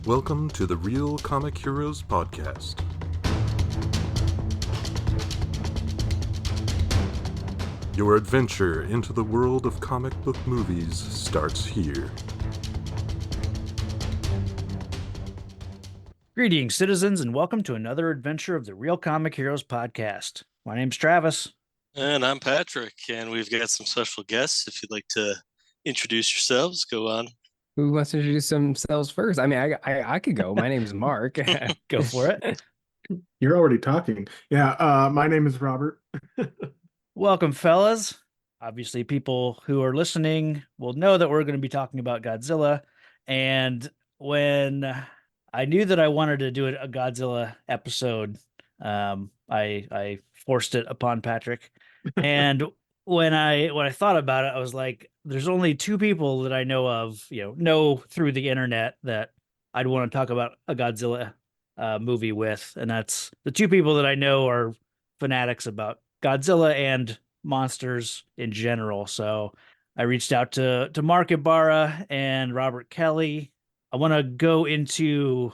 Welcome to the Real Comic Heroes Podcast. Your adventure into the world of comic book movies starts here. Greetings, citizens, and welcome to another adventure of the Real Comic Heroes Podcast. My name's Travis. And I'm Patrick, and we've got some special guests. If you'd like to introduce yourselves, go on. Who wants to introduce themselves first? I mean, I could go. My name's Mark. Go for it. You're already talking. Yeah, my name is Robert. Welcome, fellas. Obviously, people who are listening will know that we're going to be talking about Godzilla. And when I knew that I wanted to do a Godzilla episode, I forced it upon Patrick. And when I thought about it, I was like, there's only two people that I know of, know through the internet that I'd want to talk about a Godzilla movie with. And that's the two people that I know are fanatics about Godzilla and monsters in general. So I reached out to Mark Ybarra and Robert Kelly. I want to go into,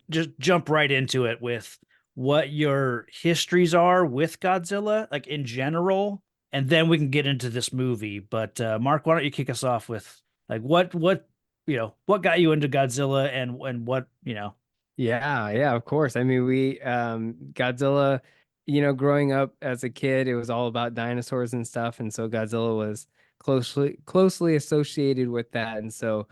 just jump right into it with what your histories are with Godzilla, like in general, and then we can get into this movie. But Mark, why don't you kick us off with what got you into Godzilla and what. Yeah, of course. I mean, we Godzilla, growing up as a kid, it was all about dinosaurs and stuff, and so Godzilla was closely associated with that. And so,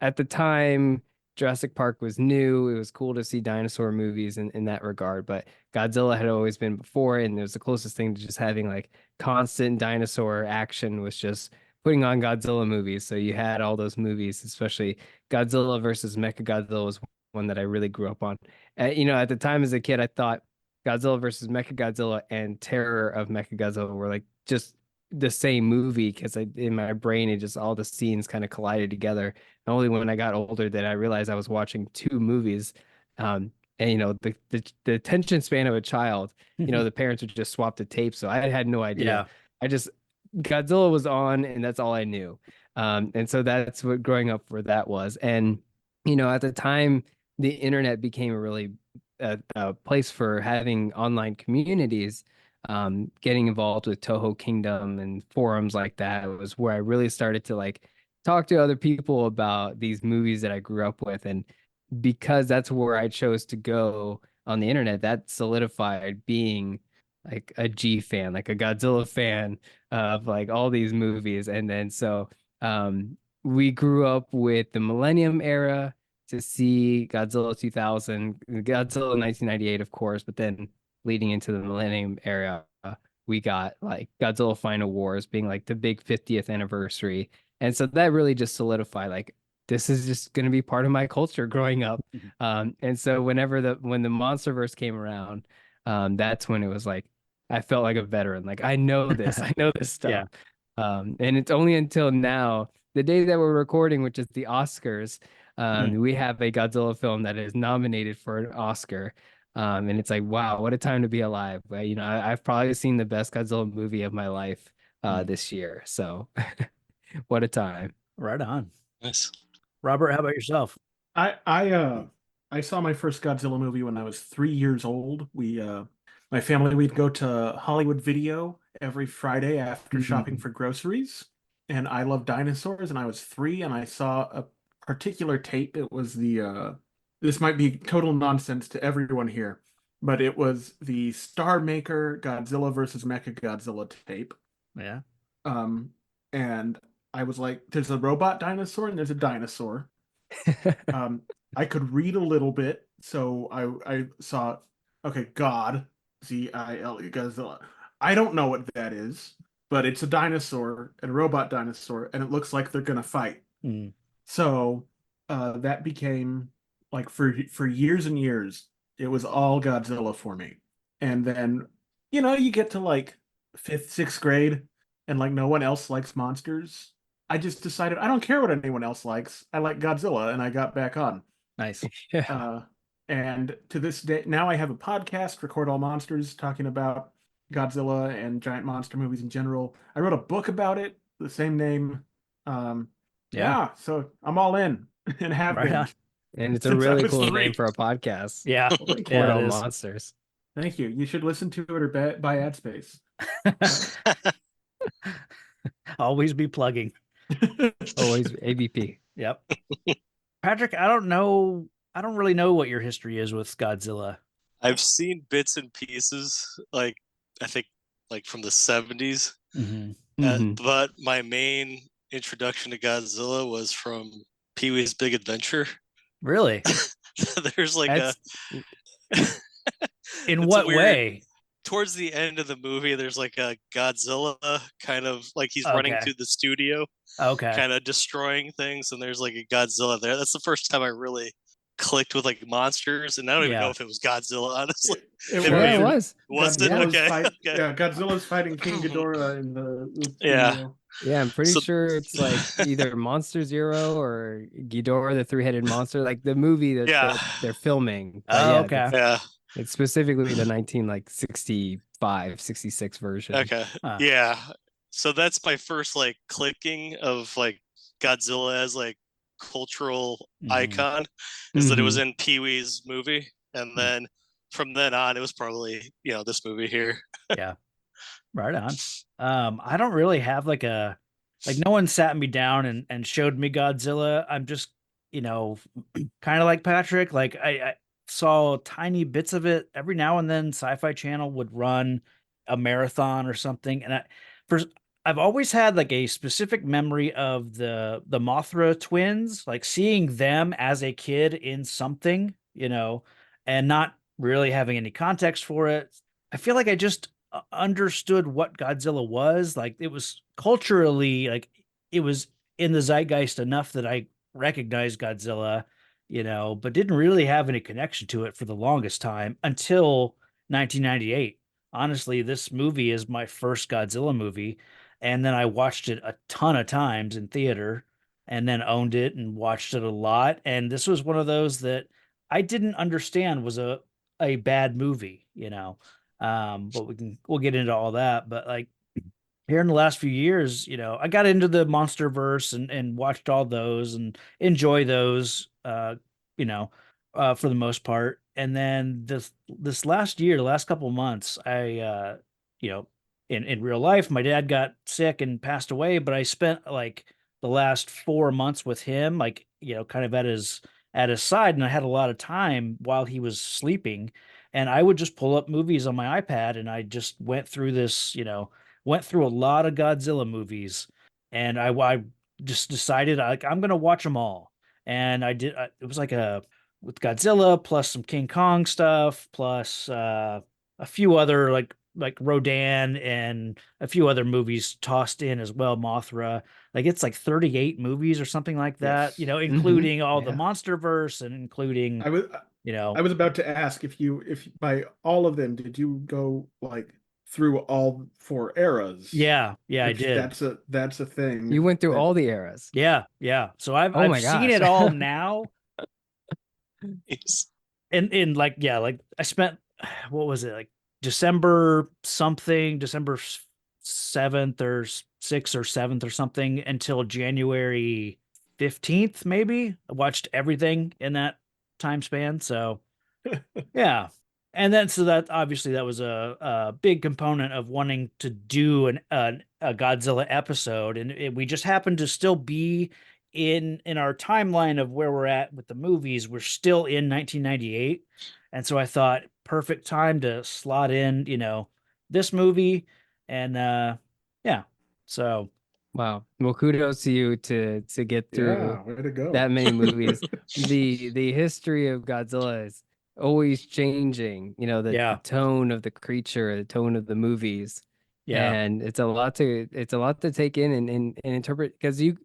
at the time, Jurassic Park was new. It was cool to see dinosaur movies in that regard, but Godzilla had always been before, and it was the closest thing to just having like constant dinosaur action was just putting on Godzilla movies. So you had all those movies, especially Godzilla versus Mechagodzilla was one that I really grew up on. At the time as a kid, I thought Godzilla versus Mechagodzilla and Terror of Mechagodzilla were like just the same movie, because in my brain it just all the scenes kind of collided together. And only when I got older that I realized I was watching two movies. And the attention span of a child, the parents would just swap the tape, so I had no idea. Godzilla was on, and that's all I knew. And so that's what growing up for that was. And at the time, the internet became a really a place for having online communities. Getting involved with Toho Kingdom and forums like that was where I really started to talk to other people about these movies that I grew up with. And because that's where I chose to go on the internet, that solidified being like a G fan, like a Godzilla fan of all these movies. And then so we grew up with the Millennium era to see Godzilla 2000, Godzilla 1998, of course, but then leading into the Millennium era, we got Godzilla Final Wars being the big 50th anniversary. And so that really just solidified this is just going to be part of my culture growing up. And so when the MonsterVerse came around, that's when it was I felt like a veteran. I know this, I know this stuff. Yeah. And it's only until now, the day that we're recording, which is the Oscars, we have a Godzilla film that is nominated for an Oscar. And it's wow, what a time to be alive. I've probably seen the best Godzilla movie of my life this year. So what a time. Right on. Nice. Robert, how about yourself? I saw my first Godzilla movie when I was 3 years old. My family, we'd go to Hollywood Video every Friday after shopping for groceries. And I love dinosaurs, and I was 3, and I saw a particular tape. It was this might be total nonsense to everyone here, but it was the Star Maker Godzilla versus Mechagodzilla tape. Yeah. And I was like, there's a robot dinosaur and there's a dinosaur. I could read a little bit, so I saw, okay, God, Zile, Godzilla. I don't know what that is, but it's a dinosaur, a robot dinosaur, and it looks like they're gonna fight. So that became for years and years, it was all Godzilla for me. And then, you get to 5th, 6th grade, and no one else likes monsters. I just decided I don't care what anyone else likes. I like Godzilla, and I got back on. Nice. Yeah. And to this day, now I have a podcast, Record All Monsters, talking about Godzilla and giant monster movies in general. I wrote a book about it, the same name. Yeah, so I'm all in and have Right been. on. And it's a Since I really was cool 3. name for a podcast. Yeah. Well, thank Yeah, Report it on is. Monsters. Thank you. You should listen to it or buy ad space. Always be plugging. Always ABP. Yep. Patrick, I don't know. I don't really know what your history is with Godzilla. I've seen bits and pieces, like I think like from the 70s. Mhm. But my main introduction to Godzilla was from Pee-wee's Big Adventure. Really? There's like That's In it's what weird- way? Towards the end of the movie, there's like a Godzilla kind of like he's running Okay. through the studio, Okay. kind of destroying things, and there's like a Godzilla there. That's the first time I really clicked with like monsters, and I don't even know Yeah. if it was Godzilla, honestly. It Yeah, it was. was. Was it? Godzilla's Okay. fight- Okay. Yeah, Godzilla's fighting King Ghidorah in the Yeah. studio. Yeah, I'm pretty So- sure it's like either Monster Zero or Ghidorah, the three-headed monster, like the movie that they're filming. But Oh, yeah, okay. Yeah. it's specifically the 1965, 66 version. Okay. Huh. Yeah. So that's my first like clicking of like Godzilla as like cultural Mhm. icon is that it was Mhm. in Pee-wee's movie. And then from then on it was probably, this movie here. Right on. I don't really have like no one sat me down and showed me Godzilla. I'm just, kind of like Patrick. Like I saw tiny bits of it every now and then. Sci-Fi Channel would run a marathon or something, and I've always had like a specific memory of the Mothra twins, like seeing them as a kid in something, and not really having any context for it. I feel like I just understood what Godzilla was. Like it was culturally, like it was in the zeitgeist enough that I recognized Godzilla, but didn't really have any connection to it for the longest time until 1998. Honestly, this movie is my first Godzilla movie. And then I watched it a ton of times in theater and then owned it and watched it a lot. And this was one of those that I didn't understand was a bad movie, but we'll get into all that. But like here in the last few years, I got into the monster verse and watched all those and enjoy those, for the most part. And then this last year, the last couple of months, I, in real life, my dad got sick and passed away, but I spent like the last 4 months with him, like, kind of at his side. And I had a lot of time while he was sleeping, and I would just pull up movies on my iPad and I just went through this, went through a lot of Godzilla movies, and I just decided I'm going to watch them all. And I did, it was like with Godzilla plus some King Kong stuff, plus a few other like Rodan and a few other movies tossed in as well. Mothra, like it's like 38 movies or something like that, Yes. including all the Yeah. MonsterVerse and including, I was about to ask if by all of them did you go like through all 4 eras? yeah, I Which did. That's a thing. You went through that- all the eras. Yeah. So Oh I've my seen gosh. it all now. Yes. In like I spent what was it, like December 7th or 6th or 7th or something until January 15th, maybe. I watched everything in that time span. So yeah. And then so that obviously that was a big component of wanting to do a Godzilla episode, and we just happened to still be in our timeline of where we're at with the movies. We're still in 1998, and so I thought perfect time to slot in, this movie, and yeah. So Wow. Well, kudos to you to get through Yeah, way to go. that many movies. The history of Godzilla is always changing, the Yeah. tone of the creature, the tone of the movies. yeah, And it's a lot to take in and interpret, because you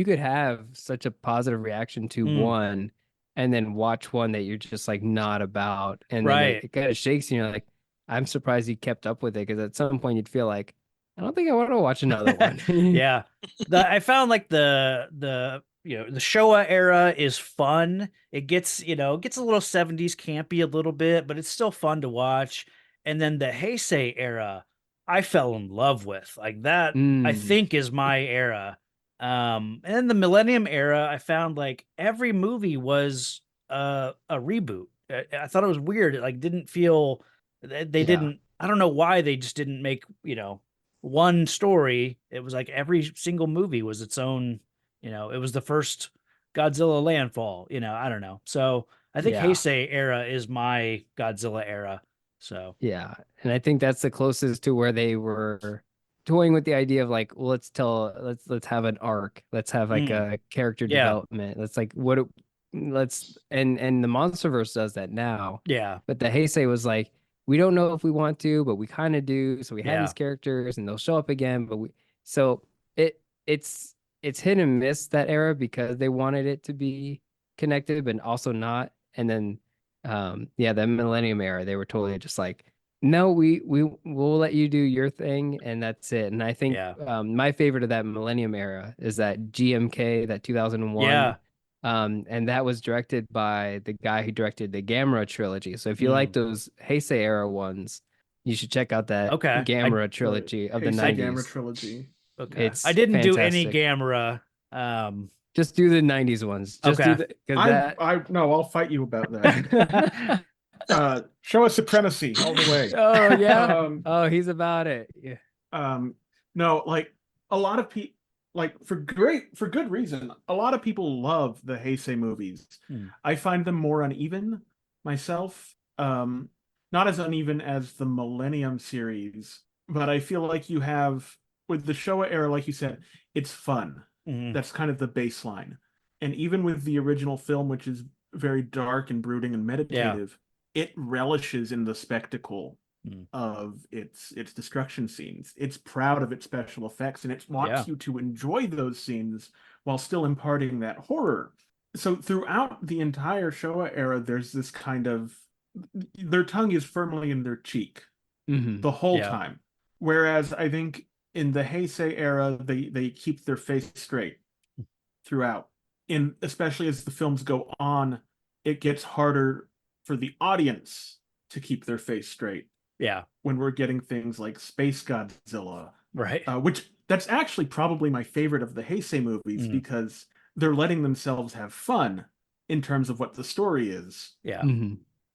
could have such a positive reaction to one and then watch one that you're just like not about, and then Right. it kind of shakes you, and you're like, I'm surprised you kept up with it, because at some point you'd feel like, I don't think I want to watch another one. yeah. I found like the the Showa era is fun. It gets a little 70s campy a little bit, but it's still fun to watch. And then the Heisei era, I fell in love with. Like that, I think is my era. And in the Millennium era, I found like every movie was a reboot. I thought it was weird. It like didn't feel they didn't. I don't know why they just didn't make one story. It was like every single movie was its own. It was the first Godzilla landfall. I don't know. So I think Yeah. Heisei era is my Godzilla era. So Yeah. And I think that's the closest to where they were toying with the idea of like, well, let's have an arc. Let's have like a character Yeah. development. Let's like let's and the Monsterverse does that now. yeah, But the Heisei was like, we don't know if we want to, but we kind of do. So we have Yeah. these characters and they'll show up again. But so it's hit and miss that era because they wanted it to be connected, but also not. And then the Millennium era, they were totally just like, no, we'll let you do your thing and that's it. And I think Yeah. my favorite of that Millennium era is that GMK, that 2001. Yeah. And that was directed by the guy who directed the Gamera trilogy. So if you like those Heisei era ones, you should check out that Okay. Gamera trilogy of the Heisei 90s. Gamera trilogy. Okay. It's I didn't do any fantastic. Gamera. Just do the 90s ones. Just Okay. do that. I'll fight you about that. Show us supremacy all the way. Oh yeah. Oh, he's about it. Yeah. No, like a lot of people, like for good reason. A lot of people love the Heisei movies. I find them more uneven myself. Not as uneven as the Millennium series, but I feel like you have with the Showa era, like you said, it's fun. That's kind of the baseline. And even with the original film, which is very dark and brooding and meditative, it relishes in the spectacle of its destruction scenes. It's proud of its special effects, and it wants you to enjoy those scenes while still imparting that horror. So throughout the entire Showa era, there's this kind of their tongue is firmly in their cheek the whole time. Whereas I think in the Heisei era, they keep their face straight throughout. Especially as the films go on, it gets harder for the audience to keep their face straight. Yeah. When we're getting things like Space Godzilla. Right. Which that's actually probably my favorite of the Heisei movies because they're letting themselves have fun in terms of what the story is. Yeah.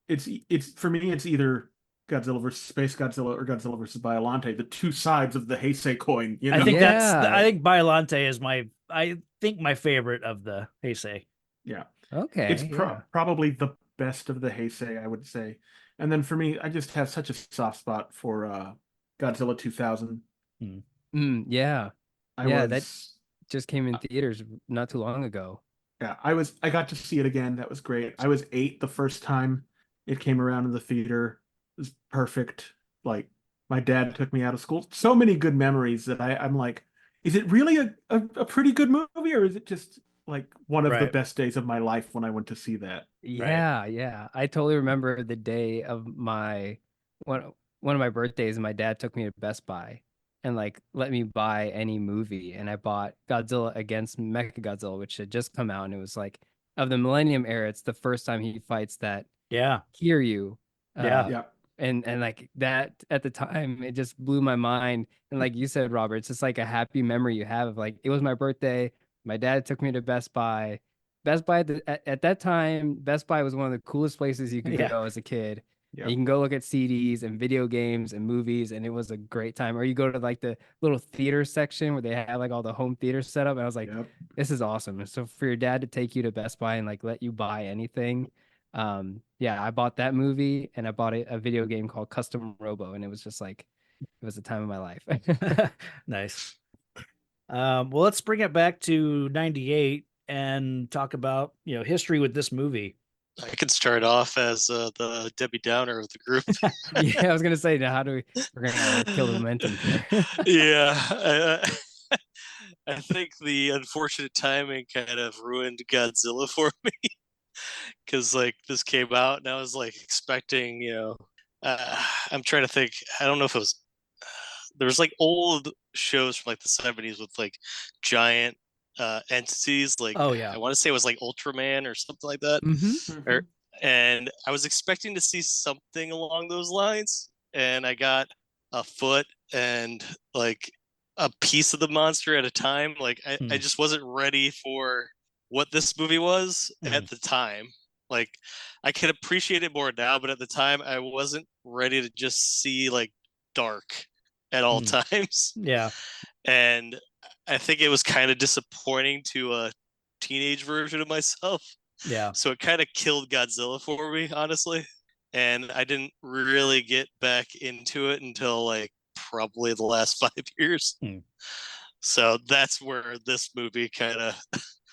It's for me, it's either Godzilla versus Space Godzilla or Godzilla versus Biollante, the two sides of the Heisei coin. I think I think Biollante is my favorite of the Heisei. Yeah. Okay. It's probably the best of the Heisei, I would say. And then for me, I just have such a soft spot for Godzilla 2000. Yeah. That just came in theaters not too long ago. Yeah, I got to see it again. That was great. I was 8 the first time it came around in the theater. It was perfect. Like my dad took me out of school. So many good memories that I'm like, is it really a pretty good movie, or is it just like one of the best days of my life when I went to see that? Yeah. I totally remember the day of one of my birthdays, and my dad took me to Best Buy and like let me buy any movie, and I bought Godzilla against Mechagodzilla, which had just come out, and it was like of the Millennium era, it's the first time he fights that Kiryu. And like that at the time, it just blew my mind. And like you said, Robert, it's just like a happy memory you have of like, it was my birthday. My dad took me to Best Buy. Best Buy at that time, Best Buy was one of the coolest places you could go as a kid. You can go look at CDs and video games and movies, and it was a great time. Or you go to like the little theater section where they have like all the home theater set up. And I was like, this is awesome. And so for your dad to take you to Best Buy and like let you buy anything, I bought that movie, and I bought a video game called Custom Robo, and it was just like, it was the time of my life. Nice. Well, let's bring it back to 98 and talk about, history with this movie. I could start off as the Debbie Downer of the group. I was going to say, now we're going to kill the momentum here. I think the unfortunate timing kind of ruined Godzilla for me. Because like this came out and I was like expecting, I'm trying to think. I don't know if it was. There was like old shows from like the 70s with like giant entities. Like I want to say it was like Ultraman or something like that. And I was expecting to see something along those lines, and I got a foot and like a piece of the monster at a time. Like I just wasn't ready for what this movie was at the time. Like I can appreciate it more now, but at the time I wasn't ready to just see like dark at all times. Yeah. And I think it was kind of disappointing to a teenage version of myself. Yeah. So it kind of killed Godzilla for me, honestly. And I didn't really get back into it until like probably the last 5 years. So that's where this movie kind of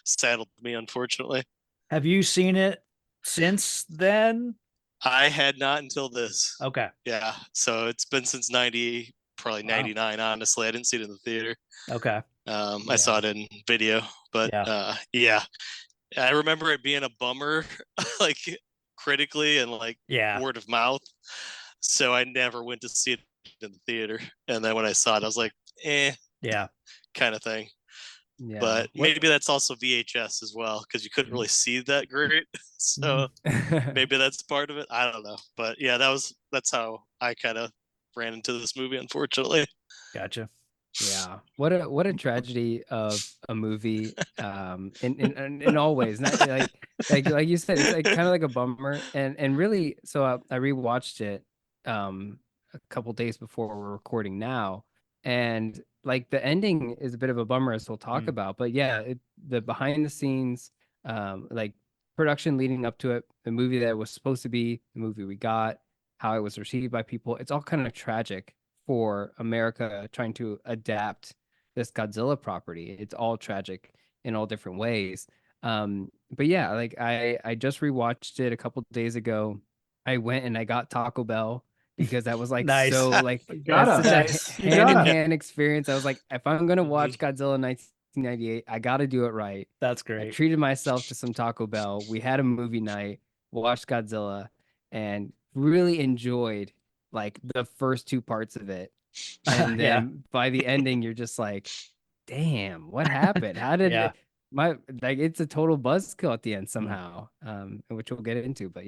saddled me, unfortunately. Have you seen it since then? I had not until this. Okay. Yeah. So it's been since 90, probably 99, honestly. I didn't see it in the theater. Okay. I saw it in video, but yeah. I remember it being a bummer, like critically and like word of mouth. So I never went to see it in the theater. And then when I saw it, I was like, kind of thing. Yeah. But maybe that's also VHS as well, because you couldn't really see that great. So maybe that's part of it. I don't know. But yeah, that's how I kind of ran into this movie, unfortunately. Gotcha. Yeah. What a tragedy of a movie. In all ways. Not like you said, it's like kind of like a bummer. And really, so I rewatched it a couple days before we're recording now. And like the ending is a bit of a bummer, as we'll talk about. But yeah, the behind the scenes, like production leading up to it, the movie that was supposed to be, the movie we got, how it was received by people, it's all kind of tragic for America trying to adapt this Godzilla property. It's all tragic in all different ways. But yeah, like I just rewatched it a couple days ago. I went and I got Taco Bell because that was like nice. So like Nice. hand-in-hand experience. I was like, if I'm gonna watch Godzilla 1998, I gotta do it right. That's great. I treated myself to some Taco Bell. We had a movie night, watched Godzilla, and really enjoyed like the first two parts of it. And then by the ending, you're just like, damn, what happened? How did it's a total buzzkill at the end somehow, which we'll get into. But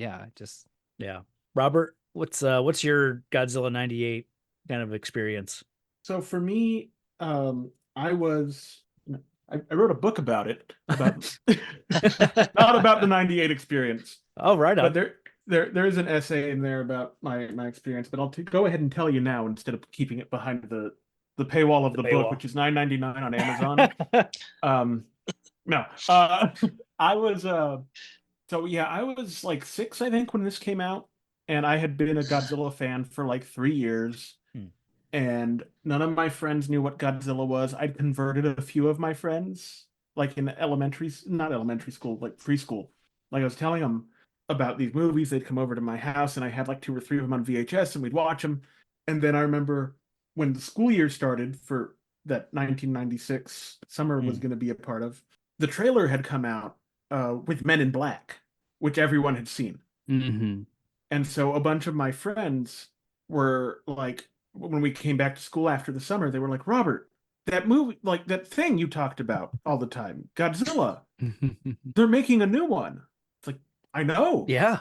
Robert, what's your Godzilla 98 kind of experience? So for me, I wrote a book about it, about not about the 98 experience. Oh, right on. But there is an essay in there about my experience, but I'll go ahead and tell you now instead of keeping it behind the paywall of the book, which is $9.99 on Amazon. No, I was I was like 6, I think, when this came out, and I had been a Godzilla fan for like 3 years, and none of my friends knew what Godzilla was. I'd converted a few of my friends, like in not elementary school, like preschool. Like I was telling them about these movies. They'd come over to my house, and I had like 2 or 3 of them on VHS, and we'd watch them. And then I remember when the school year started for that 1996 summer was going to be a part of, the trailer had come out with Men in Black, which everyone had seen. And so a bunch of my friends were like, when we came back to school after the summer, they were like, Robert, that movie, like that thing you talked about all the time, Godzilla, they're making a new one. It's like, I know. Yeah.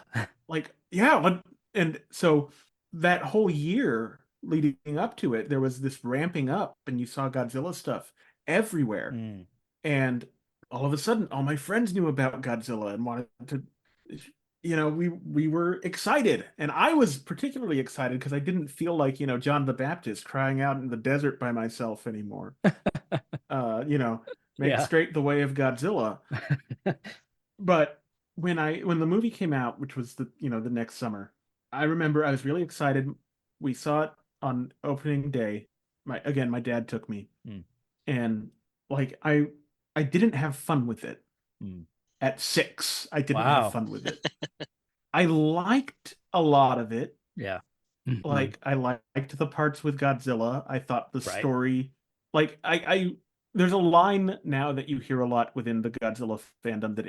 Like, yeah. And so that whole year leading up to it, there was this ramping up, and you saw Godzilla stuff everywhere. And all of a sudden, all my friends knew about Godzilla and wanted to, we were excited. And I was particularly excited because I didn't feel like, John the Baptist crying out in the desert by myself anymore. Make straight the way of Godzilla. But when the movie came out, which was the next summer, I remember I was really excited. We saw it on opening day. My dad took me, and like I didn't have fun with it. At 6, I didn't have fun with it. I liked a lot of it. Yeah. Like I liked the parts with Godzilla. I thought the story, like there's a line now that you hear a lot within the Godzilla fandom that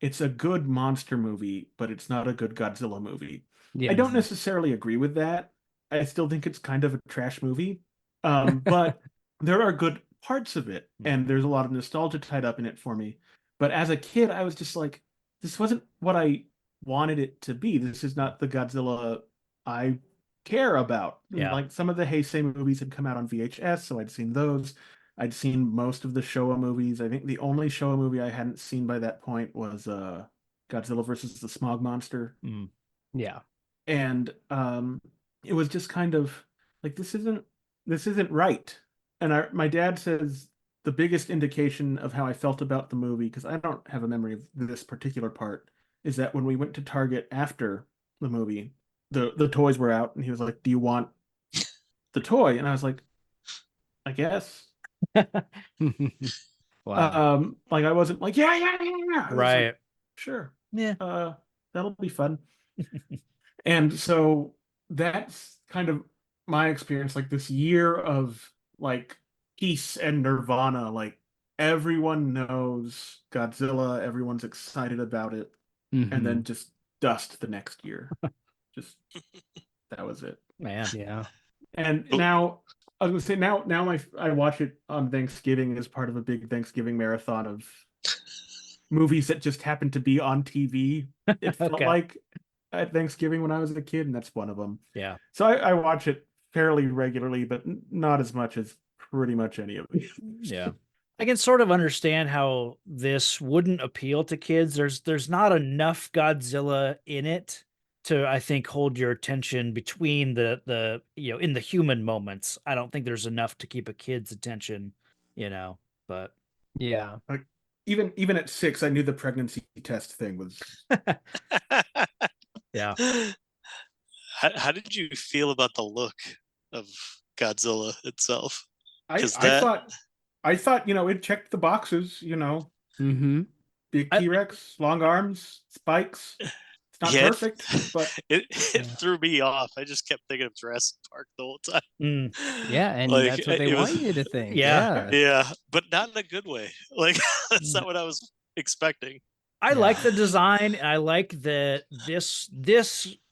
it's a good monster movie, but it's not a good Godzilla movie. Yes. I don't necessarily agree with that. I still think it's kind of a trash movie. But there are good parts of it, and there's a lot of nostalgia tied up in it for me. But as a kid, I was just like, this wasn't what I wanted it to be. This is not the Godzilla I care about. And, Yeah. like some of the Heisei movies had come out on VHS, so I'd seen those. I'd seen most of the Showa movies. I think the only Showa movie I hadn't seen by that point was Godzilla versus the Smog Monster. Mm. Yeah. And it was just kind of like this isn't right. And my dad says the biggest indication of how I felt about the movie, because I don't have a memory of this particular part, is that when we went to Target after the movie, the toys were out, and he was like, "Do you want the toy?" And I was like, "I guess." Wow. Like I wasn't like, yeah. I was Right. like, sure. Yeah. That'll be fun. And so that's kind of my experience, like this year of like peace and nirvana. Like everyone knows Godzilla, everyone's excited about it, and then just dust the next year. Just that was it. Man. Yeah. And now I was gonna say now I watch it on Thanksgiving as part of a big Thanksgiving marathon of movies that just happened to be on TV. It felt Okay. like at Thanksgiving when I was a kid, and that's one of them. Yeah. So I watch it fairly regularly, but not as much as pretty much any of it. Yeah. I can sort of understand how this wouldn't appeal to kids. There's not enough Godzilla in it to, I think, hold your attention between the in the human moments. I don't think there's enough to keep a kid's attention, but Yeah. Like even at 6, I knew the pregnancy test thing was. yeah. How did you feel about the look of Godzilla itself? I 'Cause that- thought it checked the boxes. Mm-hmm. Big I- T-Rex, long arms, spikes. It's not Yeah, perfect, but it Yeah. threw me off. I just kept thinking of Jurassic Park the whole time. Mm, Yeah, and Like, that's what they it was- want you to think. Yeah. Yeah, but not in a good way. Like that's not what I was expecting. I Yeah. like the design, and I like that this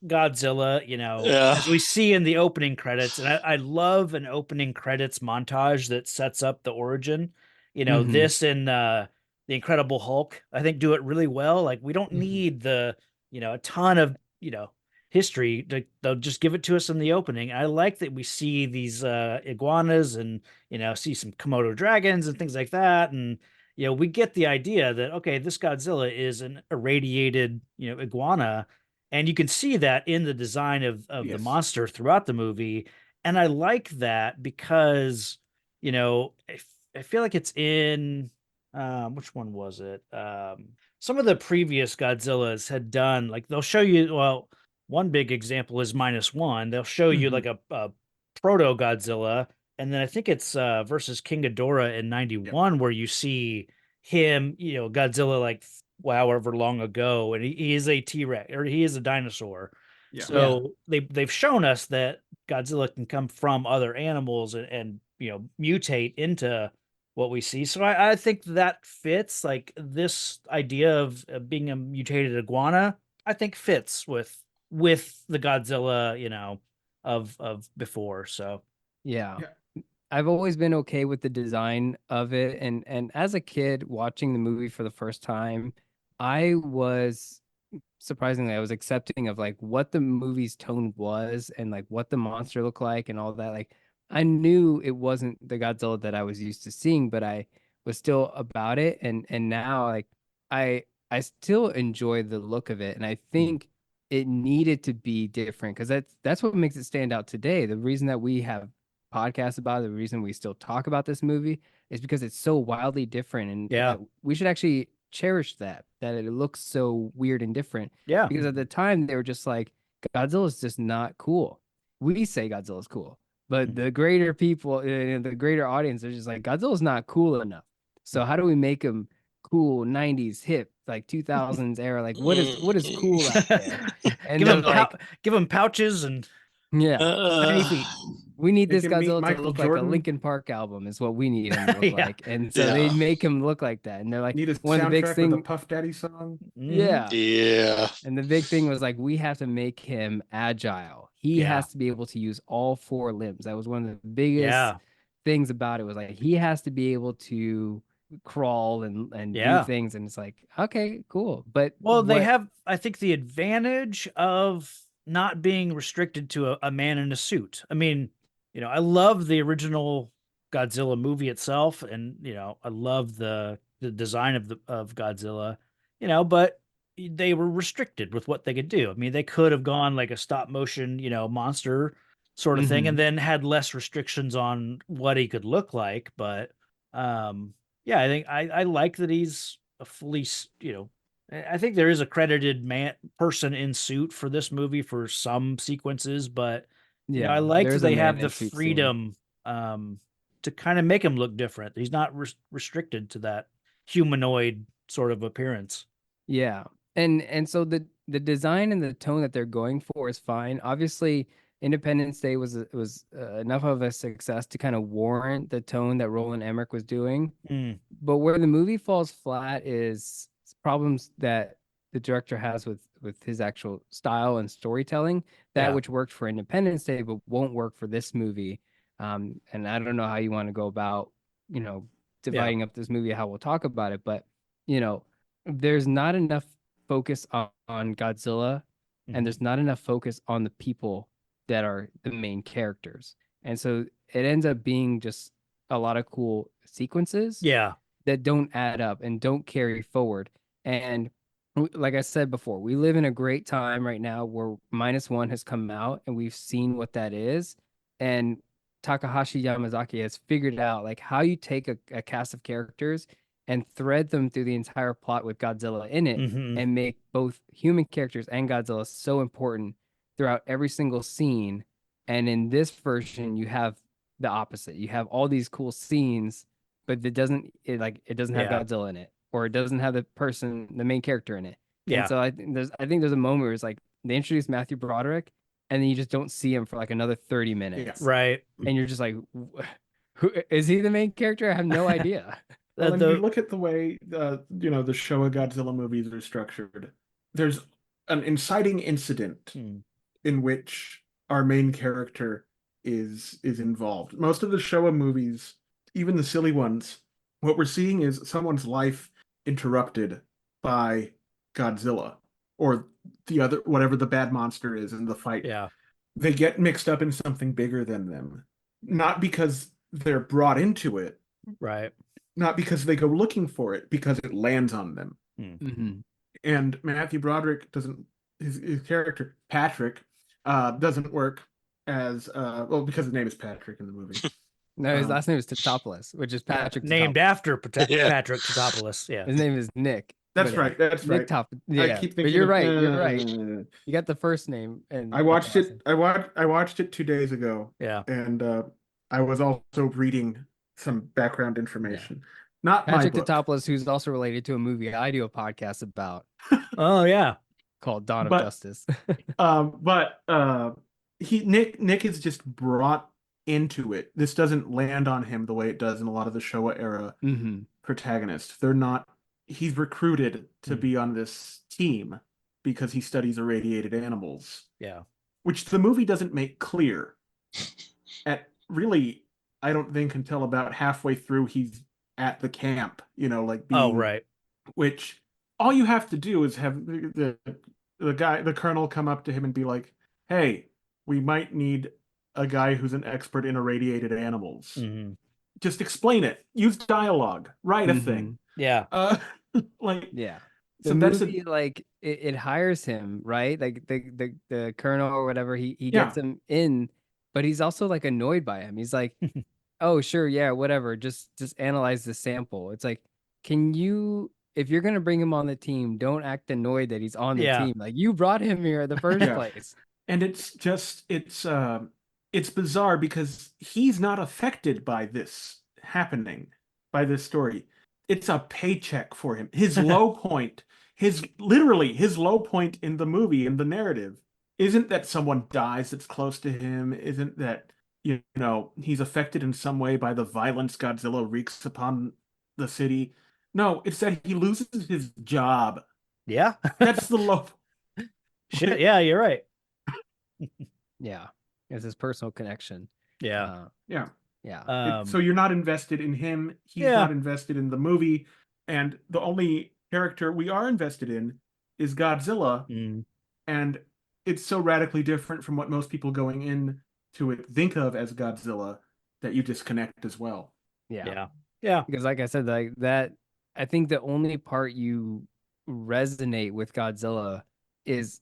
Godzilla, Yeah. as we see in the opening credits, and I love an opening credits montage that sets up the origin. Mhm. This and the Incredible Hulk, I think, do it really well. Like we don't Mhm. need the a ton of history. They'll just give it to us in the opening. I like that we see these iguanas and see some Komodo dragons and things like that, and we get the idea that, okay, this Godzilla is an irradiated, iguana, and you can see that in the design of the Yes. monster throughout the movie. And I like that because, I feel like it's in, which one was it? Some of the previous Godzillas had done, like they'll show you, well, one big example is -1. They'll show you Mhm. like a proto Godzilla, and then I think it's versus King Ghidorah in 91 where you see him, Godzilla, like however long ago, and he is a T-Rex, or he is a dinosaur. Yeah. So they've shown us that Godzilla can come from other animals and mutate into what we see. So I think that fits, like this idea of being a mutated iguana, I think fits with the Godzilla, of before. So Yeah. Yeah. I've always been okay with the design of it, and as a kid watching the movie for the first time, I was surprisingly I was accepting of like what the movie's tone was and like what the monster looked like and all that. Like I knew it wasn't the Godzilla that I was used to seeing, but I was still about it, and now like I still enjoy the look of it, and I think it needed to be different because that's what makes it stand out today. The reason that we have podcasts about it, the reason we still talk about this movie is because it's so wildly different, and Yeah. we should actually cherish that it looks so weird and different, yeah, because at the time they were just like, Godzilla's just not cool. We say Godzilla's cool, but the greater people, the greater audience, they're just like, Godzilla's not cool enough. So how do we make him cool, 90s hip, like 2000s era? Like what is cool out there? And give then him like, give him pouches and yeah, tiny feet. we need Make this him meet Godzilla to Michael look like Jordan. a Linkin Park album is what we need him to look Yeah. like. And so they Yeah. make him look like that. And they're like, Need a one of the big soundtrack with thing, a Puff Daddy song. Mhm. yeah. Yeah. And the big thing was like, we have to make him agile. He Yeah. has to be able to use all 4 limbs. That was one of the biggest Yeah. things about it, was like, he has to be able to crawl and Yeah. do things. And it's like, okay, cool. But Well, they what- have, I think, the advantage of not being restricted to a man in a suit. I mean, I love the original Godzilla movie itself, and I love the design of Godzilla, but they were restricted with what they could do. I mean, they could have gone like a stop motion, monster sort of thing, and then had less restrictions on what he could look like. But yeah, I think I like that he's a fully, I think there is a credited person in suit for this movie for some sequences, but I like that there's a they man have in the a suit scene. freedom to kind of make him look different. He's not restricted to that humanoid sort of appearance. Yeah. And so the design and the tone that they're going for is fine. Obviously, Independence Day was enough of a success to kind of warrant the tone that Roland Emmerich was doing. But where the movie falls flat is problems that the director has with his actual style and storytelling, which worked for Independence Day but won't work for this movie. And I don't know how you want to go about, dividing up this movie, how we'll talk about it, but there's not enough focus on Godzilla, and there's not enough focus on the people that are the main characters. And so it ends up being just a lot of cool sequences that don't add up and don't carry forward. And like I said before, we live in a great time right now where -1 has come out and we've seen what that is. And Takahashi Yamazaki has figured out like how you take a cast of characters and thread them through the entire plot with Godzilla in it and make both human characters and Godzilla so important throughout every single scene. And in this version, you have the opposite. You have all these cool scenes, but it doesn't have Godzilla in it, or it doesn't have the main character in it. And so I think there's a moment where it's like they introduce Matthew Broderick and then you just don't see him for like another 30 minutes. Right. And you're just like, who is he the main character? I have no idea. Well, and you look at the way the Showa Godzilla movies are structured. There's an inciting incident in which our main character is involved. Most of the Showa movies, even the silly ones, what we're seeing is someone's life interrupted by Godzilla or the other, whatever the bad monster is in the fight. Yeah. They get mixed up in something bigger than them. Not because they're brought into it. Right. Not because they go looking for it, because it lands on them. And Matthew Broderick his character, Patrick, doesn't work as, because his name is Patrick in the movie. No, his last name is Totopoulos, which is Patrick. Named after Patrick Totopoulos. Yeah. His name is Nick. That's right. That's Nick right. Yeah. I keep thinking but you're right. You're right. You got the first name. And I watched it. I watched it 2 days ago. Yeah. And I was also reading some background information. Not Patrick my book. Totopoulos, who's also related to a movie I do a podcast about. Oh yeah. Called Dawn of Justice. Nick is just brought into it. This doesn't land on him the way it does in a lot of the Showa era protagonists. They're not. He's recruited to be on this team because he studies irradiated animals. Yeah. Which the movie doesn't make clear. At really, I don't think until about halfway through he's at the camp. Right. Which all you have to do is have the colonel come up to him and be like, "Hey, we might need a guy who's an expert in irradiated animals." Just explain it. Use dialogue. Write a thing. Yeah. The So movie, it hires him, right? Like the colonel or whatever, he gets him in, but he's also like annoyed by him. He's like, "Oh, sure, yeah, whatever. Just analyze the sample." It's like, can you, if you're gonna bring him on the team, don't act annoyed that he's on the team. Like, you brought him here in the first place. And it's bizarre because he's not affected by this happening, by this story. It's a paycheck for him. His low point, his low point in the movie, in the narrative, isn't that someone dies that's close to him, isn't that, he's affected in some way by the violence Godzilla wreaks upon the city. No, it's that he loses his job. Yeah. That's the low. Shit, yeah, you're right. Yeah. It's his personal connection. Yeah. So you're not invested in him. He's not invested in the movie. And the only character we are invested in is Godzilla. And it's so radically different from what most people going in to it think of as Godzilla that you disconnect as well. Yeah. Because like I said, like that, I think the only part you resonate with Godzilla is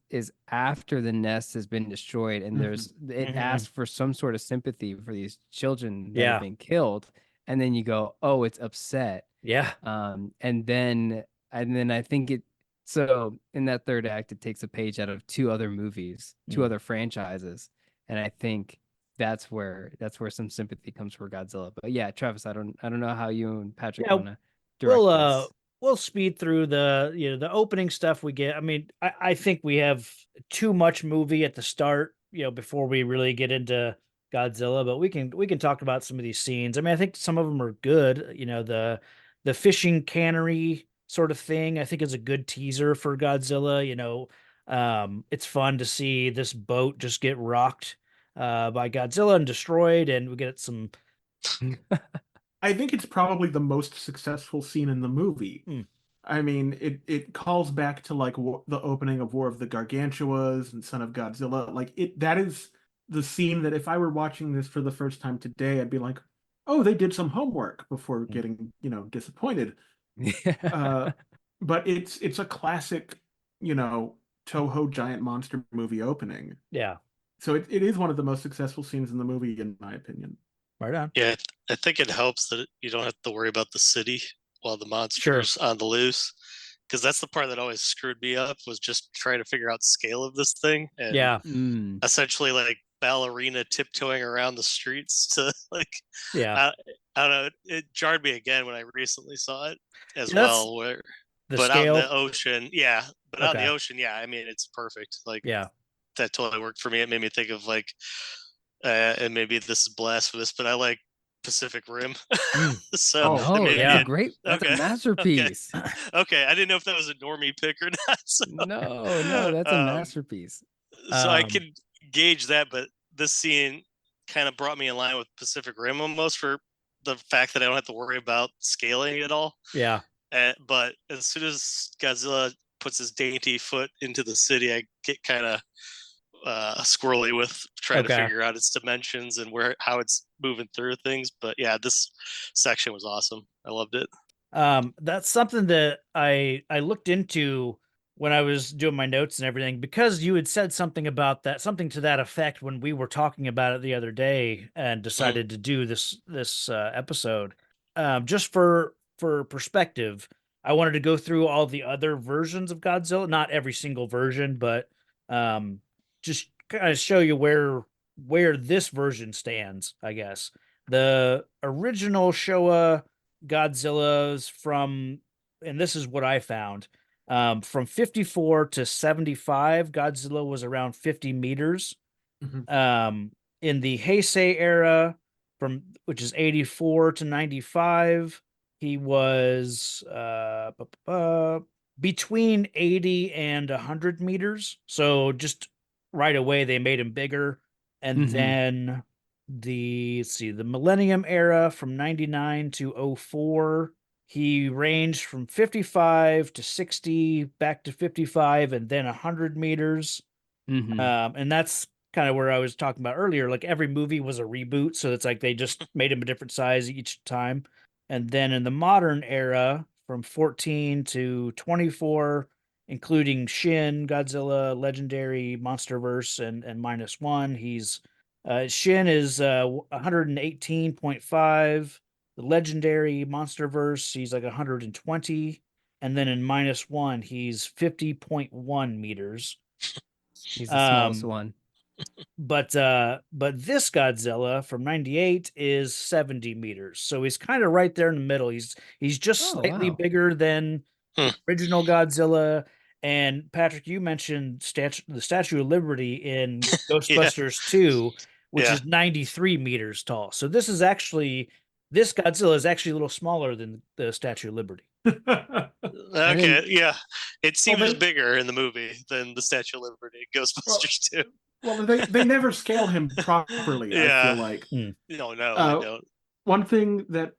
after the nest has been destroyed and it asks for some sort of sympathy for these children that have been killed, and then you go, oh, it's upset. Yeah. And then I think so in that third act it takes a page out of two other movies, two other franchises, and I think that's where some sympathy comes for Godzilla. But yeah, Travis, I don't know how you and Patrick want to direct this. We'll speed through the opening stuff we get. I mean, I think we have too much movie at the start, before we really get into Godzilla, but we can talk about some of these scenes. I mean, I think some of them are good. The fishing cannery sort of thing, I think, is a good teaser for Godzilla. It's fun to see this boat just get rocked by Godzilla and destroyed, and we get some. I think it's probably the most successful scene in the movie. I mean, it calls back to like the opening of War of the Gargantuas and Son of Godzilla. Like that is the scene that if I were watching this for the first time today, I'd be like, oh, they did some homework before getting, disappointed. But it's a classic, Toho giant monster movie opening. Yeah. So it is one of the most successful scenes in the movie, in my opinion. Right on. Yeah, I think it helps that you don't have to worry about the city while the monster's on the loose, because that's the part that always screwed me up, was just trying to figure out scale of this thing. And essentially like ballerina tiptoeing around the streets to like, I don't know, it jarred me again when I recently saw it as well. But scale? out in the ocean, out in the ocean, I mean, it's perfect. Like, that totally worked for me. It made me think of like, and maybe this is blasphemous, but I like Pacific Rim. So great. That's a masterpiece. Okay, I didn't know if that was a normie pick or not. So, no, that's a masterpiece. So I can gauge that, but this scene kind of brought me in line with Pacific Rim almost, for the fact that I don't have to worry about scaling at all. Yeah. But as soon as Godzilla puts his dainty foot into the city, I get kind of squirrely with trying to figure out its dimensions and how it's moving through things. But yeah, this section was awesome. I loved it. That's something that I looked into when I was doing my notes and everything, because you had said something about that, something to that effect when we were talking about it the other day and decided to do this episode. Just for perspective, I wanted to go through all the other versions of Godzilla, not every single version, but just kind of show you where this version stands, I guess. The original Showa Godzillas and this is what I found, from 54 to 75, Godzilla was around 50 meters. In the Heisei era, which is 84 to 95, he was between 80 and 100 meters. So just right away they made him bigger. And then the Millennium era, from 99 to 04, he ranged from 55 to 60, back to 55, and then 100 meters. And that's kind of where I was talking about earlier. Like, every movie was a reboot, so it's like they just made him a different size each time. And then in the modern era, from 14 to 24, including Shin Godzilla, Legendary, Monsterverse, and -1. He's Shin is 118.5. The Legendary Monsterverse, he's like 120, and then in -1, he's 50.1 meters. He's the smallest one. But this Godzilla from 98 is 70 meters, so he's kind of right there in the middle. He's just slightly bigger than the original Godzilla. And Patrick, you mentioned the Statue of Liberty in Ghostbusters 2, which is 93 meters tall. So this Godzilla is actually a little smaller than the Statue of Liberty. Okay, yeah. It seems bigger in the movie than the Statue of Liberty in Ghostbusters 2. Well, they never scale him properly, I feel like. No, they don't. One thing that,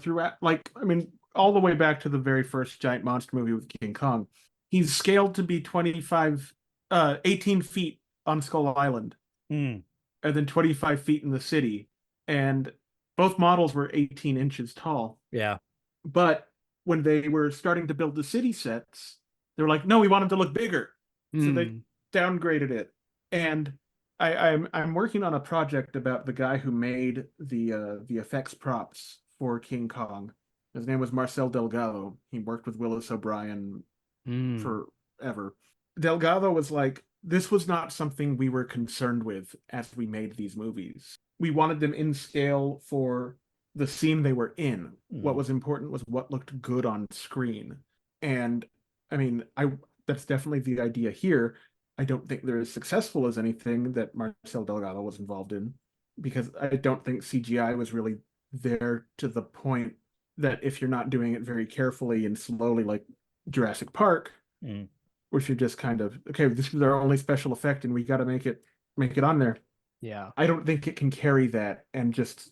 throughout, like, I mean, all the way back to the very first giant monster movie with King Kong, he's scaled to be 25 18 feet on Skull Island, Mm. and then 25 feet in the city. And both models were 18 inches tall. Yeah. But when they were starting to build the city sets, they were like, no, we want them to look bigger. So they downgraded it. And I'm working on a project about the guy who made the effects props for King Kong. His name was Marcel Delgado. He worked with Willis O'Brien forever. Delgado was like, this was not something we were concerned with as we made these movies. We wanted them in scale for the scene they were in. What was important was what looked good on screen. And I mean, that's definitely the idea here. I don't think they're as successful as anything that Marcel Delgado was involved in, because I don't think CGI was really there to the point that if you're not doing it very carefully and slowly, like Jurassic Park, which you're just kind of, okay, this is our only special effect and we got to make it on there. Yeah. I don't think it can carry that, and just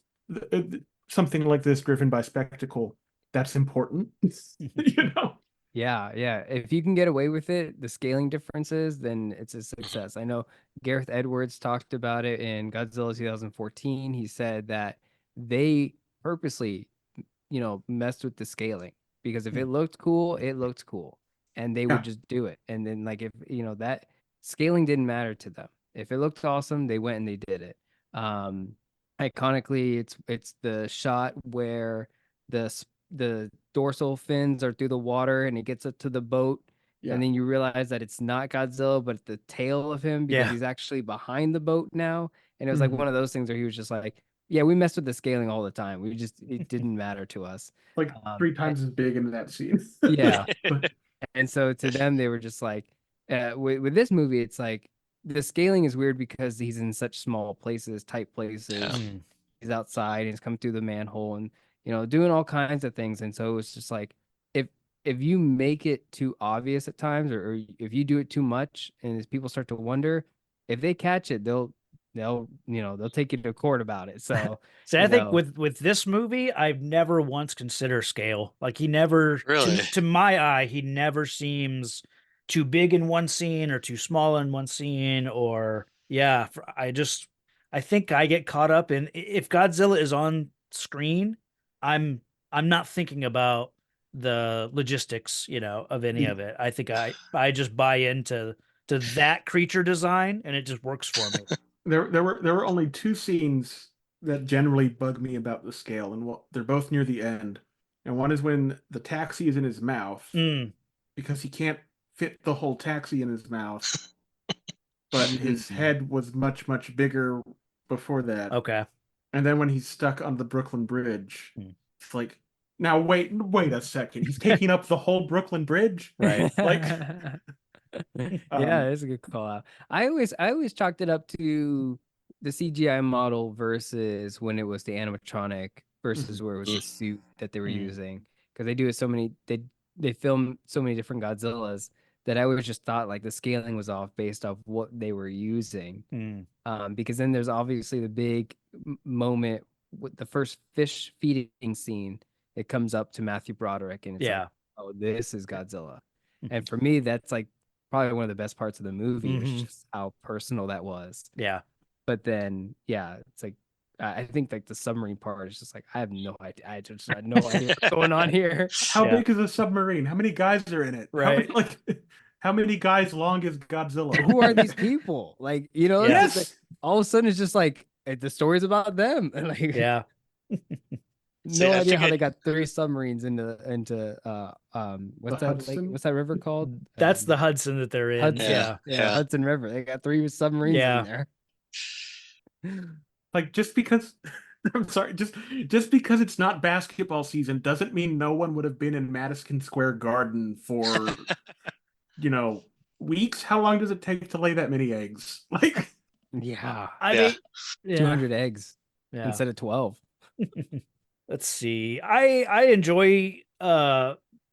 something like this driven by spectacle, that's important. You know? Yeah, yeah. If you can get away with it, the scaling differences, then it's a success. I know Gareth Edwards talked about it in Godzilla 2014. He said that they purposely, messed with the scaling, because if it looked cool, it looked cool, and they would just do it. And then, like, if that scaling didn't matter to them. If it looked awesome, they went and they did it. Iconically, it's the shot where the dorsal fins are through the water and it gets up to the boat, and then you realize that it's not Godzilla but the tail of him, because he's actually behind the boat now. And it was like one of those things where he was just like, yeah, we messed with the scaling all the time, it didn't matter to us. Like 3 times as big in that scene. Yeah. And so to them, they were just like, with this movie, it's like the scaling is weird because he's in such small places, tight places. He's outside and he's coming through the manhole and doing all kinds of things. And so it's just like, if you make it too obvious at times, or if you do it too much, and as people start to wonder, if they catch it, they'll take you to court about it. So I think with this movie, I've never once considered scale. Like, he never, Really? to my eye, he never seems too big in one scene or too small in one scene. Or I think I get caught up in, if Godzilla is on screen, I'm not thinking about the logistics, of any of it. I think I just buy into that creature design, and it just works for me. There were only 2 scenes that generally bug me about the scale, and they're both near the end. And one is when the taxi is in his mouth, because he can't fit the whole taxi in his mouth, but his head was much, much bigger before that. Okay. And then when he's stuck on the Brooklyn Bridge, it's like, now wait a second, he's taking up the whole Brooklyn Bridge, right? Like, yeah, that's a good call out. I always chalked it up to the CGI model versus when it was the animatronic versus where it was the suit that they were using, because they do it so many, they film so many different Godzillas that I always just thought like the scaling was off based off what they were using. Because then there's obviously the big moment with the first fish feeding scene. It comes up to Matthew Broderick, and it's like, oh, this is Godzilla. And for me, that's like probably one of the best parts of the movie, was just how personal that was. Yeah. But then, it's like, I think like the submarine part is just like, I have no idea. I just had no idea what's going on here. How big is a submarine? How many guys are in it? Right. How many guys long is Godzilla? Who are these people? Like, Yes. Like, all of a sudden it's just like the story's about them. And like, no idea how they got 3 submarines into what's that Hudson? lake? What's that river called? That's the Hudson that they're in. Hudson. Yeah. Hudson River. They got 3 submarines in there. Like, just because I'm sorry, just because it's not basketball season doesn't mean no one would have been in Madison Square Garden for weeks. How long does it take to lay that many eggs? Like, I mean, 200 eggs instead of 12. Let's see. I enjoy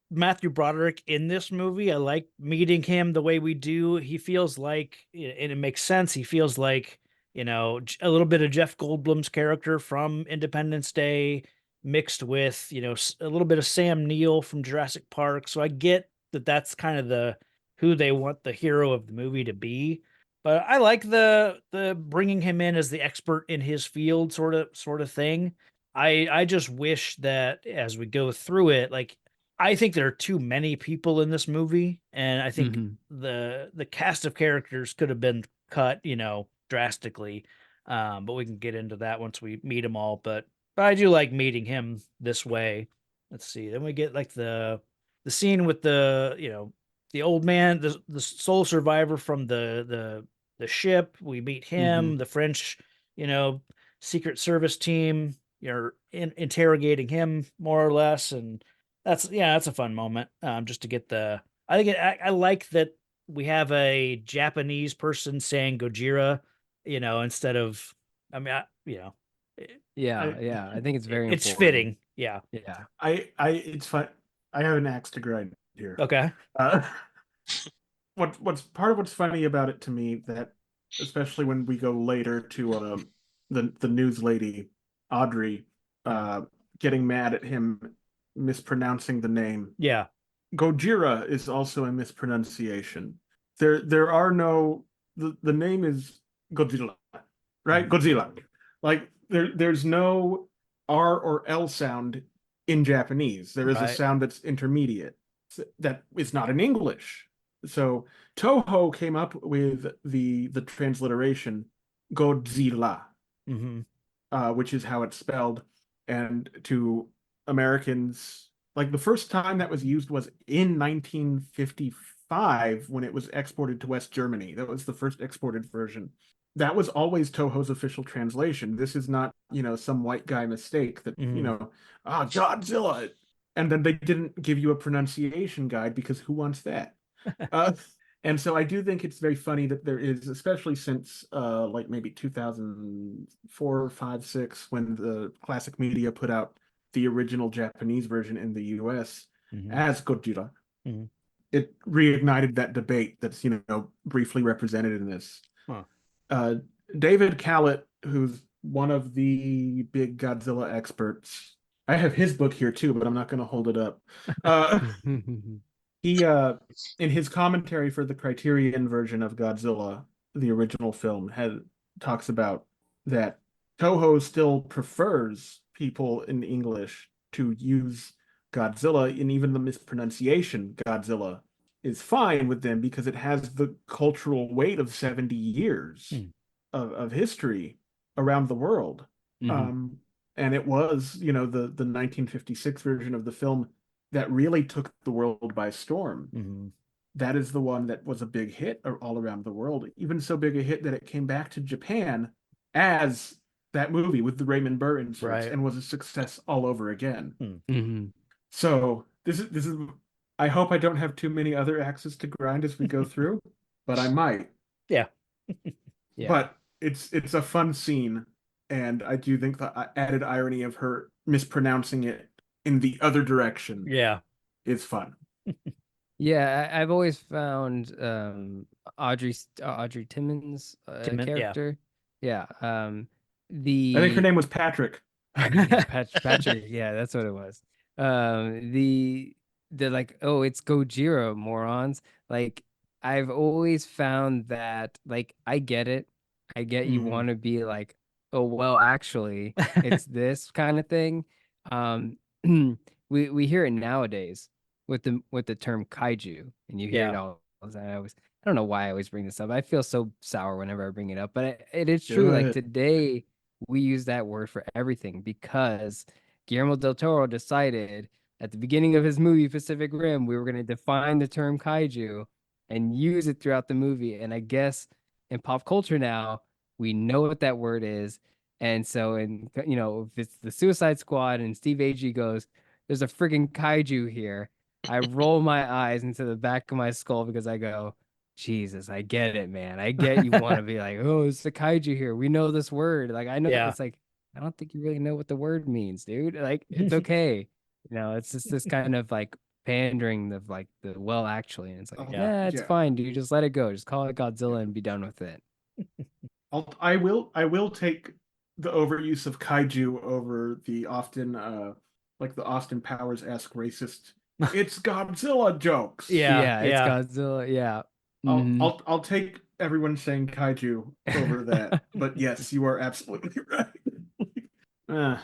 Matthew Broderick in this movie. I like meeting him the way we do. He feels like, and it makes sense, he feels like, a little bit of Jeff Goldblum's character from Independence Day mixed with, a little bit of Sam Neill from Jurassic Park. So I get that that's kind of the who they want the hero of the movie to be. But I like the bringing him in as the expert in his field sort of thing. I just wish that as we go through it, like I think there are too many people in this movie, and I think the cast of characters could have been cut, drastically. But we can get into that once we meet them all. But I do like meeting him this way. Let's see. Then we get like the scene with the old man, the sole survivor from the ship. We meet him, the French, Secret Service team. You're interrogating him more or less, and that's a fun moment. Just to get I like that we have a Japanese person saying Gojira, instead of, I mean, I think it's very it's important. fitting. Yeah. It's fun. I have an axe to grind here. Okay. What's part of what's funny about it to me, that especially when we go later to the news lady Audrey getting mad at him mispronouncing the name. Yeah. Gojira is also a mispronunciation. There are no, the name is Godzilla, right? Godzilla. Like there's no R or L sound in Japanese. There is a Right. sound that's intermediate that is not in English. So Toho came up with the transliteration Godzilla, which is how it's spelled. And to Americans, like the first time that was used was in 1955 when it was exported to West Germany. That was the first exported version. That was always Toho's official translation. This is not, some white guy mistake that, Godzilla. And then they didn't give you a pronunciation guide because who wants that? And so I do think it's very funny that there is, especially since like maybe 2004, 5, 6, when the classic media put out the original Japanese version in the US as Godzilla. It reignited that debate that's, briefly represented in this. David Callett, who's one of the big Godzilla experts, I have his book here too, but I'm not going to hold it up. He, in his commentary for the Criterion version of Godzilla, the original film, talks about that Toho still prefers people in English to use Godzilla, and even the mispronunciation Godzilla is fine with them because it has the cultural weight of 70 years of history around the world. And it was, the 1956 version of the film that really took the world by storm. That is the one that was a big hit all around the world, even so big a hit that it came back to Japan as that movie with the Raymond Burr inserts, and was a success all over again. So this is I hope I don't have too many other axes to grind as we go through, but I might. Yeah. But it's a fun scene, and I do think the added irony of her mispronouncing it in the other direction is fun. I've always found Audrey Timmons character. I think her name was Patrick. Patrick, yeah, that's what it was. They're like, oh, it's Gojira, morons. Like, I've always found that, like, I get it. I get you want to be like, oh, well, actually, it's this kind of thing. We hear it nowadays with the term kaiju, and you hear it all the time. I don't know why I always bring this up. I feel so sour whenever I bring it up, but it is true. Like today, we use that word for everything because Guillermo del Toro decided at the beginning of his movie Pacific Rim, we were going to define the term kaiju and use it throughout the movie. And I guess in pop culture now, we know what that word is. And so, if it's the Suicide Squad and Steve Agee goes, there's a friggin' kaiju here, I roll my eyes into the back of my skull because I go, Jesus, I get it, man. I get you want to be like, oh, it's a kaiju here. We know this word. Like, I know it's like, I don't think you really know what the word means, dude. Like, it's okay. It's just this kind of like pandering of like the well, actually. And it's like, it's fine, dude. Just let it go. Just call it Godzilla and be done with it. I will take the overuse of kaiju over the often like the Austin Powers-esque racist it's Godzilla jokes. Yeah, It's yeah. Godzilla. Yeah. Mhm. I'll take everyone saying kaiju over that. But yes, you are absolutely right. Uh,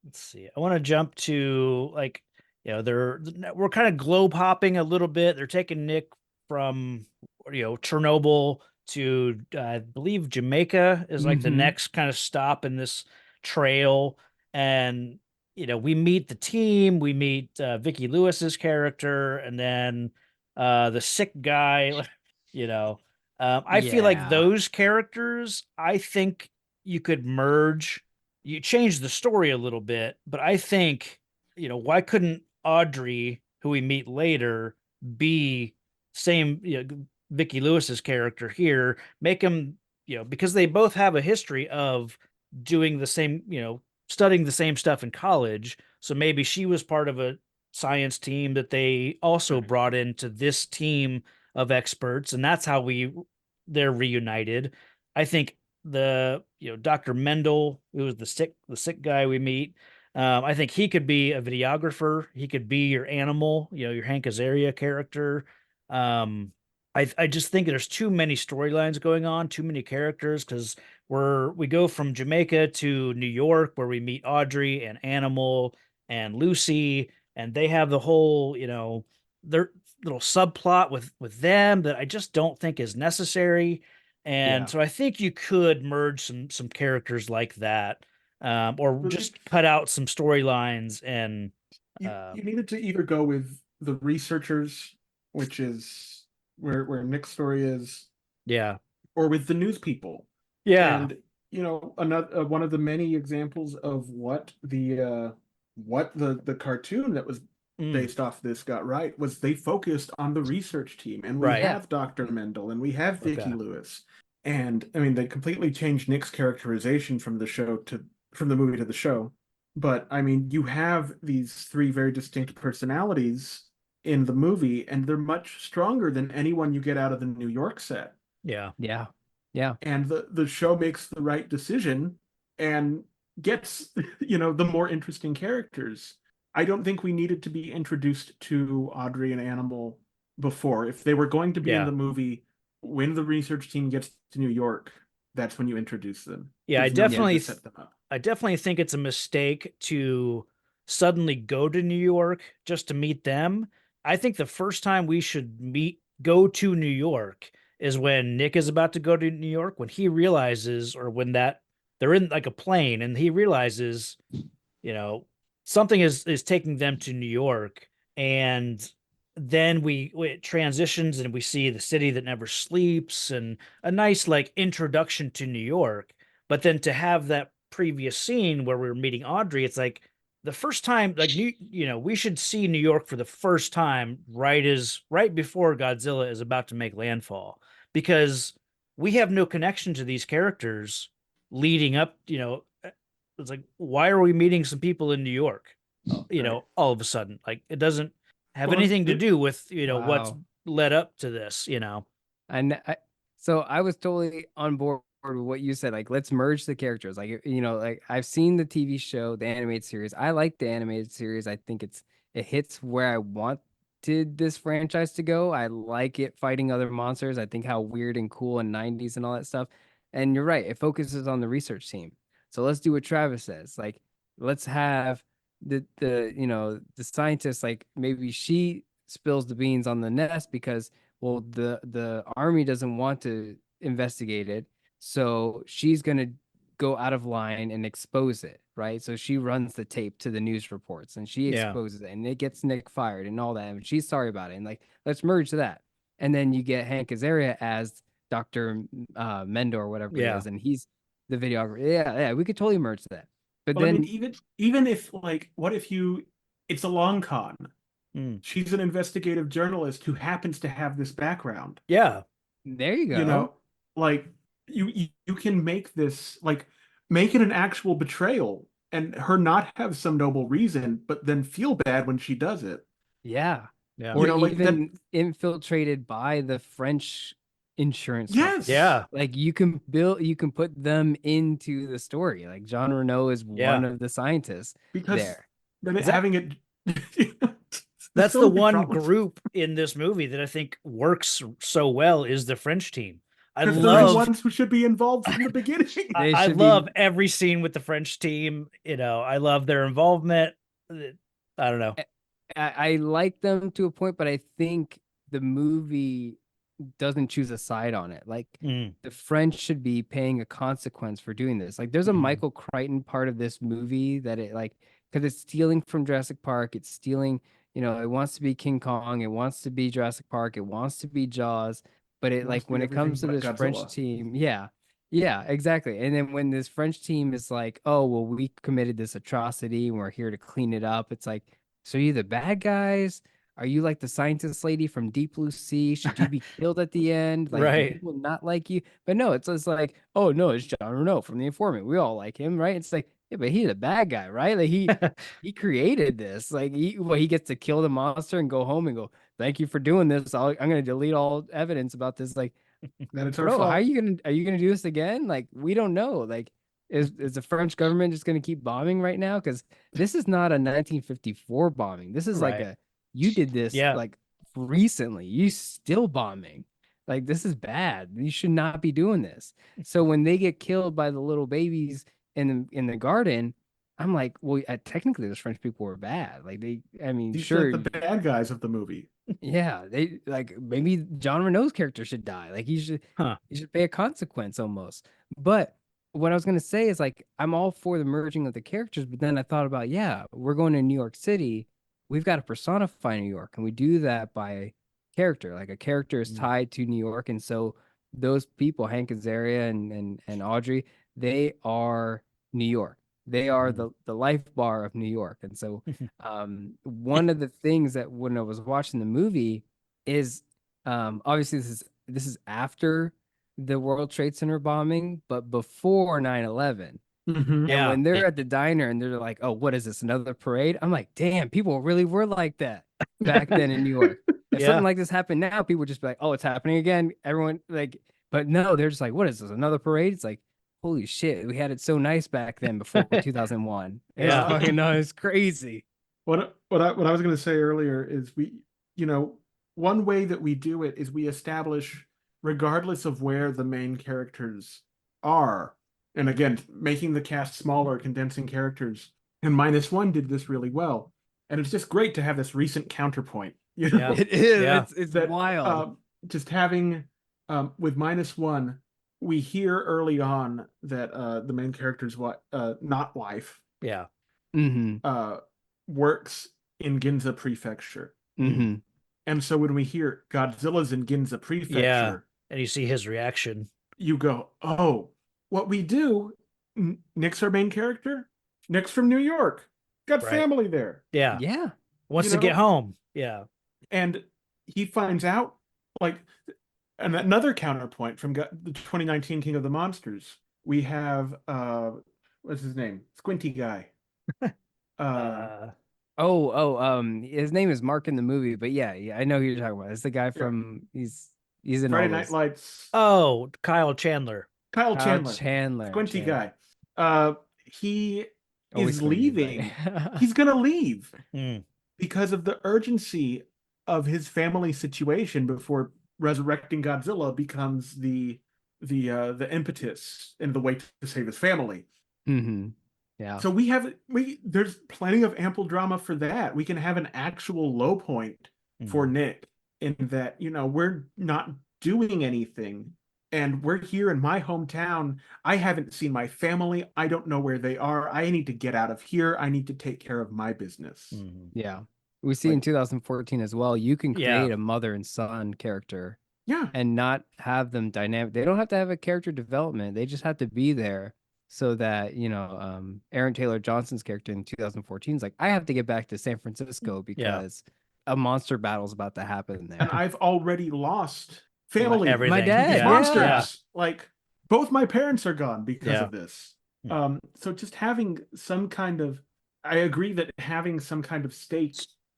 Let's see. I want to jump to like, we're kind of globe hopping a little bit. They're taking Nick from Chernobyl to I believe Jamaica is like the Mhm. next kind of stop in this trail, and we meet the team. We meet Vicky Lewis's character, and then the sick guy. You know, I feel like Yeah. those characters. I think you could merge, you change the story a little bit, but I think, why couldn't Audrey, who we meet later, be same, Vicky Lewis's character here, make him, because they both have a history of doing the same, studying the same stuff in college. So maybe she was part of a science team that they also brought into this team of experts, and that's how they're reunited. I think the Dr. Mendel, who was the sick guy we meet. I think he could be a videographer. He could be your animal, your Hank Azaria character. Um, I just think there's too many storylines going on, too many characters, because we go from Jamaica to New York where we meet Audrey and Animal and Lucy, and they have the whole, their little subplot with them that I just don't think is necessary. And Yeah. so I think you could merge some characters like that, or But just cut out some storylines and you needed to either go with the researchers, which is where Nick's story is, yeah, or with the news people. yeah, And another one of the many examples of what the cartoon that was mm, based off this got right was they focused on the research team, and we right, Yeah. have Dr. Mendel and we have Vicky okay, Lewis. And I mean, they completely changed Nick's characterization from the movie to the show. But I mean, you have these three very distinct personalities in the movie, and they're much stronger than anyone you get out of the New York set. yeah, Yeah. Yeah. And the show makes the right decision and gets the more interesting characters. I don't think we needed to be introduced to Audrey and Animal before. If they were going to be in yeah, the movie, when the research team gets to New York, that's when you introduce them. yeah. There's no need to set them up. I definitely think it's a mistake to suddenly go to New York just to meet them. I think the first time we should go to New York is when Nick is about to go to New York, when he realizes, or when they're in like a plane and he realizes, you know, something is taking them to New York. And then it transitions and we see the city that never sleeps and a nice like introduction to New York. But then to have that previous scene where we were meeting Audrey, it's like the first time, like we should see New York for the first time right before Godzilla is about to make landfall, because we have no connection to these characters leading up. It's like, why are we meeting some people in New York? Right. All of a sudden, like it doesn't have Well, anything to do with what's Wow. led up to this. And so I was totally on board with what you said. Like, let's merge the characters. Like, like I've seen the TV show, the animated series. I like the animated series. I think it hits where I wanted this franchise to go. I like it fighting other monsters. I think how weird and cool and 90s and all that stuff. And you're right. It focuses on the research team. So let's do what Travis says. Like, let's have the scientist, like maybe she spills the beans on the nest because, well, the army doesn't want to investigate it, so she's going to go out of line and expose it, right? So she runs the tape to the news reports and she Yeah. exposes it, and it gets Nick fired and all that, and she's sorry about it, and like, let's merge that. And then you get Hank Azaria as Dr. Mendel or whatever it Yeah. is, and he's the videographer. Yeah, we could totally merge that. But Well, I then mean, even if like, what if it's a long con. Mm. She's an investigative journalist who happens to have this background. Yeah. there you go. Like you can make this, like, make it an actual betrayal and her not have some noble reason, but then feel bad when she does it. Yeah. Yeah. Or like that. even infiltrated by the French insurance Yes. company. Yeah. Like you can put them into the story. Like Jean Renault is Yeah. one of the scientists Because there. then Is that- having it That's so the many one problems. group in this movie that I think works so well is the French team. I Because they're the love ones who should be involved from the beginning. They I should love be. every scene with the French team. I love their involvement. I don't know. I like them to a point, but I think the movie doesn't choose a side on it. Like Mm. the French should be paying a consequence for doing this. Like there's a Mhm. Michael Crichton part of this movie that it like because it's stealing from Jurassic Park. It's stealing, it wants to be King Kong. It wants to be Jurassic Park. It wants to be Jaws. But it It like wants to when be it comes to everything this but French Godzilla. team, yeah. Yeah, exactly. And then when this French team is like, oh, well, we committed this atrocity and we're here to clean it up, it's like, so are you the bad guys? Are you like the scientist lady from Deep Blue Sea? Should you be killed at the end? Like, do Right. people not like you? But no, it's just like, oh no, it's John Renault from The Informant. We all like him, right? It's like, yeah, but he's a bad guy, right? Like he created this. Like he gets to kill the monster and go home and go, thank you for doing this. I'm gonna delete all evidence about this. Like, That it's our bro, how fault. are you gonna do this again? Like, we don't know. Like, is the French government just gonna keep bombing right now? Because this is not a 1954 bombing. This is like Right. you did this Yeah. like recently. You still bombing. Like, this is bad. You should not be doing this. So when they get killed by the little babies in the garden, I'm like, well, technically those French people were bad. Like I mean, These sure, are the bad guys of the movie. yeah, they like maybe John Renault's character should die. Like Huh. he should pay a consequence almost. But what I was gonna say is like I'm all for the merging of the characters, but then I thought about, yeah, we're going to New York City. We've got to personify New York, and we do that by character. Like a character is Mm. tied to New York, and so those people, Hank Azaria and Audrey, they are New York. They are Mhm. the life bar of New York. And so one of the things that when I was watching the movie is obviously this is after the World Trade Center bombing, but before 9/11. Mhm. And Yeah. when they're at the diner and they're like, oh, what is this? Another parade? I'm like, damn, people really were like that back then in New York. If Yeah. something like this happened now, people would just be like, oh, it's happening again. Everyone like, but no, they're just like, what is this? Another parade? It's like, holy shit, we had it so nice back then before 2001. It's Yeah. fucking no, it's crazy. What I was going to say earlier is one way that we do it is we establish, regardless of where the main characters are, and again, making the cast smaller, condensing characters. And -1 did this really well, and it's just great to have this recent counterpoint. Yeah. It is. Yeah. It's that wild. just having with -1, we hear early on that the main character's not wife Yeah. Mm-hmm. works in Ginza Prefecture. Mm-hmm. And so when we hear Godzilla's in Ginza Prefecture, And you see his reaction. you go, oh, what we do, Nick's our main character. Nick's from New York. Got Right. family there. Yeah. Yeah. Wants You to get know? home. Yeah. And he finds out, like, and another counterpoint from the 2019 King of the Monsters. We have, what's his name? Squinty guy. His name is Mark in the movie, but yeah, I know who you're talking about. It's the guy from he's in Friday all Night those. Lights. Oh, Kyle Chandler. Kyle Kyle Chandler. Squinty Chandler. guy. He Always is squinty, but- leaving. He's gonna leave Mm. because of the urgency of his family situation before resurrecting Godzilla becomes the impetus and the way to save his family. Mm-hmm. Yeah. So there's plenty of ample drama for that. We can have an actual low point for Nick in that, we're not doing anything. And we're here in my hometown. I haven't seen my family. I don't know where they are. I need to get out of here. I need to take care of my business. Mhm. Yeah. We see in 2014 as well, you can Yeah. create a mother and son character Yeah. and not have them dynamic. They don't have to have a character development. They just have to be there so that, Aaron Taylor Johnson's character in 2014 is like, I have to get back to San Francisco because a monster battle is about to happen there. And I've already lost family. Everything. My dad, Yeah. Monsters. Yeah. Like, both my parents are gone because Yeah. of this. Yeah. So just having some kind of, I agree that having some kind of stake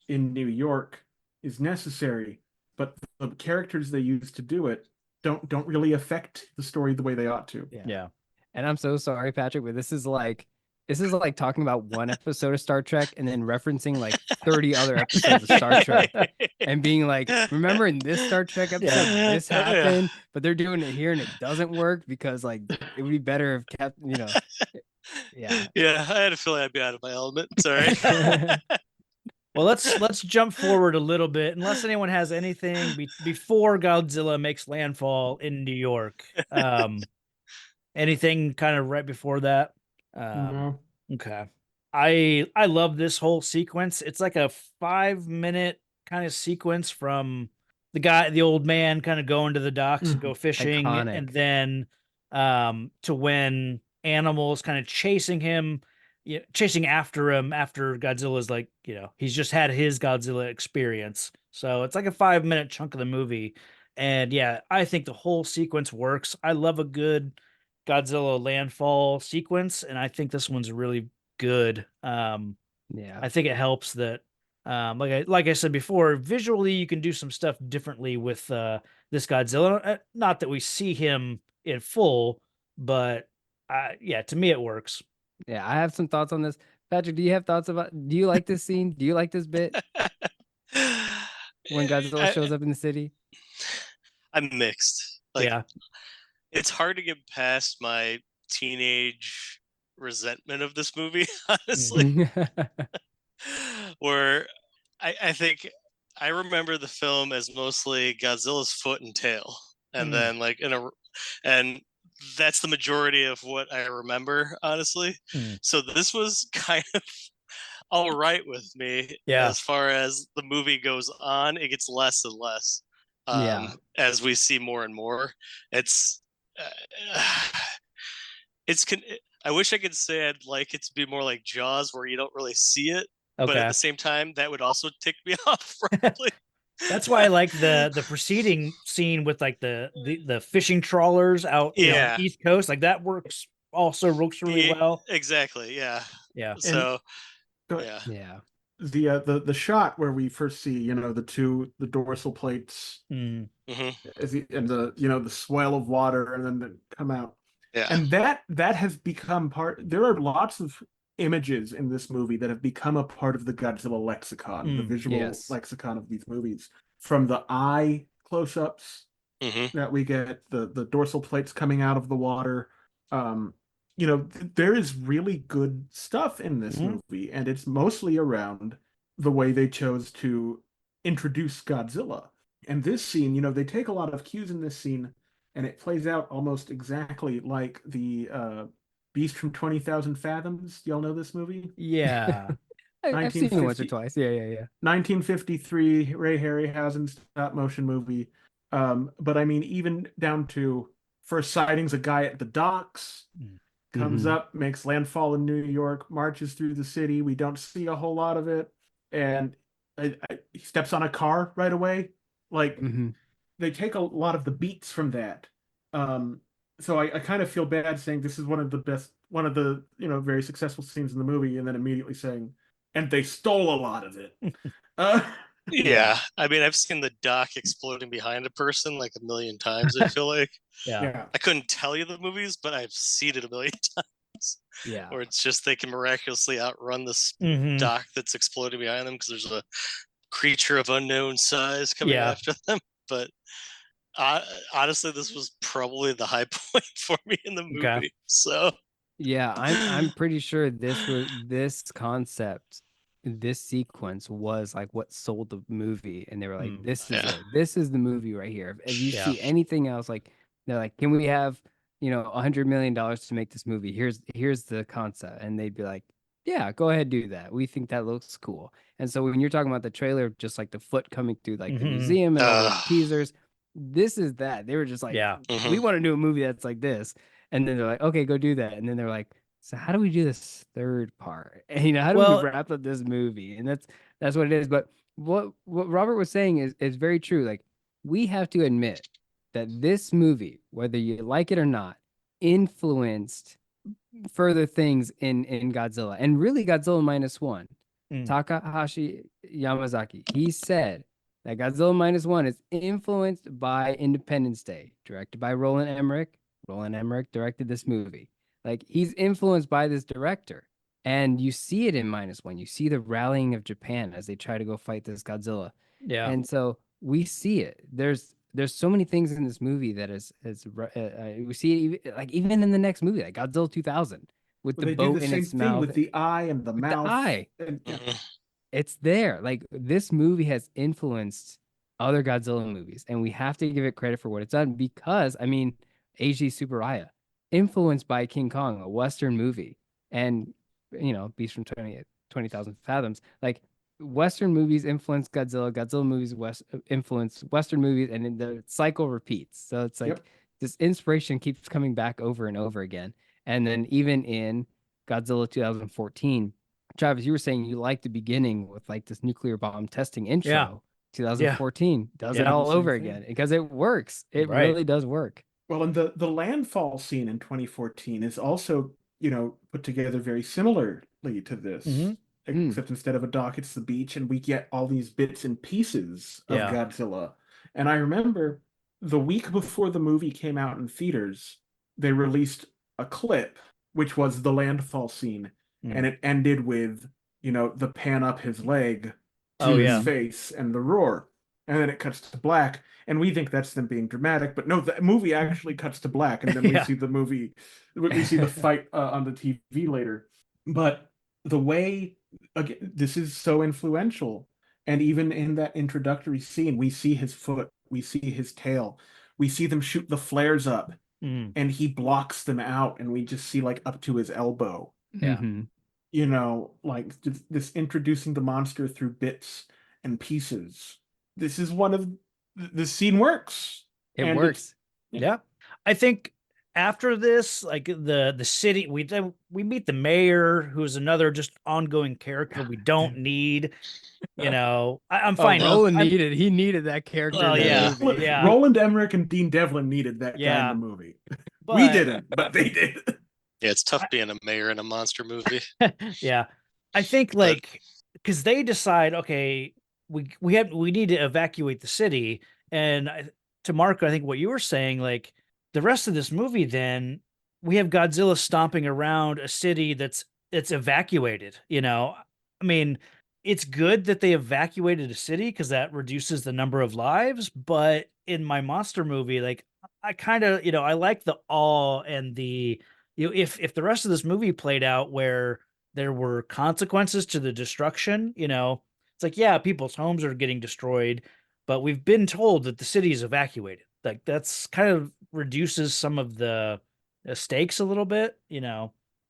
in New York is necessary, but the characters they use to do it don't really affect the story the way they ought to. Yeah. And I'm so sorry, Patrick, but this is like this is like talking about one episode of Star Trek and then referencing like 30 other episodes of Star Trek and being like, remember in this Star Trek episode, this happened, but they're doing it here and it doesn't work because like it would be better if yeah. Yeah, I had a feeling I'd be out of my element. Sorry. Well, let's jump forward a little bit, unless anyone has anything before Godzilla makes landfall in New York. Anything kind of right before that? No. Okay. I love this whole sequence. It's like a 5-minute kind of sequence from the old man kind of going to the docks and go fishing, Iconic. and then to when animals kind of chasing him, chasing after him after Godzilla's like, he's just had his Godzilla experience. So it's like a 5-minute chunk of the movie. And yeah, I think the whole sequence works. I love a good Godzilla landfall sequence, and I think this one's really good. Yeah. I think it helps that, like I said before, visually you can do some stuff differently with this Godzilla. Not that we see him in full, but yeah, to me it works. Yeah, I have some thoughts on this. Patrick, do you have thoughts about? Do you like this scene? Do you like this bit when Godzilla shows up in the city? I'm mixed. Like, yeah. It's hard to get past my teenage resentment of this movie, honestly. Where I think I remember the film as mostly Godzilla's foot and tail, and then like and that's the majority of what I remember, honestly. So this was kind of all right with me. Yeah. As far as the movie goes on, it gets less and less. As we see more and more. I wish I could say I'd like it to be more like Jaws, where you don't really see it, but at the same time, that would also tick me off, probably. That's why I like the preceding scene with like the fishing trawlers out on the East Coast. Like that works really well. Exactly. Yeah. Yeah. So yeah. The shot where we first see the dorsal plates and the swell of water and then they come out, and that has become part. There are lots of images in this movie that have become a part of the Godzilla lexicon, the visual lexicon of these movies, from the eye close-ups that we get, the dorsal plates coming out of the water. There is really good stuff in this movie, and it's mostly around the way they chose to introduce Godzilla. And this scene, they take a lot of cues in this scene, and it plays out almost exactly like the Beast from 20,000 Fathoms. Y'all know this movie? Yeah. I've seen it once or twice. Yeah. 1953, Ray Harryhausen stop-motion movie. But I mean, even down to first sightings, a guy at the docks comes up, makes landfall in New York, marches through the city. We don't see a whole lot of it. And he steps on a car right away. Like, they take a lot of the beats from that. So I kind of feel bad saying this is one of the very successful scenes in the movie, and then immediately saying, and they stole a lot of it. Yeah. I mean, I've seen the dock exploding behind a person like a million times, I feel like. Yeah. I couldn't tell you the movies, but I've seen it a million times. Yeah. Or it's just they can miraculously outrun this dock that's exploding behind them because there's a creature of unknown size coming after them. But honestly, this was probably the high point for me in the movie. Okay. So yeah, I'm pretty sure this concept, this sequence was like what sold the movie, and they were like, this is it. This is the movie right here. If you see anything else, like they're like, can we have $100 million to make this movie? Here's the concept, and they'd be like, yeah, go ahead, do that. We think that looks cool. And so when you're talking about the trailer, just like the foot coming through like the museum and all the teasers, this is that. They were just like, we want to do a movie that's like this. And then they're like, okay, go do that. And then they're like, so how do we do this third part? And how do we wrap up this movie? And that's what it is. But what Robert was saying is very true. Like, we have to admit that this movie, whether you like it or not, influenced further things in Godzilla, and really Godzilla -1. Takahashi Yamazaki, he said that Godzilla -1 is influenced by Independence Day, directed by Roland Emmerich. Roland Emmerich directed this movie. Like, he's influenced by this director. And you see it in -1. You see the rallying of Japan as they try to go fight this Godzilla. Yeah. And so we see it. There's so many things in this movie that we see it even in the next movie, like Godzilla 2000, with Well, the they do boat the in same its thing mouth. with the eye and the With the mouth. eye. And, yeah. It's there. Like, this movie has influenced other Godzilla movies, and we have to give it credit for what it's done, because I mean, Eiji Tsuburaya, influenced by King Kong, a Western movie, and Beast from 20,000 Fathoms. Like, Western movies influence Godzilla, Godzilla movies influence Western movies, and then the cycle repeats. So it's like, Yep. this inspiration keeps coming back over and over again. And then even in Godzilla 2014, Travis, you were saying you like the beginning with like this nuclear bomb testing intro. Yeah. 2014 does it Yeah. all Same over thing. again because it works. It Right. really does work. Well, and the landfall scene in 2014 is also, put together very similarly to this. Mhm. Except instead of a dock, it's the beach, and we get all these bits and pieces of Yeah. Godzilla. And I remember the week before the movie came out in theaters, they released a clip, which was the landfall scene, and it ended with, the pan up his leg to Oh, his yeah. face and the roar. And then it cuts to black, and we think that's them being dramatic, but no, the movie actually cuts to black, and then we Yeah. see the movie, we see the fight on the TV later. But the way, again, this is so influential, and even in that introductory scene, we see his foot, we see his tail, we see them shoot the flares up, and he blocks them out, and we just see like up to his elbow. Yeah. Mhm. Like this introducing the monster through bits and pieces. This is one of the scene works. It And works. Yeah. I think after this, like the city, we meet the mayor, who's another just ongoing character we don't need. I'm fine. Roland he needed that character. Well, in that yeah. movie. Yeah. Roland Emmerich and Dean Devlin needed that guy Yeah. in the movie. But, We didn't, but they did. Yeah, it's tough being a mayor in a monster movie. Yeah. I think because they decide, okay, we need to evacuate the city, and to Marco, I think what you were saying, like the rest of this movie, then we have Godzilla stomping around a city that's evacuated. I mean, it's good that they evacuated a city because that reduces the number of lives. But in my monster movie, like I kind of, I like the awe and the, if the rest of this movie played out where there were consequences to the destruction, it's like, yeah, people's homes are getting destroyed, but we've been told that the city is evacuated. Like that's kind of reduces some of the stakes a little bit, I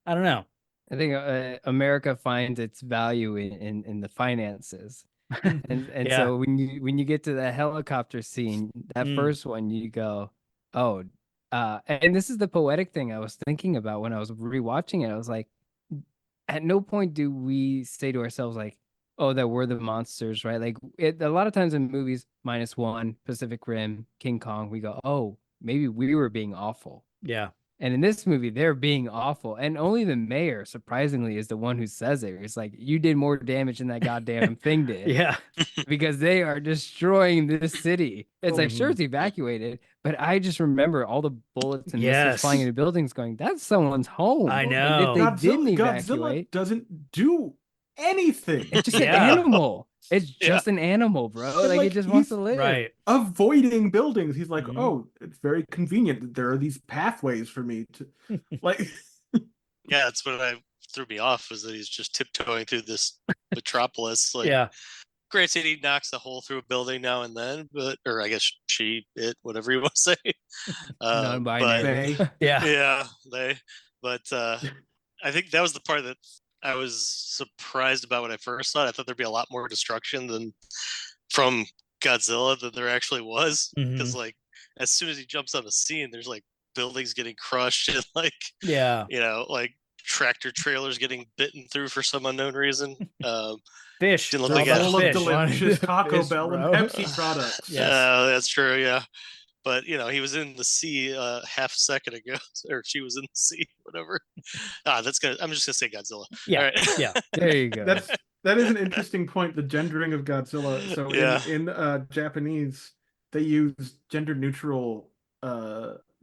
don't know. I think America finds its value in the finances. And Yeah. so when you get to the helicopter scene, that first one, you go, oh, and this is the poetic thing I was thinking about when I was rewatching it. I was like, at no point do we say to ourselves like, oh, that we're the monsters, right? Like a lot of times in movies, -1, Pacific Rim, King Kong, we go, oh, maybe we were being awful. Yeah. And in this movie, they're being awful. And only the mayor, surprisingly, is the one who says it. It's like, you did more damage than that goddamn thing did. Yeah. Because they are destroying this city. It's like, sure, it's evacuated, but I just remember all the bullets and missiles flying into buildings going, that's someone's home. I And know. if they didn't evacuate, Godzilla doesn't do anything. it's just Yeah. an animal. It's just an animal, bro. But, Like, like, it just wants to he's- live. Right. Avoiding buildings. He's like, Mhm. oh, it's very convenient that there are these pathways for me to like. Yeah, that's what threw me off, was that he's just tiptoeing through this metropolis. Like, Yeah. granted, he knocks a hole through a building now and then, or I guess whatever you want to say. Non-binary. But Yeah. yeah, but I think that was the part that I was surprised about when I first saw it. I thought there'd be a lot more destruction than from Godzilla than there actually was, because like as soon as he jumps on the scene, there's like buildings getting crushed and like Yeah. like tractor trailers getting bitten through for some unknown reason. Fish. Didn't look It's all like about a Full of fish. delicious Taco Fish, Bell bro. and Pepsi products. Yes. That's true, yeah. But he was in the sea half a second ago, or she was in the sea, whatever. I'm just gonna say Godzilla. Yeah. All right. Yeah. There you go. That is an interesting point. The gendering of Godzilla. So Yeah. in Japanese, they use gender neutral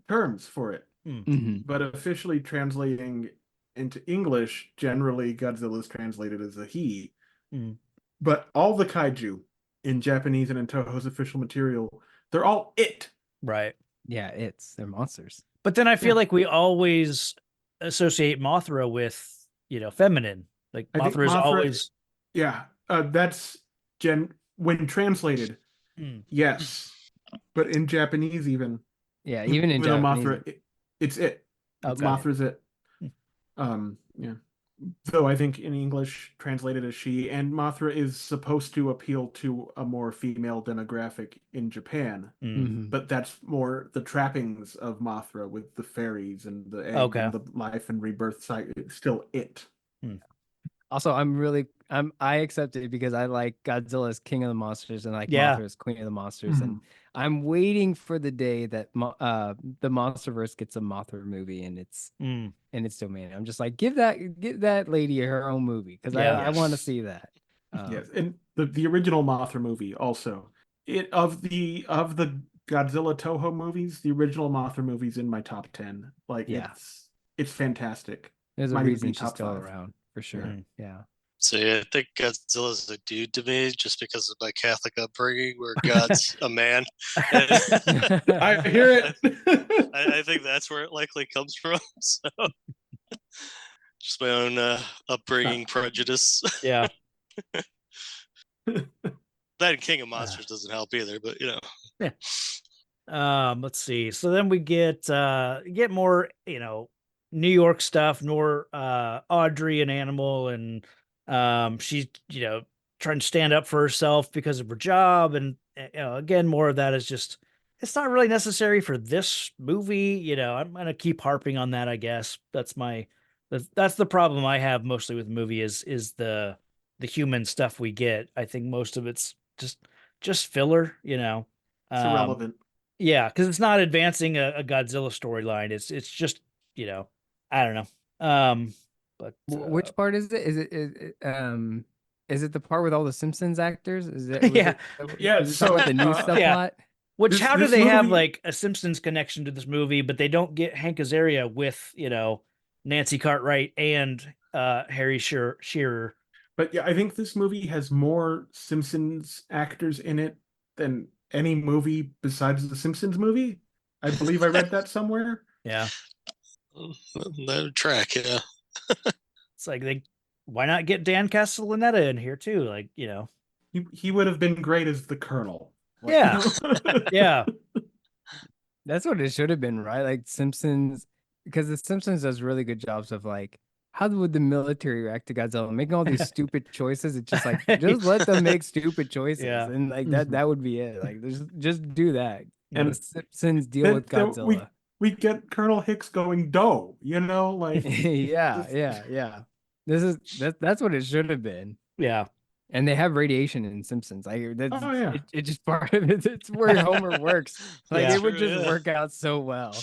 terms for it, Mhm. but officially translating into English, generally Godzilla is translated as a he. Mm. But all the kaiju in Japanese and in Toho's official material, they're all it. Right. Yeah, they're monsters. But then I feel Yeah. like we always associate Mothra with, feminine. Like I think Mothra is Mothra- always. Yeah, that's when translated, Mm. yes. But in Japanese, even Even in though Japanese. Mothra, it's it. Oh, It's got it. Mothra's it. Yeah. Though I think in English translated as she, and Mothra is supposed to appeal to a more female demographic in Japan, Mm. but that's more the trappings of Mothra with the fairies and the egg Okay. and the life and rebirth cycle. It's still it. Also, I accept it because I like Godzilla as king of the monsters and like Yeah. Mothra as queen of the monsters, and I'm waiting for the day that the MonsterVerse gets a Mothra movie and it's Mm. in its domain. I'm just like, give that lady her own movie because Yeah. I want to see that. Yes, and the original Mothra movie also. Of the Godzilla Toho movies, the original Mothra movie's in my top 10. Like Yeah. it's fantastic. There's a Might even reason be she's top still 5. around for sure. Mhm. Yeah. So yeah, I think Godzilla's a dude to me just because of my Catholic upbringing, where God's a man. I hear it. I think that's where it likely comes from. So just my own upbringing prejudice. Yeah. That and King of Monsters doesn't help either, but Let's see. So then we get more, New York stuff, more Audrey, an animal, and she's, trying to stand up for herself because of her job. And again, more of that is just, it's not really necessary for this movie. I'm gonna keep harping on that, I guess. That's the problem I have mostly with the movie is the human stuff we get. I think most of it's just filler, It's irrelevant. Yeah, because it's not advancing a Godzilla storyline. It's just, I don't know. But Which part is it? Is it the part with all the Simpsons actors? Is it? Yeah. Yeah, Is it so, talking about the new yeah. subplot? which this- how do this they have movie- like a Simpsons connection to this movie, but they don't get Hank Azaria with, Nancy Cartwright and Harry Shearer. But yeah, I think this movie has more Simpsons actors in it than any movie besides the Simpsons movie. I believe I read that somewhere. Yeah. no track. Yeah, It's like why not get Dan Castellaneta in here too? Like, He would have been great as the Colonel. Like, Yeah. Yeah. That's what it should have been, right? Like Simpsons, because the Simpsons does really good jobs of like, how would the military react to Godzilla making all these stupid choices? It's just like, just let them make stupid choices, Yeah. and like that would be it. Like, just do that. And And the Simpsons deal then- with then Godzilla. we get Colonel Hicks going dough, like yeah. That's what it should have been. Yeah. And they have radiation in Simpsons. Like that's Oh, yeah. it just part of it. It's where Homer works. Like Yeah. it would True, just yeah. work out so well.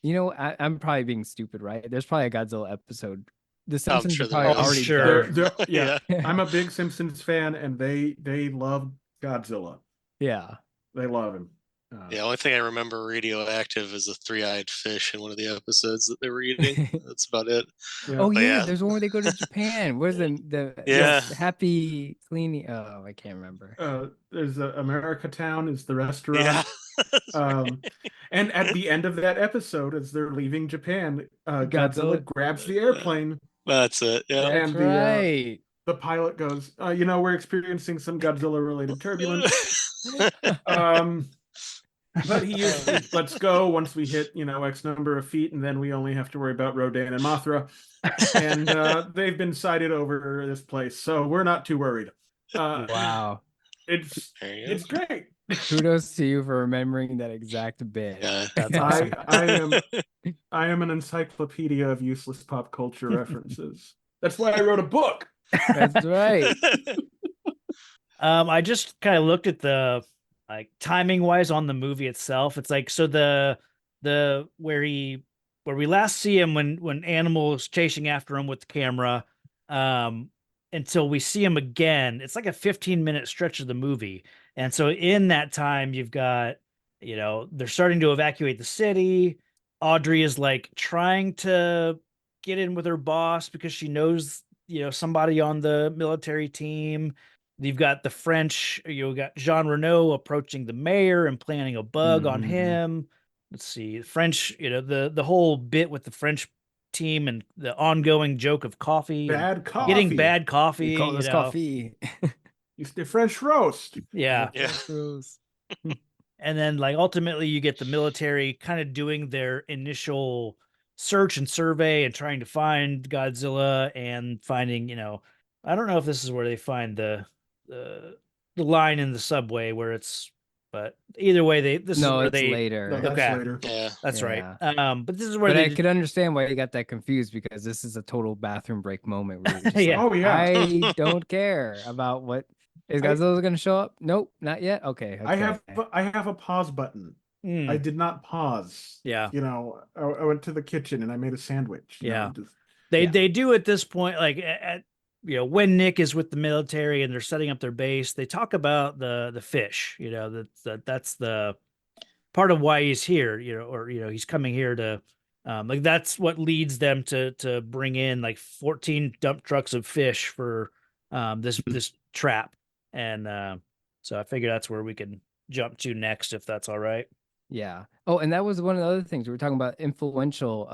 I'm probably being stupid, right? There's probably a Godzilla episode. The Simpsons sure are there probably is. already Sure. done. yeah. Yeah. I'm a big Simpsons fan, and they love Godzilla. Yeah. They love him. Yeah, only thing I remember radioactive is a three-eyed fish in one of the episodes that they were eating. That's about it. Yeah. Oh But yeah, yeah. there's one where they go to Japan. Where's the Yeah. happy cleaning? Oh, I can't remember. There's America Town is the restaurant. Yeah. And at the end of that episode, as they're leaving Japan, Godzilla Godzilla- grabs the airplane, That's it. Yeah. That's and right. the pilot goes, we're experiencing some Godzilla-related turbulence. But he usually lets go once we hit, X number of feet, and then we only have to worry about Rodan and Mothra. And they've been sighted over this place, so we're not too worried. Wow. It's There you go. it's great. Kudos to you for remembering that exact bit. Yeah. That's awesome. I am an encyclopedia of useless pop culture references. That's why I wrote a book. That's right. I just kind of looked at the like timing wise on the movie itself. It's like, so the where we last see him when Animal is chasing after him with the camera, until we see him again, it's like a 15-minute stretch of the movie. And so in that time, you've got, they're starting to evacuate the city. Audrey is like trying to get in with her boss because she knows, somebody on the military team. You've got the French, got Jean Renault approaching the mayor and planning a bug on him. Let's see, French, the whole bit with the French team and the ongoing joke of coffee. Bad coffee. Getting bad coffee. You call this coffee. It's the French roast. Yeah. And then ultimately you get the military kind of doing their initial search and survey and trying to find Godzilla and finding, I don't know if this is where they find the line in the subway but either way, this is where they later. No, that's Okay. later. Yeah. That's Yeah. right. But this is where But they I could understand why you got that confused, because this is a total bathroom break moment where you're just Yeah. like, Oh, yeah. I don't care about what is Godzilla going to show up. Nope, not yet. Okay, I have a pause button. Mm, I did not pause. yeah. I went to the kitchen and I made a sandwich. Yeah. Just, They do at this point, when Nick is with the military and they're setting up their base, they talk about the fish, that's the part of why he's here, he's coming here to, that's what leads them to bring in 14 dump trucks of fish for this trap. And so I figure that's where we can jump to next, if that's all right. Yeah. Oh, and that was one of the other things we were talking about, influential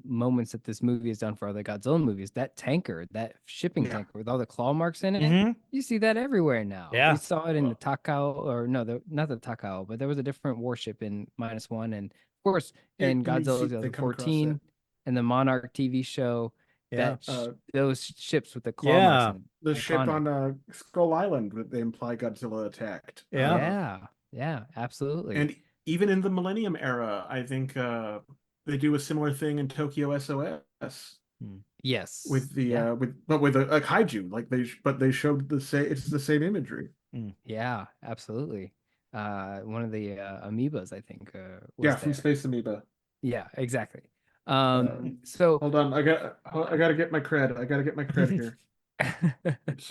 moments that this movie has done for other Godzilla movies. That tanker, that shipping tanker with all the claw marks in it, Mhm. you see that everywhere now. Yeah. We saw it in the Takao, or no, not the Takao, but there was a different warship in -1, and of course Yeah, in you Godzilla see- they come across 2014 and the Monarch TV show. Yeah. Those ships with the claw marks. Yeah. in it, the ship iconic. on Skull Island that they imply Godzilla attacked. Yeah. Yeah, absolutely. And even in the Millennium era, I think they do a similar thing in Tokyo SOS yes, with the yeah. with a kaiju. They showed it's the same imagery. Yeah, absolutely. One of the amoebas, I think. Yeah, Was from there. Space Amoeba. Yeah, exactly. Um, So Hold on, I gotta get my cred. I gotta get my cred here. It's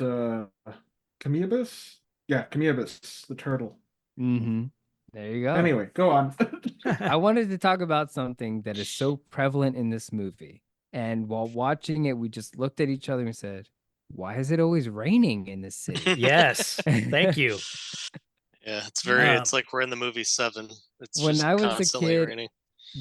Cameobus? Yeah, Cameobus, the turtle. There you go. Anyway, go on. I wanted to talk about something that is so prevalent in this movie. And while watching it, we just looked at each other and said, why is it always raining in this city? Yes. Thank you. Yeah, it's Um, like we're in the movie Seven. It's When just I was a constantly kid, raining.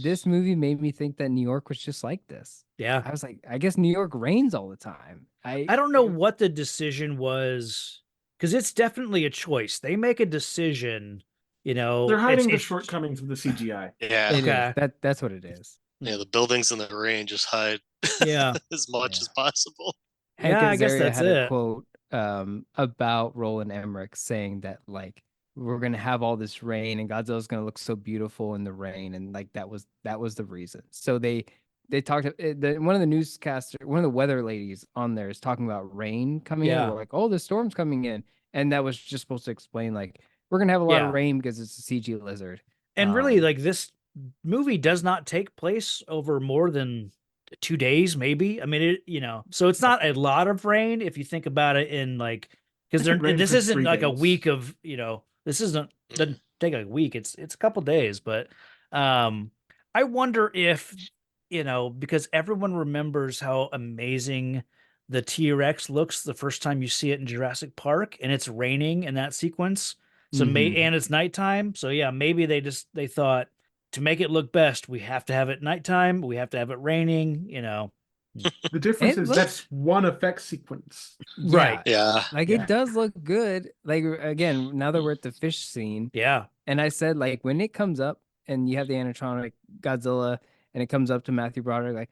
This movie made me think that New York was just like this. Yeah. I was like, I guess New York rains all the time. I don't know what the decision was, because it's definitely a choice. They make a decision, They're hiding the it's- shortcomings of the CGI. Yeah, It is. Okay. That's what it is. yeah. The buildings in the rain just hide Yeah. as much Yeah. as possible. Hank Yeah, I guess Azaria that's had a it. quote about Roland Emmerich saying that we're gonna have all this rain and Godzilla's gonna look so beautiful in the rain, and that was the reason. So they talked one of the newscasters, one of the weather ladies on there is talking about rain coming in. Yeah. We're like, oh, the storm's coming in, and that was just supposed to explain we're gonna have a lot Yeah. of rain because it's a CG lizard. And really, this movie does not take place over more than 2 days, maybe. I mean, so it's not a lot of rain if you think about it in because It rained this for isn't 3 a days. week of, this doesn't take a week. It's a couple days, but I wonder if, because everyone remembers how amazing the T-Rex looks the first time you see it in Jurassic Park, and it's raining in that sequence. So and it's nighttime. So yeah, maybe they thought, to make it look best, we have to have it nighttime. We have to have it raining, The difference It is looks- that's one effect sequence. Right. Yeah, It does look good. Again, now that we're at the fish scene, Yeah. and I said, when it comes up and you have the animatronic Godzilla and it comes up to Matthew Broderick,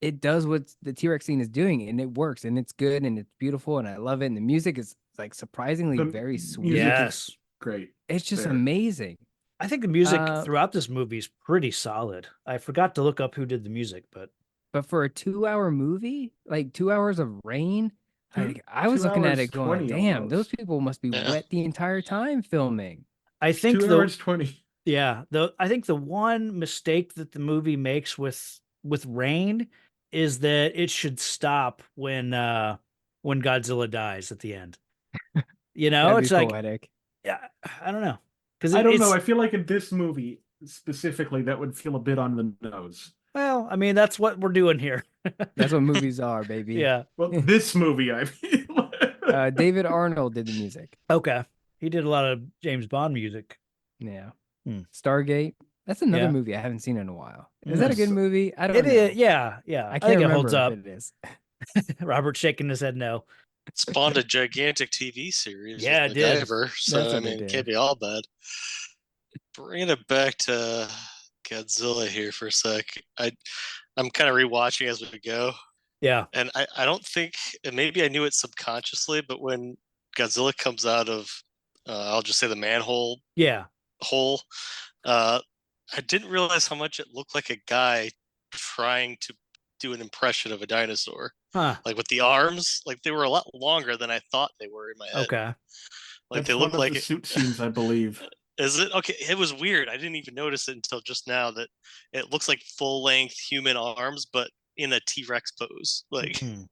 it does what the T-Rex scene is doing, and it works, and it's good, and it's beautiful, and I love it. And the music is surprisingly The very sweet. music is Yes. Great. It's just there. amazing. I think the music Uh, throughout this movie is pretty solid. I forgot to look up who did the music, but But for a 2-hour movie, 2 hours of rain, I was 2 looking at hours it going, 20 damn, those almost. people must be Yeah. wet the entire time filming. I think 2 hours 20. I think the one mistake that the movie makes with rain is that it should stop when Godzilla dies at the end. That'd It's be like, poetic. yeah, I don't know. Because I don't know. I feel like in this movie specifically, that would feel a bit on the nose. Well, I mean, that's what we're doing here. That's what movies are, baby. Yeah. Well, this movie, I mean. David Arnold did the music. Okay. He did a lot of James Bond music. Yeah. Hmm. Stargate. That's another Yeah. movie I haven't seen in a while. Is that a good Yes. movie? I don't It know. is. Yeah. Yeah. I I can't think it remember holds up. if it is. Robert's shaking his head no. It spawned a gigantic TV series Yeah, with it did. MacGyver, so That's I what it mean, it did. can't be all bad. Bringing it back to Godzilla here for a sec. I'm kind of rewatching as we go, Yeah. and I don't think, and maybe I knew it subconsciously, but when Godzilla comes out of, I'll just say the manhole Yeah. hole, I didn't realize how much it looked like a guy trying to do an impression of a dinosaur. Huh. Like with the arms, like they were a lot longer than I thought they were in my head. Okay. Like That's they one look of like the it. suit scenes, I believe. Is it okay? It was weird. I didn't even notice it until just now that it looks like full length human arms, but in a T Rex pose. Like Hmm.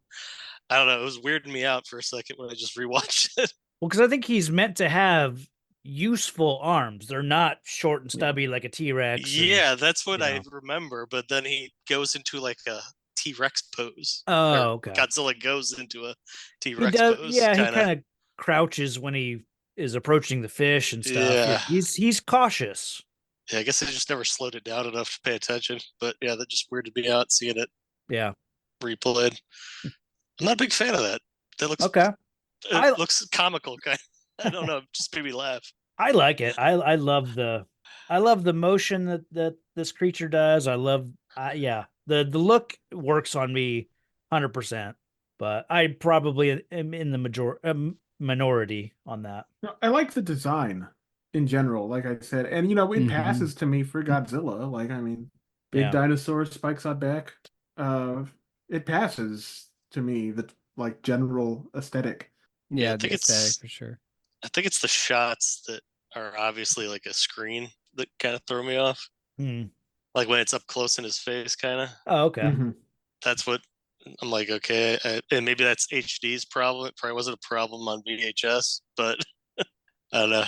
I don't know. It was weirding me out for a second when I just rewatched it. Well, because I think he's meant to have useful arms. They're not short and stubby like a T-Rex. Yeah, that's what you I know. remember. But then he goes into like a T Rex pose. Oh, Or okay. Godzilla goes into a T He Rex does. pose. Yeah, he kind of crouches when he is approaching the fish and stuff. Yeah. He's cautious. Yeah, I guess I just never slowed it down enough to pay attention. But yeah, that just weirded me out seeing it Yeah. replayed. I'm not a big fan of that. That looks Okay. It looks comical, kind of. I don't know, just made me laugh. I like it. I love the motion that this creature does. I love yeah. The look works on me 100%, but I probably am in the minority on that. No, I like the design in general, like I said, and it Mhm. passes to me for Godzilla. Like, I mean, big Yeah. dinosaur, spikes on back. It passes to me the like general aesthetic. Yeah, I think the aesthetic it's for sure. I think it's the shots that are obviously like a screen that kind of throw me off. Hmm. Like when it's up close in his face, kind of. Oh, okay. Mhm. That's what I'm like. Okay, and maybe that's HD's problem. It probably wasn't a problem on VHS, but I don't know.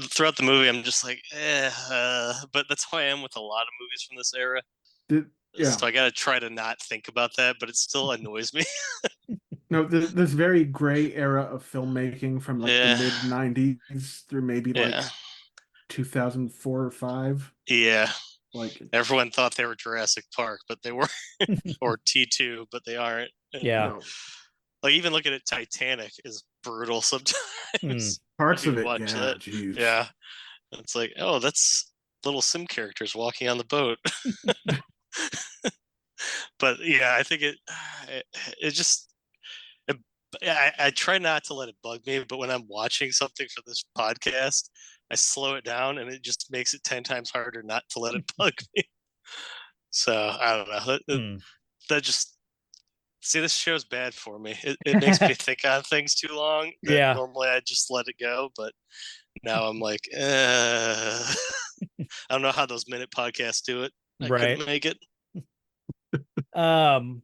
Throughout the movie, I'm just like, but that's how I am with a lot of movies from this era. Yeah. So I got to try to not think about that, but it still annoys me. No, this very gray era of filmmaking from like Yeah. the mid '90s through maybe like Yeah. 2004 or 5. Yeah. Like, Everyone thought they were Jurassic Park, but they weren't, or T2, but they aren't. And, Yeah. no, like even looking at Titanic is brutal sometimes. Hmm. parts You of it, watch yeah, it. jeez. Yeah. It's like, oh, that's little sim characters walking on the boat. But yeah, I think it just I try not to let it bug me, but when I'm watching something for this podcast, I slow it down and it just makes it 10 times harder not to let it bug me. So I don't know. Hmm. That just see, this show's bad for me. It makes me think on things too long. That Yeah. Normally I just let it go, but now I'm like, I don't know how those minute podcasts do it. I Right. couldn't make it. Well,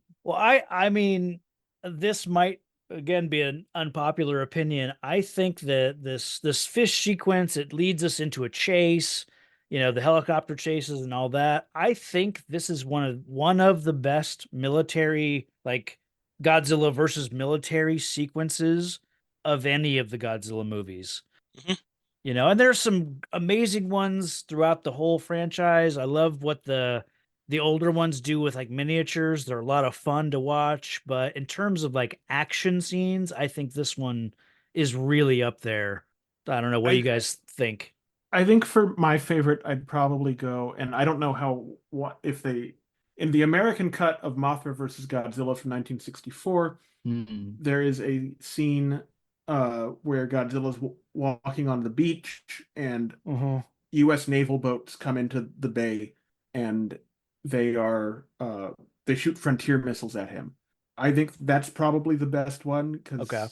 I mean, this might again be an unpopular opinion. I think that this fish sequence, it leads us into a chase, the helicopter chases and all that. I think this is one of the best military, like Godzilla versus military sequences of any of the Godzilla movies. Mhm. And there's some amazing ones throughout the whole franchise. I love what the older ones do with like miniatures. They're a lot of fun to watch, but in terms of like action scenes, I think this one is really up there. I don't know what you guys think. I think for my favorite, I'd probably go, and I don't know if they, in the American cut of Mothra versus Godzilla from 1964, Mhm. there is a scene where Godzilla's walking on the beach and U.S. naval boats come into the bay and they shoot frontier missiles at him. I think that's probably the best one Okay.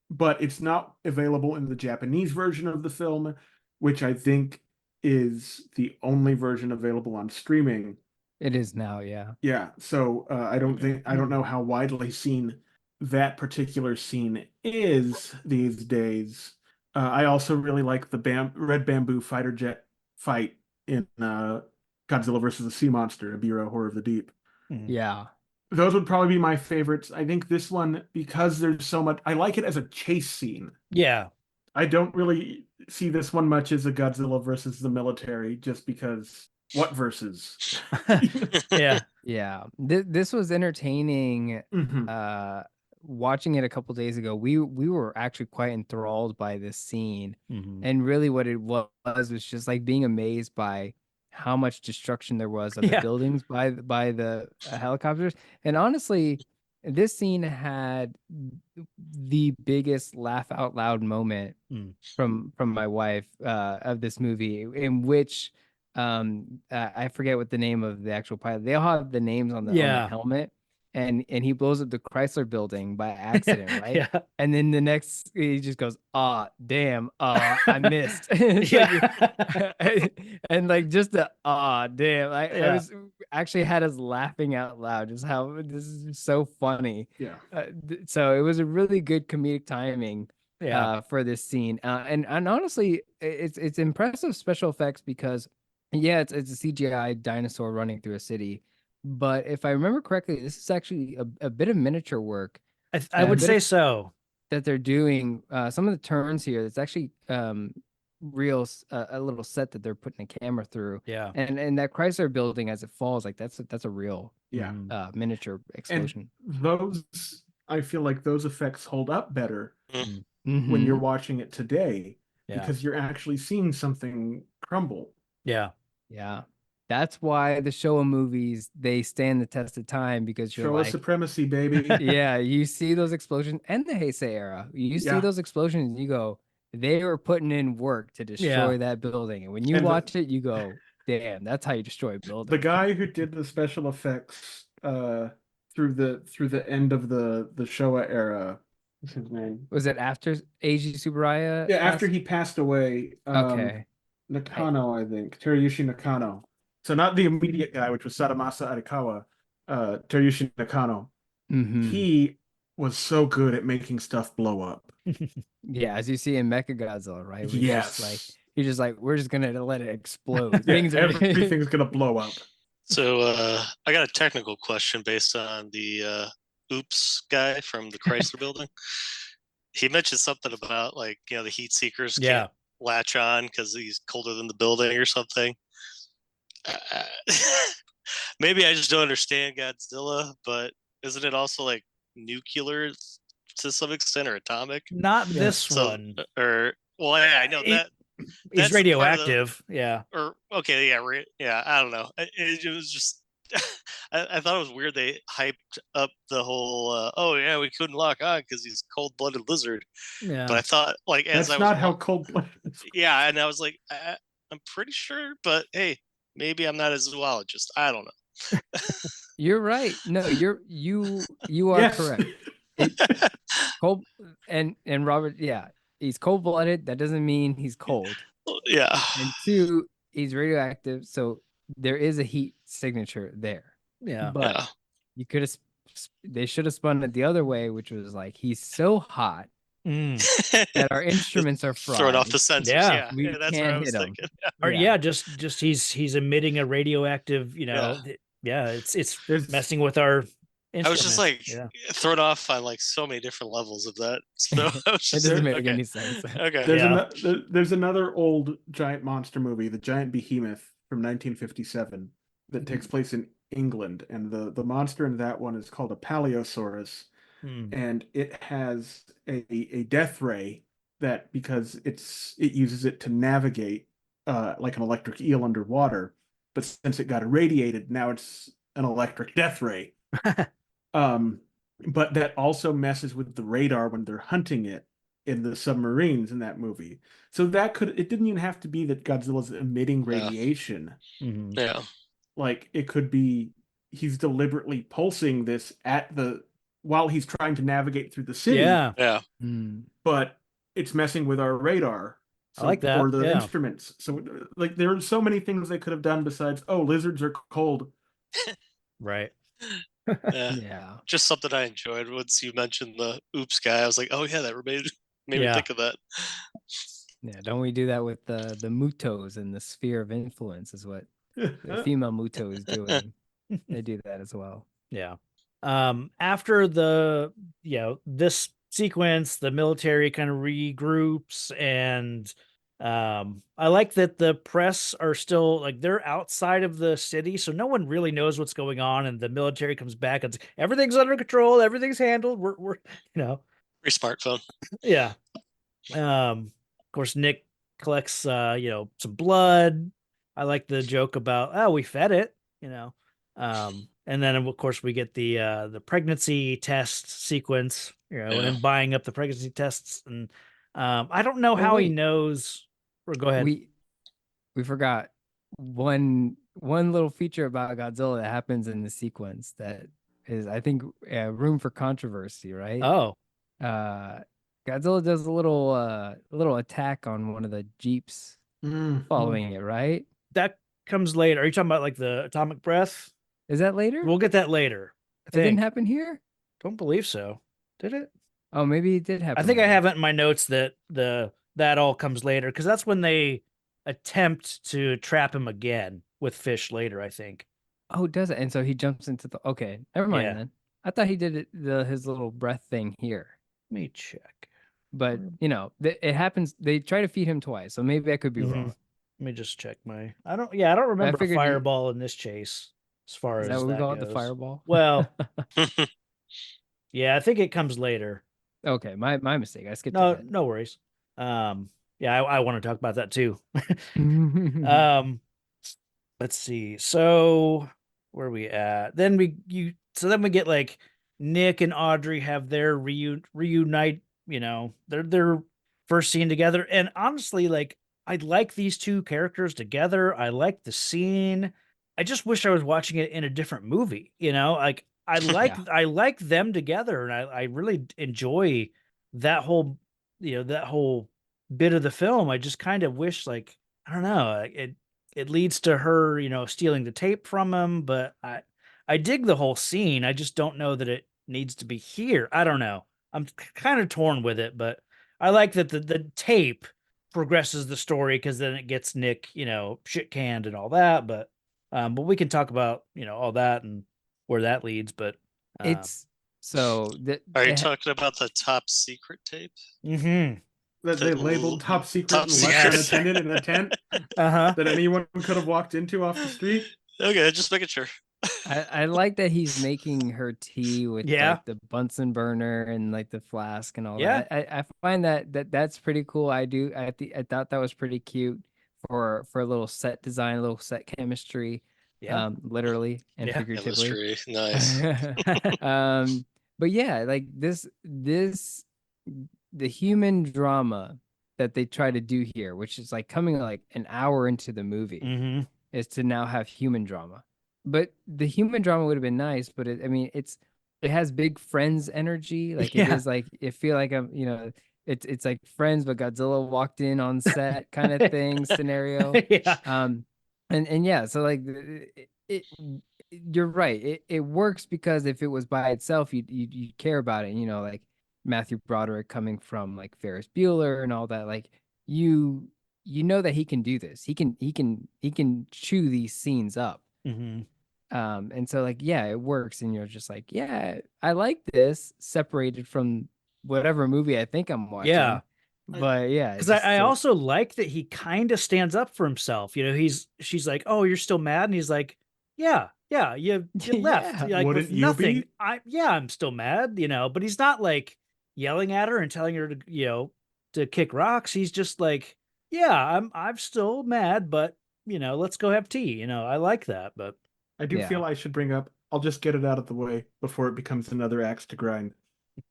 but it's not available in the Japanese version of the film, which I think is the only version available on streaming. It is now, yeah. Yeah, so I don't know how widely seen that particular scene is these days. I also really like the red bamboo fighter jet fight in Godzilla versus the Sea Monster, Ybarra, Horror of the Deep. Yeah. Those would probably be my favorites. I think this one, because there's so much, I like it as a chase scene. Yeah. I don't really see this one much as a Godzilla versus the military, just because what versus? Yeah. Yeah. This was entertaining. Mhm. Watching it a couple days ago, we were actually quite enthralled by this scene. Mhm. And really what it was just like being amazed by how much destruction there was on the Yeah. buildings by the helicopters. And honestly, this scene had the biggest laugh out loud moment Mm. from my wife of this movie, in which I forget what the name of the actual pilot. They all have the names on the Yeah. helmet, and he blows up the Chrysler building by accident, right? Yeah. And then the next he just goes, "Ah, damn, I missed." It's Yeah. like, and like just the damn, I Yeah. was actually had us laughing out loud. Just how this is so funny. Yeah. So it was a really good comedic timing Yeah. for this scene. And honestly, it's impressive special effects because yeah, it's a CGI dinosaur running through a city. But if I remember correctly, this is actually a bit of miniature work I would bit say of- so. that they're doing. Some of the turns here, it's actually real a little set that they're putting a camera through. Yeah. And that Chrysler building as it falls, like that's a real Yeah. Mhm. miniature explosion. Those, I feel like those effects hold up better Mm. when you're Mhm. watching it today Yeah. because you're actually seeing something crumble. Yeah. Yeah. That's why the Showa movies, they stand the test of time, because you're Show like, us supremacy, baby. yeah, you see those explosions, and the Heisei era. You see Yeah. those explosions, and you go, they were putting in work to destroy Yeah. that building. And when you And watch it, you go, damn, that's how you destroy a building. The guy who did the special effects through the end of the Showa era, what's his name? Was it after Eiji Tsuburaya? Yeah, after passed? he passed away. Okay. Nakano, I think. Teruyushi Nakano. So not the immediate guy, which was Sadamasa Arikawa, Teruyushi Nakano. Mhm. He was so good at making stuff blow up. Yeah, as you see in Mechagodzilla, right? Where Yes. he's just like, we're just gonna let it explode. Yeah, Things are everything's gonna blow up. So I got a technical question based on the oops guy from the Chrysler building. He mentioned something about like, the heat seekers Yeah. can't latch on because he's colder than the building or something. Maybe I just don't understand Godzilla, but isn't it also like nuclear to some extent, or atomic? Not Yeah. this So, one. or well, yeah, I know He- that. He's that's the part of the- radioactive. Yeah. Or okay, yeah, yeah. I don't know. It was just. I thought it was weird they hyped up the whole. Oh yeah, we couldn't lock on because he's cold-blooded lizard. Yeah. But I thought, like, as That's I was not how cold-blooded is. yeah, and I was like, I'm pretty sure, but hey, maybe I'm not a zoologist. I don't know. You're right. No, you are Yes. correct. Cold and Robert, yeah, he's cold-blooded. That doesn't mean he's cold. Yeah. And two, he's radioactive, so there is a heat signature there. Yeah. But Yeah. you could have, they should have spun it the other way, which was like, he's so hot Mm. that our instruments are fried. Thrown off the sensors. Yeah, Yeah, we that's what can't I was hit 'em. thinking. Or Yeah. yeah, just he's emitting a radioactive, it's There's- messing with our I was just like instruments. thrown off on like so many different levels of that. So I was It just doesn't make okay. any sense. Okay. There's another old giant monster movie, The Giant Behemoth from 1957, that takes place in England, and the monster in that one is called a Paleosaurus, Mm. and it has a death ray that, because it uses it to navigate like an electric eel underwater, but since it got irradiated, now it's an electric death ray. But that also messes with the radar when they're hunting it in the submarines in that movie. So it didn't even have to be that Godzilla's emitting Yeah. radiation. Mhm. Yeah. Like, it could be he's deliberately pulsing this while he's trying to navigate through the city. Yeah. Yeah. Mm. But it's messing with our radar. I like that, Or the yeah. instruments. So like, there are so many things they could have done besides, oh, lizards are cold. Right. Yeah. Yeah. Just something I enjoyed. Once you mentioned the oops guy, I was like, oh yeah, that made me Yeah. think of that. Yeah. Don't we do that with the Mutos and the sphere of influence is what the female Muto is doing. They do that as well. Yeah. After the, this sequence, the military kind of regroups, and I like that the press are still like they're outside of the city, so no one really knows what's going on, and the military comes back and everything's under control, everything's handled. We're Your smartphone. yeah. Of course, Nick collects some blood. I like the joke about we fed it, and then of course we get the pregnancy test sequence, and buying up the pregnancy tests, and I don't know how he knows. Or go ahead. We forgot one little feature about Godzilla that happens in the sequence that is, I think, room for controversy, right? Oh, Godzilla does a little attack on one of the Jeeps following it, right? that comes later. Are you talking about like the atomic breath? Is that later? We'll get that later. It didn't happen here? Don't believe so. Did it? Oh, maybe it did happen. I think I later. have it in my notes that that all comes later, because that's when they attempt to trap him again with fish later, I think. Oh, does it? And so he jumps into the. Okay, never mind Yeah. then. I thought he did his little breath thing here, Let me check. but it happens. They try to feed him twice, so maybe I could be wrong. Let me just check my. I don't remember a figured fireball in this chase. As far Is as that what we call it, the goes. fireball? Well, yeah, I think it comes later. Okay, my mistake. I skipped. No, ahead. no worries. Yeah, I want to talk about that too. Let's see. So where are we at? Then we get like Nick and Audrey have their reunite. Their first scene together, and honestly, like I like these two characters together. I like the scene. I just wish I was watching it in a different movie. Like I like Yeah. I like them together, and I really enjoy that whole that whole bit of the film. I just kind of wish, like, I don't know, it leads to her stealing the tape from him, but I dig the whole scene. I just don't know that it needs to be here. I don't know. I'm kind of torn with it, but I like that the tape progresses the story, because then it gets Nick shit canned and all that, but we can talk about all that and where that leads. But It's so that. Are you talking about the top secret tape? That they labeled top secret Top and secret. left unattended in a tent uh-huh that anyone could have walked into off the street. Okay, just making sure. I like that he's making her tea with Yeah. like the Bunsen burner and like the flask and all Yeah. that. I find that's pretty cool. I thought that was pretty cute for a little set design, a little set chemistry, Yeah. literally and Yeah. figuratively. Chemistry, nice. But yeah, like this the human drama that they try to do here, which is like coming like an hour into the movie, is to now have human drama. But the human drama would have been nice, but it has big Friends energy. Like it Yeah. is like, it feel like it's like Friends, but Godzilla walked in on set kind of thing scenario. Yeah. And yeah, so like you're right. It works because if it was by itself, you'd care about it. Like Matthew Broderick coming from like Ferris Bueller and all that. Like you know that he can do this. He can chew these scenes up. And so like, yeah, it works, and you're just like, yeah, I like this separated from whatever movie I think I'm watching. Yeah. But yeah, Because I also like that he kind of stands up for himself. She's like, "Oh, you're still mad," and he's like, "Yeah, you left." Yeah. Like, Wouldn't with you nothing. be? I'm still mad, but he's not like yelling at her and telling her to to kick rocks. He's just like, "Yeah, I'm still mad, but let's go have tea." I like that, but I do Yeah. feel I should bring up, I'll just get it out of the way before it becomes another axe to grind.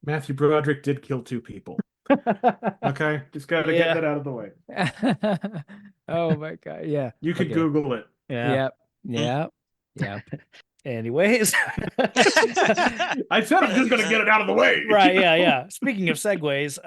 Matthew Broderick did kill 2 people. Okay? Just gotta Yeah. get that out of the way. Oh my god, yeah. You could Okay. Google it. yeah. Yep. Anyways, I said I'm just gonna get it out of the way. right? Yeah. Speaking of segues,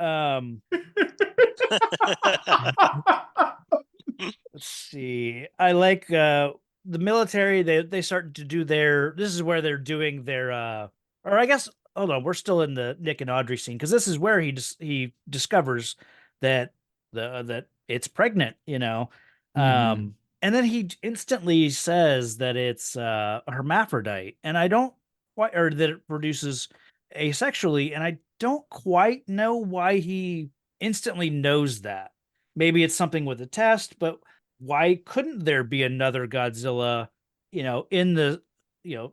let's see. I like the military. They start to do this is where they're doing their or I guess, hold on, we're still in the Nick and Audrey scene, because this is where he discovers that that it's pregnant. Mhm. And then he instantly says that it's a hermaphrodite, and I don't quite, or that it produces asexually, and I don't quite know why he instantly knows that. Maybe it's something with the test, but why couldn't there be another Godzilla, in the,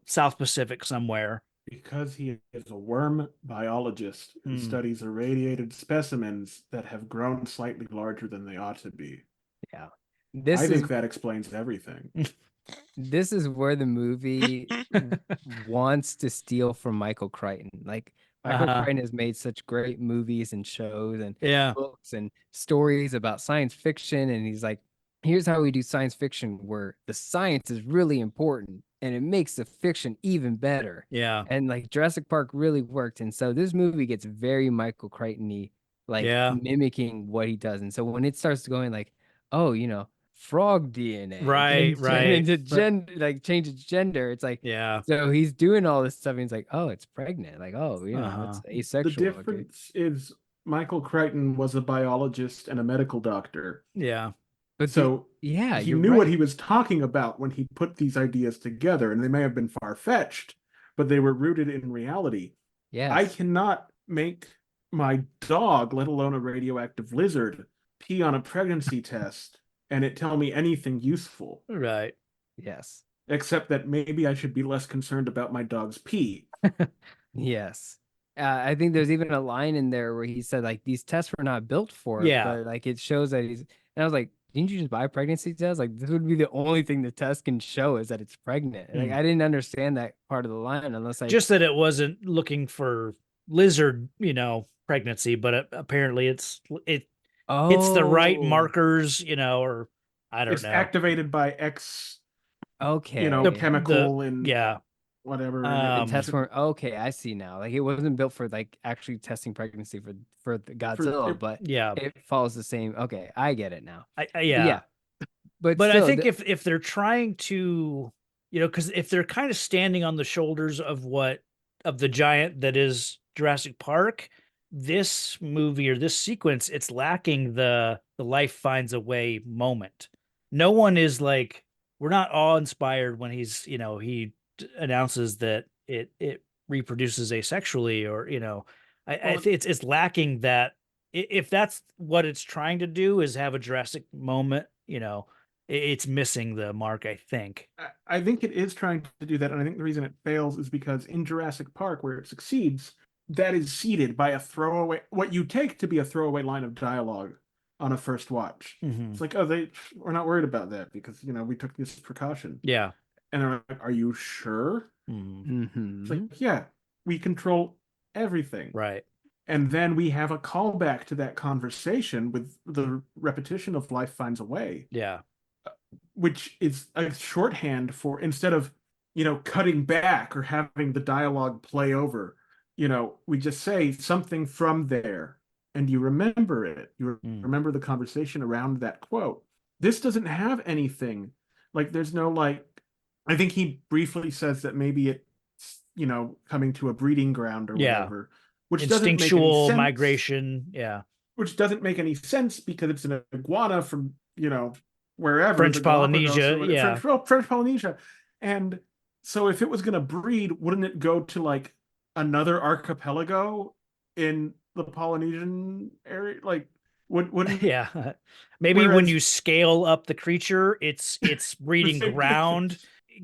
South Pacific somewhere? Because he is a worm biologist who studies irradiated specimens that have grown slightly larger than they ought to be. Yeah. I think that explains everything. This is where the movie wants to steal from Michael Crichton. Like Michael Crichton has made such great movies and shows and books and stories about science fiction. And he's like, here's how we do science fiction where the science is really important and it makes the fiction even better. Yeah. And like Jurassic Park really worked. And so this movie gets very Michael Crichton-y, like mimicking what he does. And so when it starts going like, oh, frog DNA, right, into change its gender. It's like, so he's doing all this stuff and he's like, oh, it's pregnant, like, oh, it's asexual. The difference is Michael Crichton was a biologist and a medical doctor. But so he knew what he was talking about when he put these ideas together, and they may have been far-fetched, but they were rooted in reality. I cannot make my dog, let alone a radioactive lizard, pee on a pregnancy test and it tell me anything useful. Right. Yes. Except that maybe I should be less concerned about my dog's pee. Yes. I think there's even a line in there where he said, like, these tests were not built for it, but like it shows that he's, and I was like, didn't you just buy a pregnancy test? Like, this would be the only thing the test can show is that it's pregnant. Like, I didn't understand that part of the line unless just that it wasn't looking for lizard, pregnancy, but apparently it's the right markers, or I don't know. It's activated by X, chemical whatever. Test form. Okay, I see now. Like it wasn't built for like actually testing pregnancy for the Godzilla, but it follows the same. Okay, I get it now. But still, I think if they're trying to, because if they're kind of standing on the shoulders of the giant that is Jurassic Park, this movie or this sequence, it's lacking the life finds a way moment. No one is like, we're not awe inspired when he's, he announces that it reproduces asexually, or, I think it's lacking that. If that's what it's trying to do is have a Jurassic moment, it's missing the mark, I think. I think it is trying to do that, and I think the reason it fails is because in Jurassic Park, where it succeeds, that is seeded by a throwaway, what you take to be a throwaway line of dialogue on a first watch. It's like, we're not worried about that because, we took this precaution. Yeah. And they're like, are you sure? It's like, yeah, we control everything. Right. And then we have a callback to that conversation with the repetition of life finds a way. Yeah. Which is a shorthand for, instead of, cutting back or having the dialogue play over, we just say something from there and you remember it. You remember the conversation around that quote. This doesn't have anything. Like, there's no, like, I think he briefly says that maybe it's, coming to a breeding ground or whatever. Which instinctual migration. Yeah. Which doesn't make any sense because it's an iguana from, wherever. French Polynesia. Yeah. French Polynesia. And so if it was going to breed, wouldn't it go to like another archipelago in the Polynesian area? Like, wouldn't maybe when you scale up the creature, its breeding ground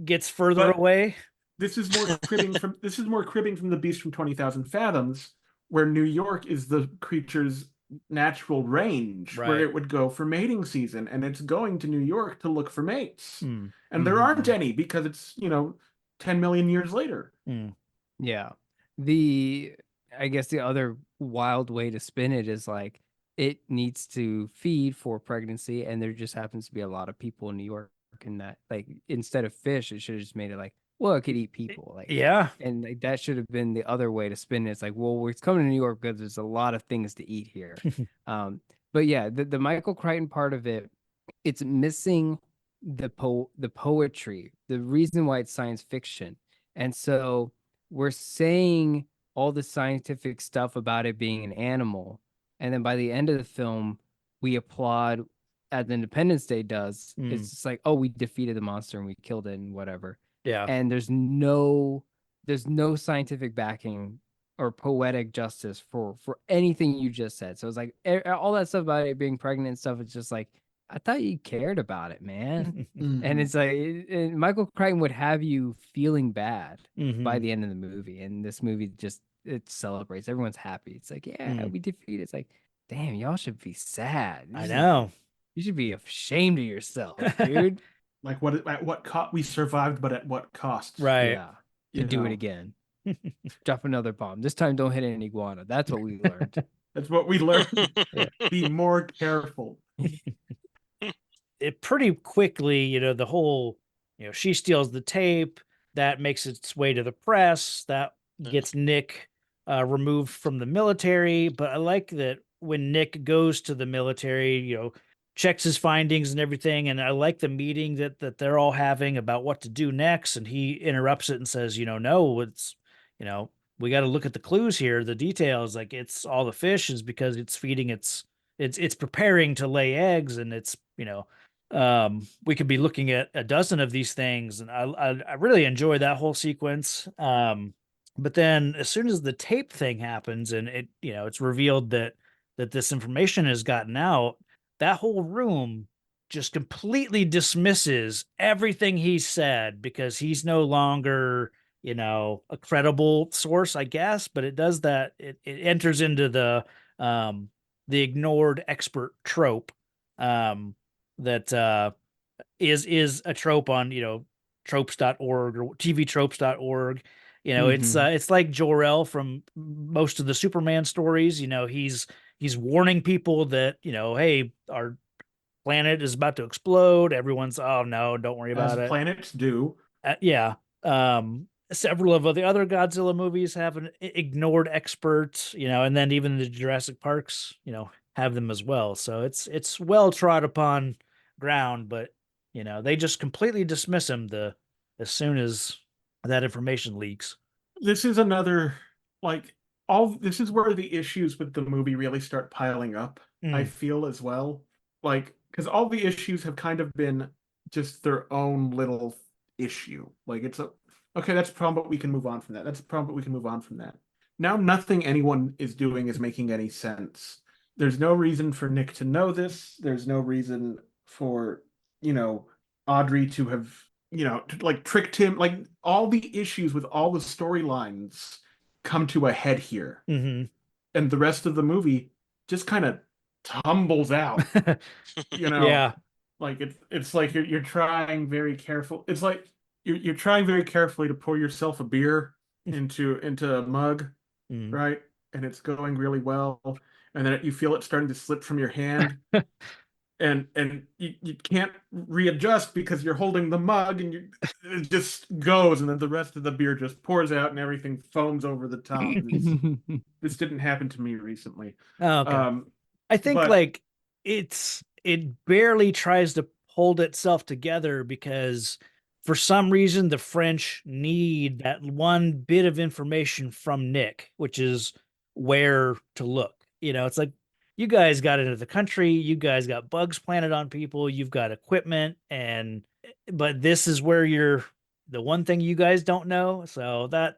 gets further away. This is more cribbing from the Beast from 20,000 Fathoms, where New York is the creature's natural range, where it would go for mating season, and it's going to New York to look for mates. And there aren't any because it's 10 million years later. Yeah. I guess the other wild way to spin it is like it needs to feed for pregnancy, and there just happens to be a lot of people in New York, and that, like, instead of fish, it should have just made it like, well, it could eat people. Like, and like that should have been the other way to spin it. It's like, well, it's coming to New York because there's a lot of things to eat here. But yeah, the Michael Crichton part of it, it's missing the poetry, the reason why it's science fiction. And so we're saying all the scientific stuff about it being an animal, and then by the end of the film, we applaud as Independence Day does. Mm. It's just like, oh, we defeated the monster and we killed it and whatever. Yeah. And there's no scientific backing or poetic justice for anything you just said. So it's like all that stuff about it being pregnant and stuff. It's just like, I thought you cared about it, man. And it's like Michael Crichton would have you feeling bad by the end of the movie, and this movie just it celebrates. Everyone's happy. It's like, yeah, we defeated. It's like, damn, y'all should be sad. I know. You should be ashamed of yourself, dude. Like at what cost we survived, but at what cost? Right. Yeah. To do it again. Drop another bomb. This time don't hit an iguana. That's what we learned. That's what we learned. Be more careful. It pretty quickly, the whole, she steals the tape, that makes its way to the press, that gets Nick removed from the military. But I like that when Nick goes to the military, checks his findings and everything. And I like the meeting that they're all having about what to do next. And he interrupts it and says, no, it's, we got to look at the clues here, the details. Like, it's all the fish is because it's feeding it's preparing to lay eggs, and it's, we could be looking at a dozen of these things. And I really enjoy that whole sequence. But then as soon as the tape thing happens and it's revealed that this information has gotten out, that whole room just completely dismisses everything he said, because he's no longer, a credible source, I guess. But it does that. It enters into the ignored expert trope that is a trope on, tropes.org or tvtropes.org. It's like Jor-El from most of the Superman stories. He's warning people that, hey, our planet is about to explode. Everyone's, oh no, don't worry about it. Planets do. Yeah. Several of the other Godzilla movies have an ignored expert, and then even the Jurassic Parks, have them as well. So it's well trod upon ground, but they just completely dismiss him as soon as that information leaks. This is another, this is where the issues with the movie really start piling up, I feel, as well. Because all the issues have kind of been just their own little issue. It's okay, that's a problem, but we can move on from that. That's a problem, but we can move on from that. Now nothing anyone is doing is making any sense. There's no reason for Nick to know this. There's no reason for, Audrey to have, tricked him. All the issues with all the storylines come to a head here. And the rest of the movie just kind of tumbles out. Yeah. It's like you're trying very careful. It's like you're trying very carefully to pour yourself a beer into a mug, right? And it's going really well. And then you feel it starting to slip from your hand. and you can't readjust because you're holding the mug, and it just goes, and then the rest of the beer just pours out and everything foams over the top. This didn't happen to me recently. Oh, okay. I think it barely tries to hold itself together, because for some reason the French need that one bit of information from Nick, which is where to look. It's like, you guys got into the country, you guys got bugs planted on people, you've got equipment, but this is where the one thing you guys don't know. So that,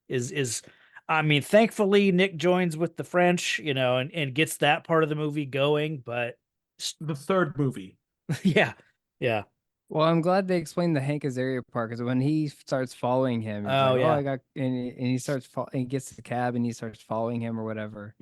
is thankfully Nick joins with the French, and gets that part of the movie going, but the third movie. Yeah. Well, I'm glad they explained the Hank Azaria part, because when he starts following him, and he starts and he gets to the cab and he starts following him or whatever.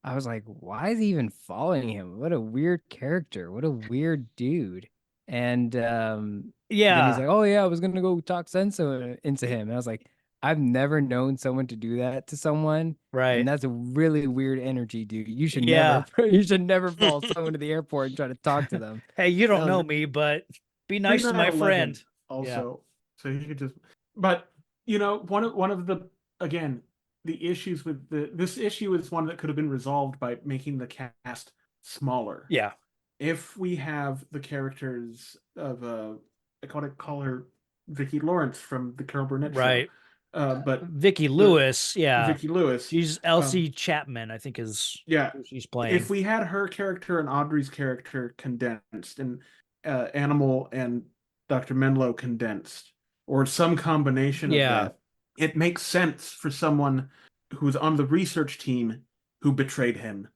I was like, why is he even following him? What a weird character. What a weird dude. And then he's like, oh yeah, I was gonna go talk sense into him. And I was like, I've never known someone to do that to someone. Right. And that's a really weird energy, dude. You should never follow someone to the airport and try to talk to them. Hey, you don't know me, but be nice to my friend. Also, so you could just, but one of the, again, the issues with this issue is one that could have been resolved by making the cast smaller. Yeah. If we have the characters of I call her Vicki Lawrence from the Carol Burnett show. Right. but Vicky Lewis, yeah, Vicky Lewis. she's Elsie Chapman, I think is Yeah, who she's playing. if we had her character and Audrey's character condensed, and Animal and Dr. Menlo condensed, or some combination of that, it makes sense for someone who's on the research team who betrayed him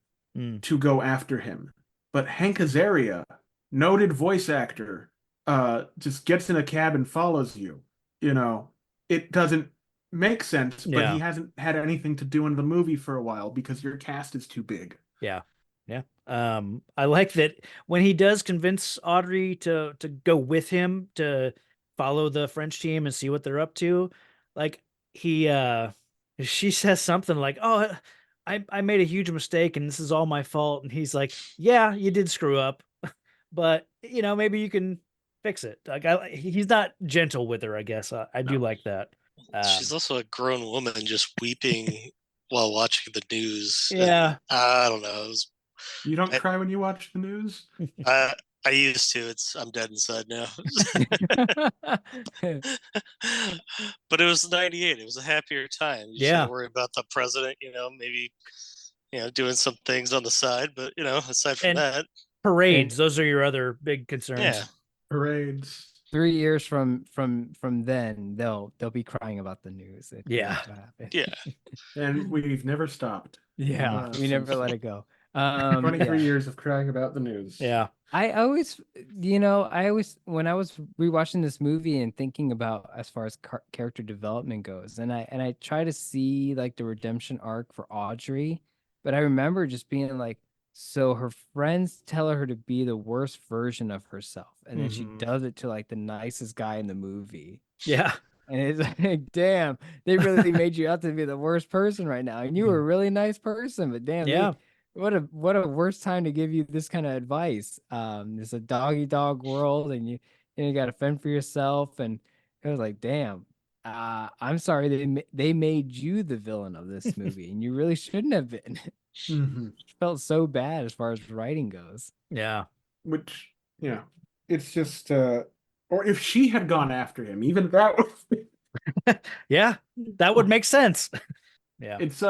to go after him. But Hank Azaria, noted voice actor, just gets in a cab and follows you. You know, it doesn't make sense, but he hasn't had anything to do in the movie for a while because your cast is too big. Yeah. I like that when he does convince Audrey to go with him to follow the French team and see what they're up to. Like she says something like, "Oh, I made a huge mistake and this is all my fault." And he's like, "Yeah, you did screw up, but maybe you can fix it." Like he's not gentle with her, I guess. I do like that. She's also a grown woman just weeping while watching the news. Yeah. I don't know. You don't cry when you watch the news? I used to. I'm dead inside now. But it was 98. It was a happier time. You just worry about the president, maybe doing some things on the side, but aside from that. Parades, those are your other big concerns. Yeah. Parades. 3 years from then, they'll be crying about the news. Yeah. And we've never stopped. Yeah, we never let it go. 23 years of crying about the news. Yeah. I always when I was rewatching this movie and thinking about as far as character development goes, and I try to see like the redemption arc for Audrey, but I remember just being like, so her friends tell her to be the worst version of herself, and then she does it to like the nicest guy in the movie. Yeah. And it's like, damn, they really made you out to be the worst person right now, and you were a really nice person, but damn, what a worse time to give you this kind of advice. It's a dog world, and you got to fend for yourself. And it was like, damn, I'm sorry they made you the villain of this movie, and you really shouldn't have been. It felt so bad as far as writing goes. Yeah. Which, it's just, or if she had gone after him, even that would. Yeah, that would make sense. Yeah. It's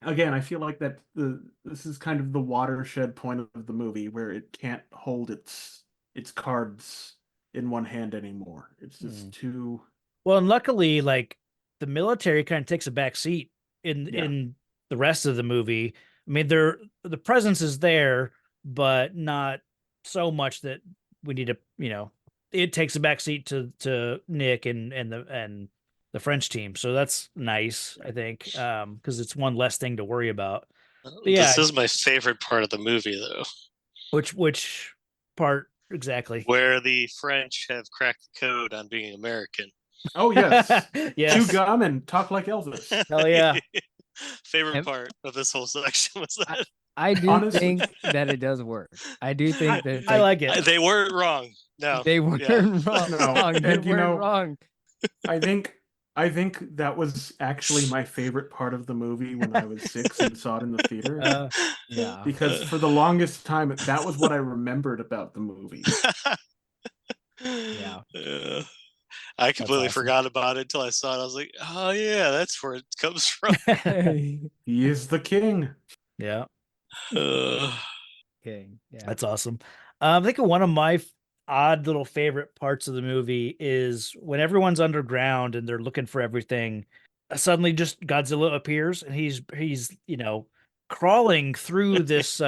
again, I feel like that this is kind of the watershed point of the movie where it can't hold its cards in one hand anymore. It's just too well, and luckily, like the military kind of takes a back seat in the rest of the movie. I mean, the presence is there, but not so much that we need to, it takes a back seat to Nick and the French team. So that's nice, I think, because it's one less thing to worry about. But this is my favorite part of the movie, though. Which part exactly? Where the French have cracked the code on being American. Oh, yes. Yes. Chew gum and talk like Elvis. Hell yeah. Favorite part of this whole section was that. I do think that it does work. I do think that I like it. They weren't wrong. No. They weren't wrong. No. They And, weren't wrong. I think that was actually my favorite part of the movie when I was 6 and saw it in the theater. Yeah. Because for the longest time, that was what I remembered about the movie. Yeah. I completely awesome. forgot about it until I saw it. I was like, oh, yeah, that's where it comes from. He is the king. Yeah. Okay. Yeah. That's awesome. I think one of my odd little favorite parts of the movie is when everyone's underground and they're looking for everything. Suddenly, just Godzilla appears and he's crawling through this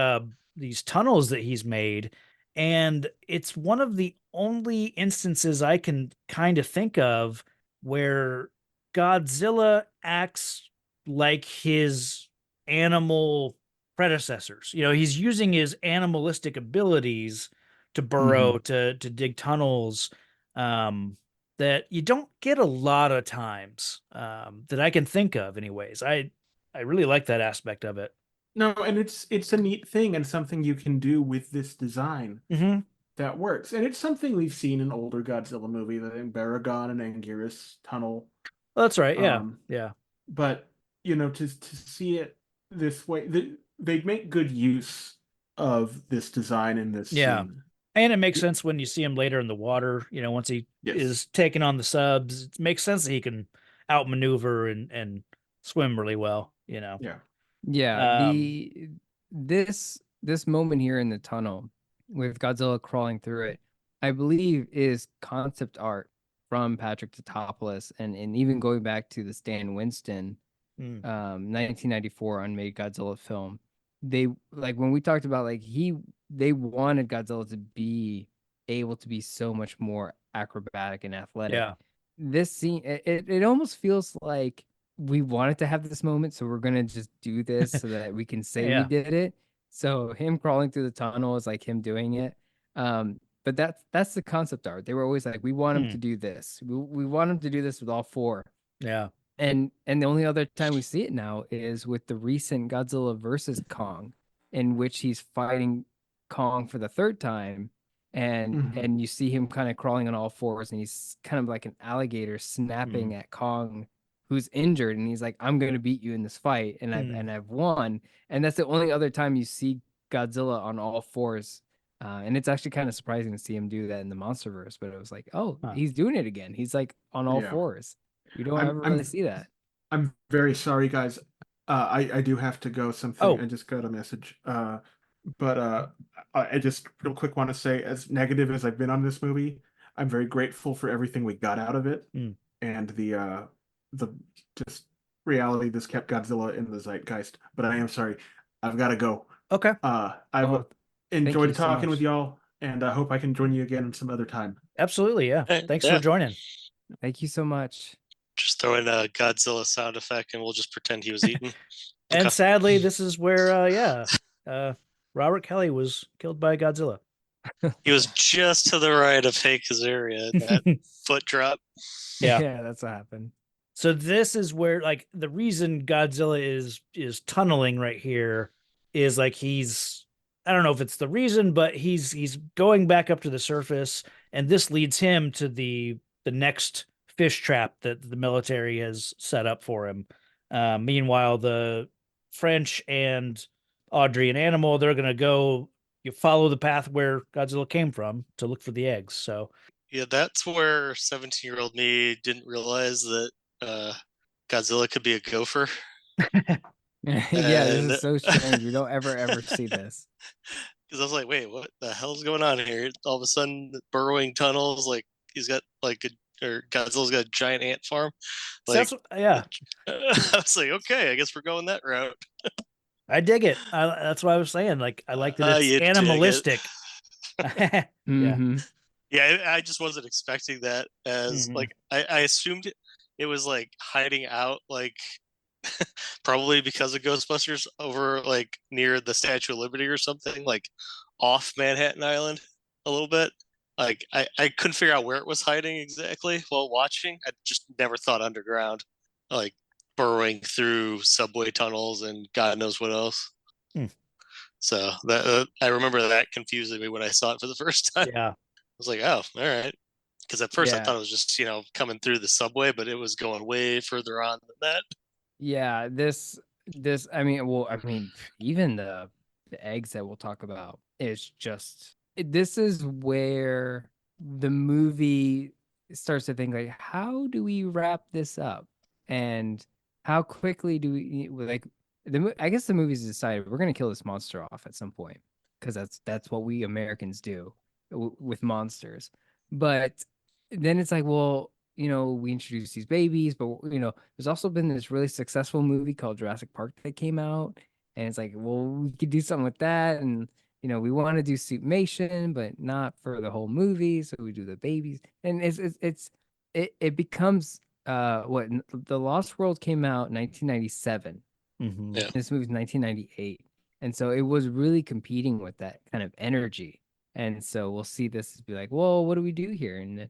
these tunnels that he's made, and it's one of the only instances I can kind of think of where Godzilla acts like his animal predecessors. He's using his animalistic abilities to burrow, to dig tunnels, that you don't get a lot of times, that I can think of anyways. I really like that aspect of it. No, and it's a neat thing and something you can do with this design that works. And it's something we've seen in older Godzilla movie, the Ybarra and Anguirus tunnel. Well, that's right. Yeah. Yeah. But, to see it this way, they make good use of this design in this scene. And it makes sense when you see him later in the water, once he is taking on the subs. It makes sense that he can outmaneuver and swim really well. Yeah. Yeah, Um, this moment here in the tunnel with Godzilla crawling through it, I believe is concept art from Patrick Tatopoulos, and even going back to the Stan Winston 1994 unmade Godzilla film. They like when we talked about like they wanted Godzilla to be able to be so much more acrobatic and athletic. Yeah. This scene, it almost feels like we wanted to have this moment, so we're gonna just do this so that we can say we Yeah. did it. So him crawling through the tunnel is like him doing it. But that's the concept art. They were always like, we want him to do this. We want him to do this with all four. Yeah. And the only other time we see it now is with the recent Godzilla versus Kong, in which he's fighting Kong for the third time, and you see him kind of crawling on all fours, and he's kind of like an alligator snapping at Kong, who's injured, and he's like, "I'm gonna beat you in this fight," and I've won. And that's the only other time you see Godzilla on all fours. And it's actually kind of surprising to see him do that in the MonsterVerse, but it was like, oh, he's doing it again. He's like on all fours. We don't ever really see that. I'm very sorry, guys. I do have to go something. Oh. I just got a message. But I just real quick want to say, as negative as I've been on this movie, I'm very grateful for everything we got out of it, and the just reality this kept Godzilla in the zeitgeist. But I am sorry, I've got to go. Okay. I've enjoyed you so talking with much. y'all, and I hope I can join you again some other time. Absolutely. Yeah. Thanks Yeah. for joining. Thank you so much. Just throw in a Godzilla sound effect and we'll just pretend he was eaten. And Okay. sadly, this is where, Robert Kelly was killed by Godzilla. He was just to the right of Hank Azaria, that foot drop. Yeah. That's what happened. So this is where, like, the reason Godzilla is tunneling right here is like I don't know if it's the reason, but he's going back up to the surface, and this leads him to the next fish trap that the military has set up for him. Meanwhile, the French and Audrey and Animal, they're gonna go. You follow the path where Godzilla came from to look for the eggs. So Yeah, that's where 17-year-old me didn't realize that Godzilla could be a gopher. Yeah, this is so strange. We don't ever see this. Because I was like, wait, what the hell's going on here? All of a sudden, burrowing tunnels, like he's got or Godzilla's got a giant ant farm. Like, so yeah. I was like, okay, I guess we're going that route. I dig it. That's what I was saying. Like, I like that it's animalistic. Yeah, I just wasn't expecting that as like I assumed it was like hiding out, like probably because of Ghostbusters over like near the Statue of Liberty or something, like off Manhattan Island a little bit. Like I couldn't figure out where it was hiding exactly while watching. I just never thought underground, like burrowing through subway tunnels and God knows what else. So that I remember that confusing me when I saw it for the first time. Yeah. I was like, oh, all right. Because at first I Yeah. thought it was just, coming through the subway, but it was going way further on than that. Yeah, this even the eggs that we'll talk about is just this is where the movie starts to think like, how do we wrap this up, and how quickly do we like I guess the movie's decided we're gonna kill this monster off at some point, because that's what we Americans do with monsters. But then it's like, well, we introduce these babies, but there's also been this really successful movie called Jurassic Park that came out, and it's like, well, we could do something with that, and we want to do suitmation, but not for the whole movie, so we do the babies, and it becomes what The Lost World came out in 1997. Yeah. This movie's 1998, and so it was really competing with that kind of energy, and so we'll see this be like, well, what do we do here? And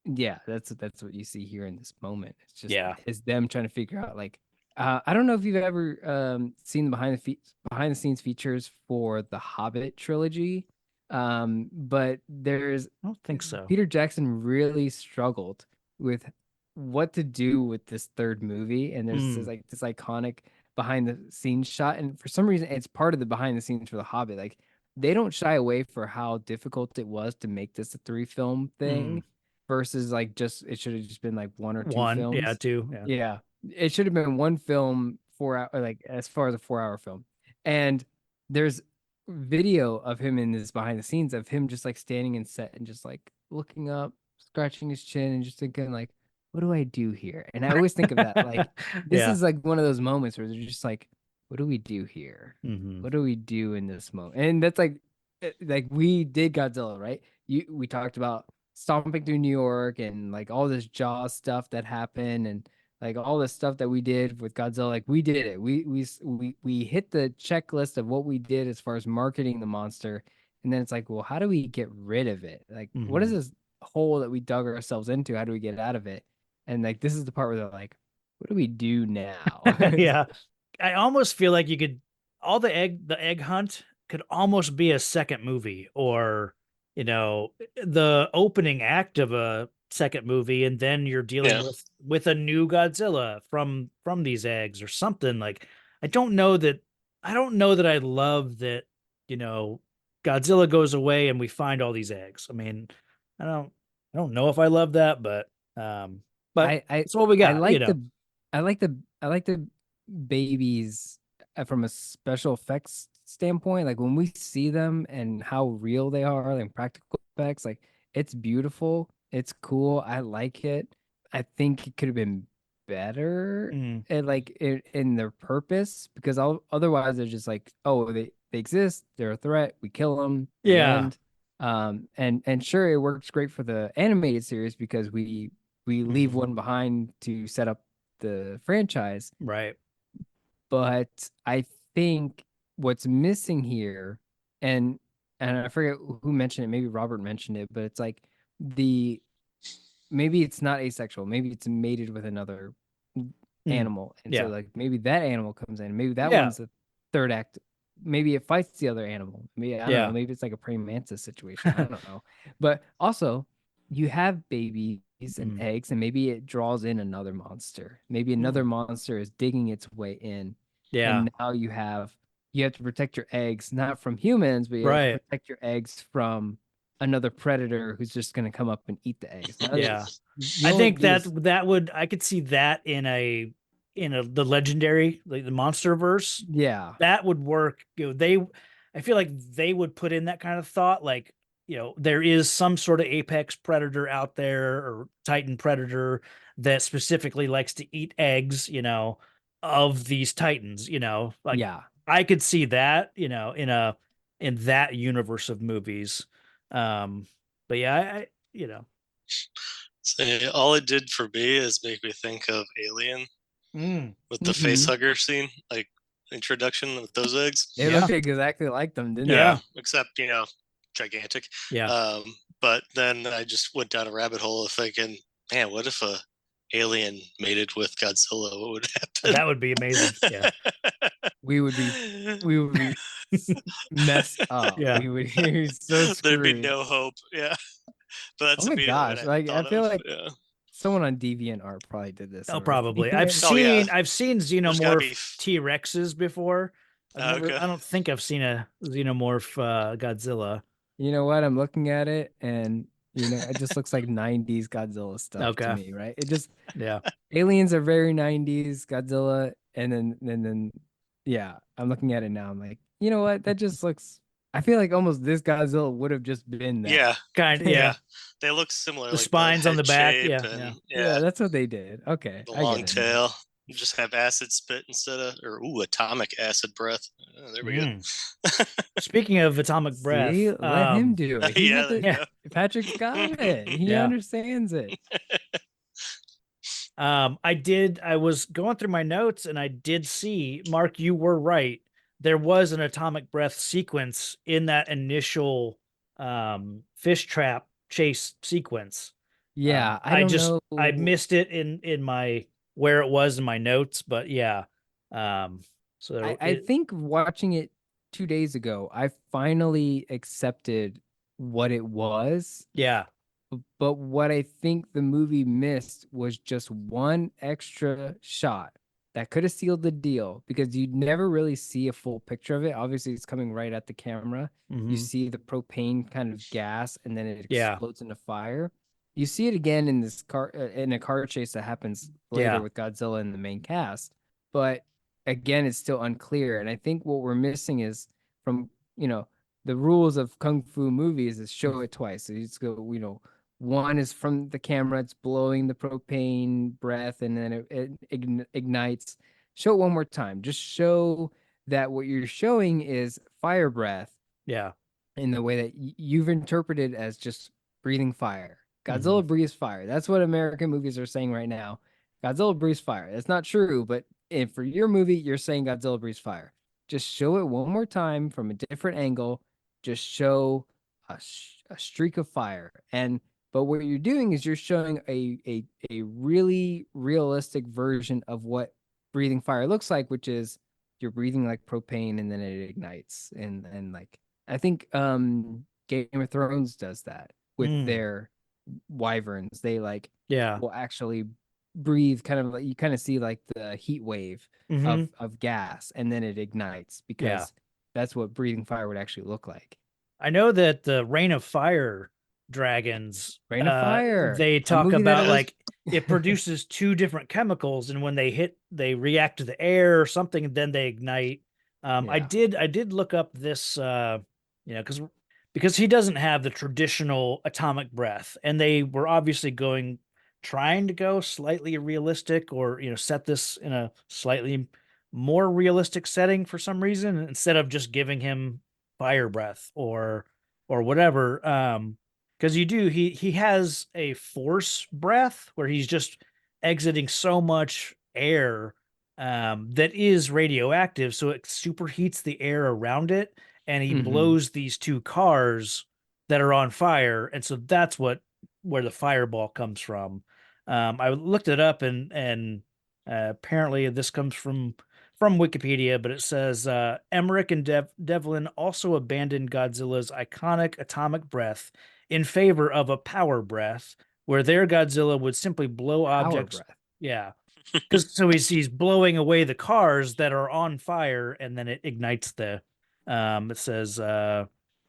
yeah, that's what you see here in this moment. It's just it's them trying to figure out, like, I don't know if you've ever seen the behind the scenes features for the Hobbit trilogy, but I don't think so. Peter Jackson really struggled with what to do with this third movie, and there's this iconic behind the scenes shot, and for some reason it's part of the behind the scenes for the Hobbit. Like, they don't shy away for how difficult it was to make this a 3-film thing. versus like just it should have just been like one or two One, films. yeah, two, yeah. Yeah, it should have been one film 4 hour, like as far as a 4 hour film. And there's video of him in this behind the scenes of him just like standing in set and just like looking up, scratching his chin, and just thinking like, what do I do here? And I always think of that like this Yeah. is like one of those moments where they're just like, what do we do here? Mhm. What do we do in this moment? And that's like we did Godzilla, right? We talked about stomping through New York and like all this Jaws stuff that happened and like all this stuff that we did with Godzilla. Like we did it. We hit the checklist of what we did as far as marketing the monster. And then it's like, well, how do we get rid of it? Like, what is this hole that we dug ourselves into? How do we get out of it? And like this is the part where they're like, what do we do now? Yeah. I almost feel like you could the egg hunt could almost be a second movie, or the opening act of a second movie, and then you're dealing with a new Godzilla from these eggs or something. Like I don't know that I love that, Godzilla goes away and we find all these eggs. I mean, I don't know if I love that, but it's what we got. I like the babies from a special effects standpoint. Like when we see them and how real they are, like practical effects, like it's beautiful, it's cool. I like it. I think it could have been better and like in their purpose, because otherwise they're just like, oh, they exist, they're a threat, we kill them. Yeah. And sure, it works great for the animated series because we leave one behind to set up the franchise. Right. But I think what's missing here, and I forget who mentioned it, maybe Robert mentioned it, but it's like maybe it's not asexual, maybe it's mated with another animal. And so like maybe that animal comes in, maybe that one's the third act. Maybe it fights the other animal. Maybe I don't know, maybe it's like a praying mantis situation. I don't know. But also you have babies and eggs, and maybe it draws in another monster. Maybe another monster is digging its way in. Yeah. And now you have to protect your eggs, not from humans, but you have to protect your eggs from another predator who's just going to come up and eat the eggs. Now, I think I could see that in the legendary, like the monster verse. Yeah. That would work. I feel like they would put in that kind of thought, like, there is some sort of apex predator out there, or titan predator that specifically likes to eat eggs, of these titans, like, I could see that, in that universe of movies. But yeah, So, all it did for me is make me think of Alien with the face hugger scene, like introduction with those eggs. It looked exactly like them, didn't it? Yeah, except gigantic. Yeah. But then I just went down a rabbit hole of thinking, man, what if a alien mated with Godzilla? What would happen? That would be amazing. Yeah. we would be messed up. Yeah. We would be so screwed. There'd be no hope. Yeah. But that's oh my gosh! Like I feel like someone on DeviantArt probably did this. Oh, probably. I've seen xenomorph T-Rexes before. I don't think I've seen a xenomorph Godzilla. You know what? I'm looking at it, and it just looks like 90s Godzilla stuff to me, right? It just aliens are very 90s Godzilla, and then I'm looking at it now. I'm like, you know what? That just looks. I feel like almost this Godzilla would have just been that. Yeah, kind of. Yeah, they look similar. The like spines on the back. Yeah, that's what they did. Okay, the long tail. You just have acid spit instead of, atomic acid breath. There we go. Speaking of atomic breath, let him do it. Patrick's got it. He understands it. I was going through my notes and I did see, Mark, you were right. There was an atomic breath sequence in that initial fish trap chase sequence. Yeah, I missed it in my where it was in my notes, but yeah. So I think watching it 2 days ago, I finally accepted what it was. Yeah. But what I think the movie missed was just one extra shot that could have sealed the deal, because you never really see a full picture of it. Obviously, it's coming right at the camera. You see the propane kind of gas, and then it explodes into fire. You see it again in this car in a car chase that happens later Yeah. with Godzilla and the main cast, but again, it's still unclear. And I think what we're missing is from the rules of kung fu movies is show it twice. So you just go, one is from the camera, it's blowing the propane breath, and then it ignites. Show it one more time. Just show that what you're showing is fire breath Yeah. in the way that you've interpreted as just breathing fire. Godzilla breathes fire. That's what American movies are saying right now. Godzilla breathes fire. That's not true, but for your movie, you're saying Godzilla breathes fire. Just show it one more time from a different angle. Just show a streak of fire. But what you're doing is you're showing a really realistic version of what breathing fire looks like, which is you're breathing like propane and then it ignites. And like I think Game of Thrones does that with their wyverns. They Yeah. will actually breathe kind of like you kind of see like the heat wave of gas, and then it ignites because that's what breathing fire would actually look like. I know that the Rain of Fire dragons, Rain of Fire, they a talk movie that about is- like it produces two different chemicals, and when they react to the air or something, and then they ignite. I did look up this, because he doesn't have the traditional atomic breath, and they were obviously trying to go slightly realistic, or set this in a slightly more realistic setting for some reason, instead of just giving him fire breath or whatever. Because he has a force breath where he's just exiting so much air that is radioactive, so it superheats the air around it, and he blows these two cars that are on fire, and so that's where the fireball comes from. I looked it up, and apparently this comes from Wikipedia, but it says Emmerich and Devlin also abandoned Godzilla's iconic atomic breath in favor of a power breath, where their Godzilla would simply blow objects. breath. Yeah, because so he's blowing away the cars that are on fire, and then it ignites the. It says,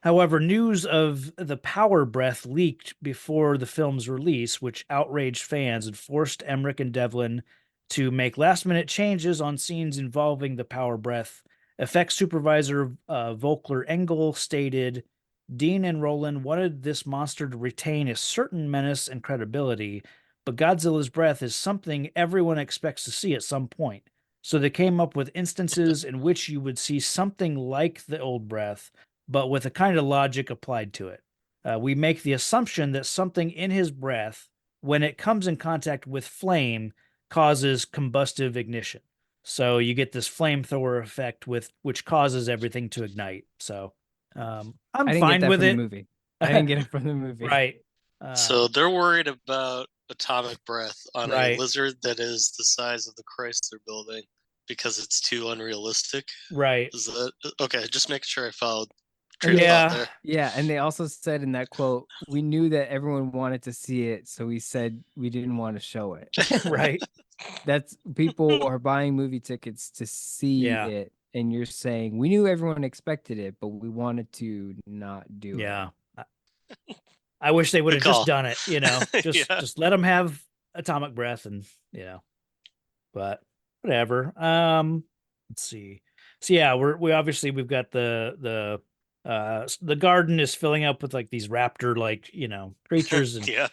however, news of the power breath leaked before the film's release, which outraged fans and forced Emmerich and Devlin to make last-minute changes on scenes involving the power breath. Effects supervisor Volker Engel stated, Dean and Roland wanted this monster to retain a certain menace and credibility, but Godzilla's breath is something everyone expects to see at some point. So they came up with instances in which you would see something like the old breath, but with a kind of logic applied to it. We make the assumption that something in his breath, when it comes in contact with flame, causes combustive ignition. So you get this flamethrower effect which causes everything to ignite. So I'm I didn't fine get that with from it. the movie. I didn't get it from the movie. Right. So they're worried about atomic breath on Right. a lizard that is the size of the Chrysler building because it's too unrealistic. Right. Is that okay? Just making sure I followed. Yeah. Yeah, and they also said in that quote, we knew that everyone wanted to see it, so we said we didn't want to show it. Right. That's people are buying movie tickets to see it, and you're saying we knew everyone expected it, but we wanted to not do it. Yeah. I wish they would have just done it, just let them have atomic breath, and but whatever. Let's see. So yeah, we've got the garden is filling up with like these raptor creatures, and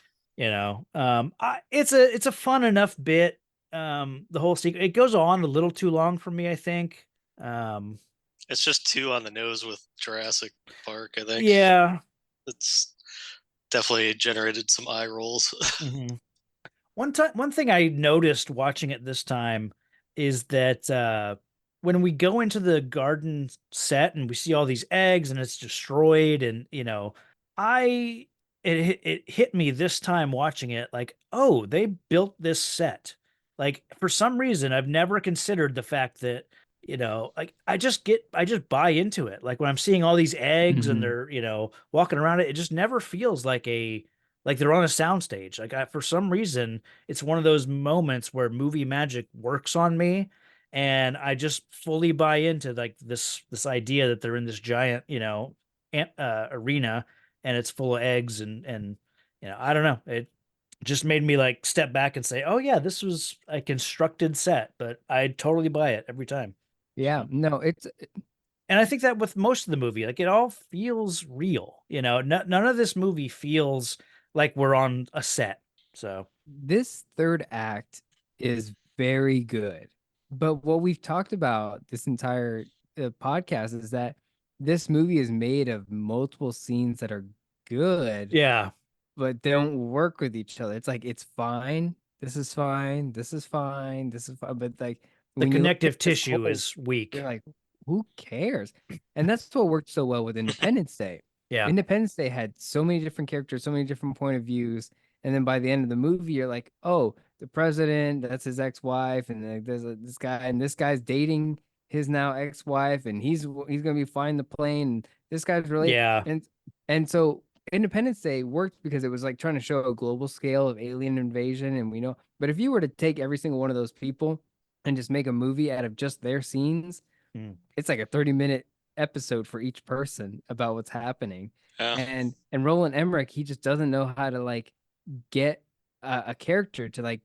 it's a fun enough bit. The whole sequence, it goes on a little too long for me, I think. It's just too on the nose with Jurassic Park, I think. Yeah. It's definitely generated some eye rolls. One thing I noticed watching it this time is that when we go into the garden set and we see all these eggs and it's destroyed, and it hit me this time watching it like, oh, they built this set. Like, for some reason, I've never considered the fact that like I just buy into it. Like when I'm seeing all these eggs and they're walking around it just never feels like they're on a soundstage. Like for some reason, it's one of those moments where movie magic works on me, and I just fully buy into like this idea that they're in this giant arena, and it's full of eggs, and I don't know, just made me like step back and say, oh yeah, this was a constructed set, but I'd totally buy it every time. Yeah, no, it's And I think that with most of the movie, like it all feels real, none of this movie feels like we're on a set. So this third act is very good. But what we've talked about this entire podcast is that this movie is made of multiple scenes that are good, yeah, but they don't work with each other. It's like it's fine. This is fine. This is fine. This is fine. But like the when you look connective at this tissue whole, is weak. you're like, who cares? And that's what worked so well with Independence Day. Yeah. Independence Day had so many different characters, so many different point of views. And then by the end of the movie, you're like, oh, the president, that's his ex-wife, and like, there's this guy, and this guy's dating his now ex-wife, and he's gonna be flying the plane. And this guy's really Yeah. And so Independence Day worked because it was like trying to show a global scale of alien invasion, and we know. But if you were to take every single one of those people and just make a movie out of just their scenes, it's like a 30-minute episode for each person about what's happening. Yeah. And Roland Emmerich, he just doesn't know how to like get a character to like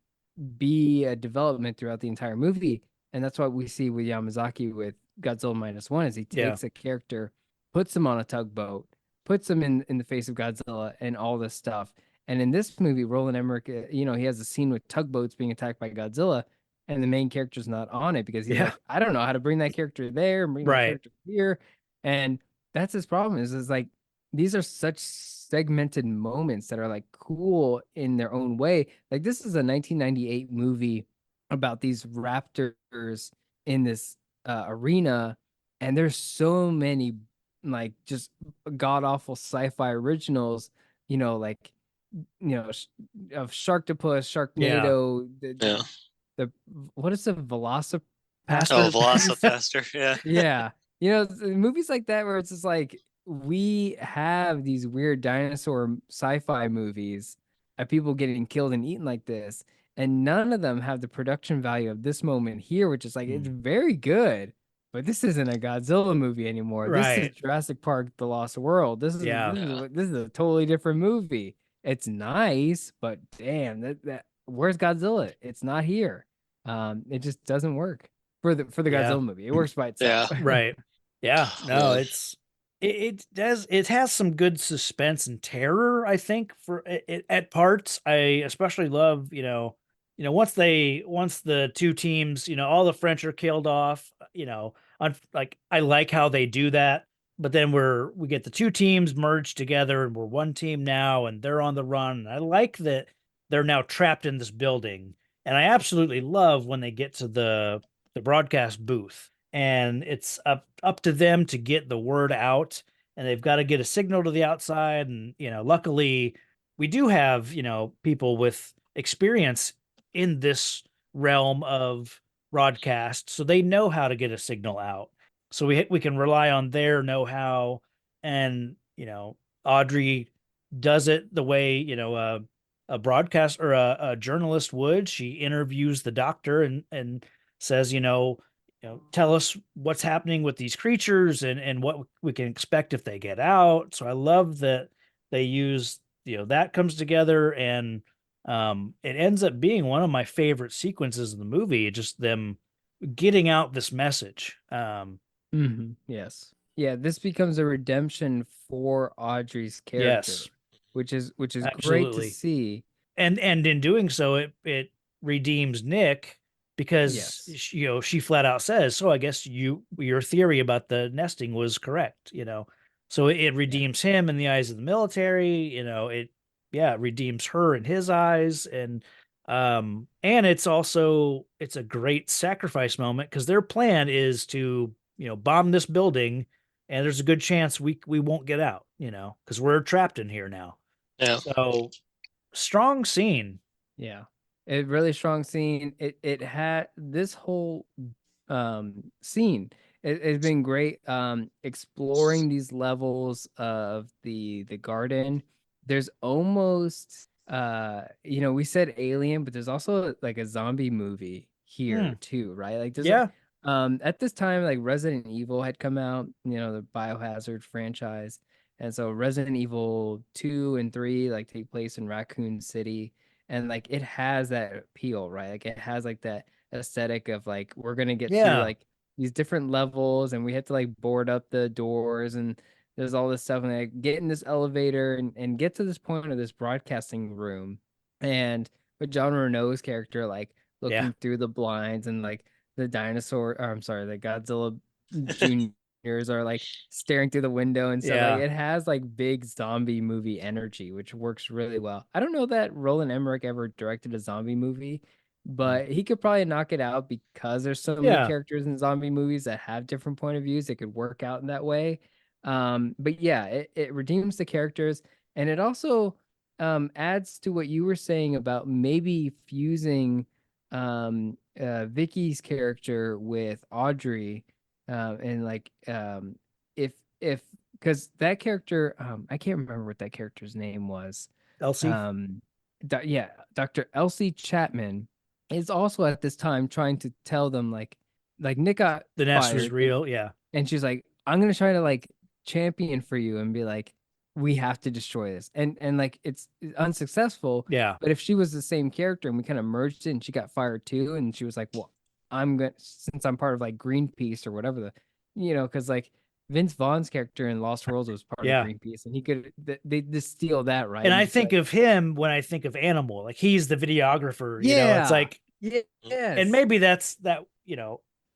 be a development throughout the entire movie. And that's what we see with Yamazaki with Godzilla -1 is he takes a character, puts him on a tugboat, puts him in the face of Godzilla and all this stuff. And in this movie, Roland Emmerich, he has a scene with tugboats being attacked by Godzilla, and the main character's not on it because he's like, I don't know how to bring that character there and bring that character here. And that's his problem is like, these are such segmented moments that are like cool in their own way. Like this is a 1998 movie about these raptors in this arena, and there's so many like just god awful sci-fi originals, like of Sharktopus, Sharknado, the what is the Velocipaster? Oh, Velocipaster, yeah. Yeah. Movies like that where it's just like we have these weird dinosaur sci-fi movies of people getting killed and eaten like this, and none of them have the production value of this moment here, which is like it's very good, but this isn't a Godzilla movie anymore. This is Jurassic Park: The Lost World. This is a totally different movie. It's nice, but damn, that where's Godzilla? It's not here. It just doesn't work for the Godzilla movie. It works by itself. Yeah. Right. Yeah. No, it has some good suspense and terror, I think, for it at parts. I especially love, once the two teams, all the French are killed off, like I like how they do that. But then we get the two teams merged together and we're one team now and they're on the run. And I like that they're now trapped in this building. And I absolutely love when they get to the broadcast booth and it's up to them to get the word out, and they've got to get a signal to the outside. And, luckily we do have, people with experience in this realm of broadcast, so they know how to get a signal out. So we can rely on their know-how, and, Audrey does it the way, a broadcast or a journalist would. She interviews the doctor and says, tell us what's happening with these creatures and what we can expect if they get out. So I love that they use, that comes together, and it ends up being one of my favorite sequences in the movie, just them getting out this message. Yes. Yeah, this becomes a redemption for Audrey's character. Yes. Which is Absolutely great to see. And in doing so, it redeems Nick, because she flat out says, so I guess your theory about the nesting was correct, so it redeems him in the eyes of the military, it redeems her in his eyes. And it's a great sacrifice moment, because their plan is to bomb this building, and there's a good chance we won't get out, because we're trapped in here now. So strong scene. Yeah, a really strong scene. It had this whole scene. It's been great exploring these levels of the garden. There's almost we said Alien, but there's also like a zombie movie here too, right? Like there's at this time, like Resident Evil had come out, the Biohazard franchise. And so Resident Evil 2 and 3 like take place in Raccoon City. and like it has that appeal, right? Like it has like that aesthetic of like we're gonna get through Yeah. like these different levels, and we have to like board up the doors, and there's all this stuff, and like get in this elevator and get to this point of this broadcasting room, and with John Renault's character like Yeah. looking through the blinds, and like the dinosaur, or I'm sorry, the Godzilla juniors are like staring through the window and stuff. Like Yeah. it has like big zombie movie energy, which works really well. I don't know that Roland Emmerich ever directed a zombie movie, but he could probably knock it out because there's so many Yeah. characters in zombie movies that have different point of views that could work out in that way. But yeah, it redeems the characters, and it also adds to what you were saying about maybe fusing Vicky's character with Audrey, and like if because that character, I can't remember what that character's name was. Elsie. Yeah, Dr. Elsie Chapman is also at this time trying to tell them like Nick got The nest was fired, real. Yeah. and she's like, I'm gonna try to like champion for you and be like, we have to destroy this, and like it's unsuccessful. Yeah. But if she was the same character and we kind of merged it, and she got fired too, and she was like, well, I'm gonna, since I'm part of like Greenpeace or whatever because like Vince Vaughn's character in Lost Worlds was part Yeah. of Greenpeace, and he could they just steal that, right? And I just think like, of him when I think of Animal, like he's the videographer, you know, it's like, yes, and maybe that's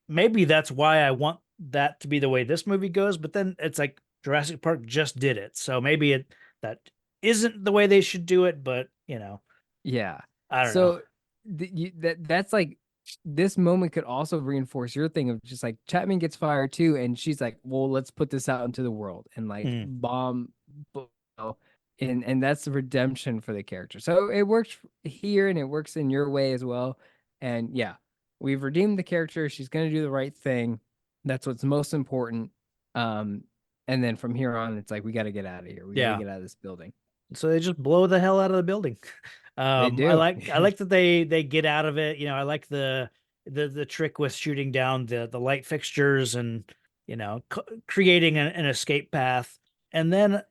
maybe that's why I want that to be the way this movie goes. But then it's like Jurassic Park just did it. So maybe that isn't the way they should do it, but yeah. I don't know. So that's like, this moment could also reinforce your thing of just like Chapman gets fired too, and she's like, well, let's put this out into the world and like bomb, and that's the redemption for the character. So it works here and it works in your way as well. And yeah, we've redeemed the character. She's gonna do the right thing. That's what's most important. And then from here on, it's like we got to get out of here. We got to get out of this building. So they just blow the hell out of the building. They do. I like that they get out of it. I like the trick with shooting down the light fixtures and creating an escape path. And then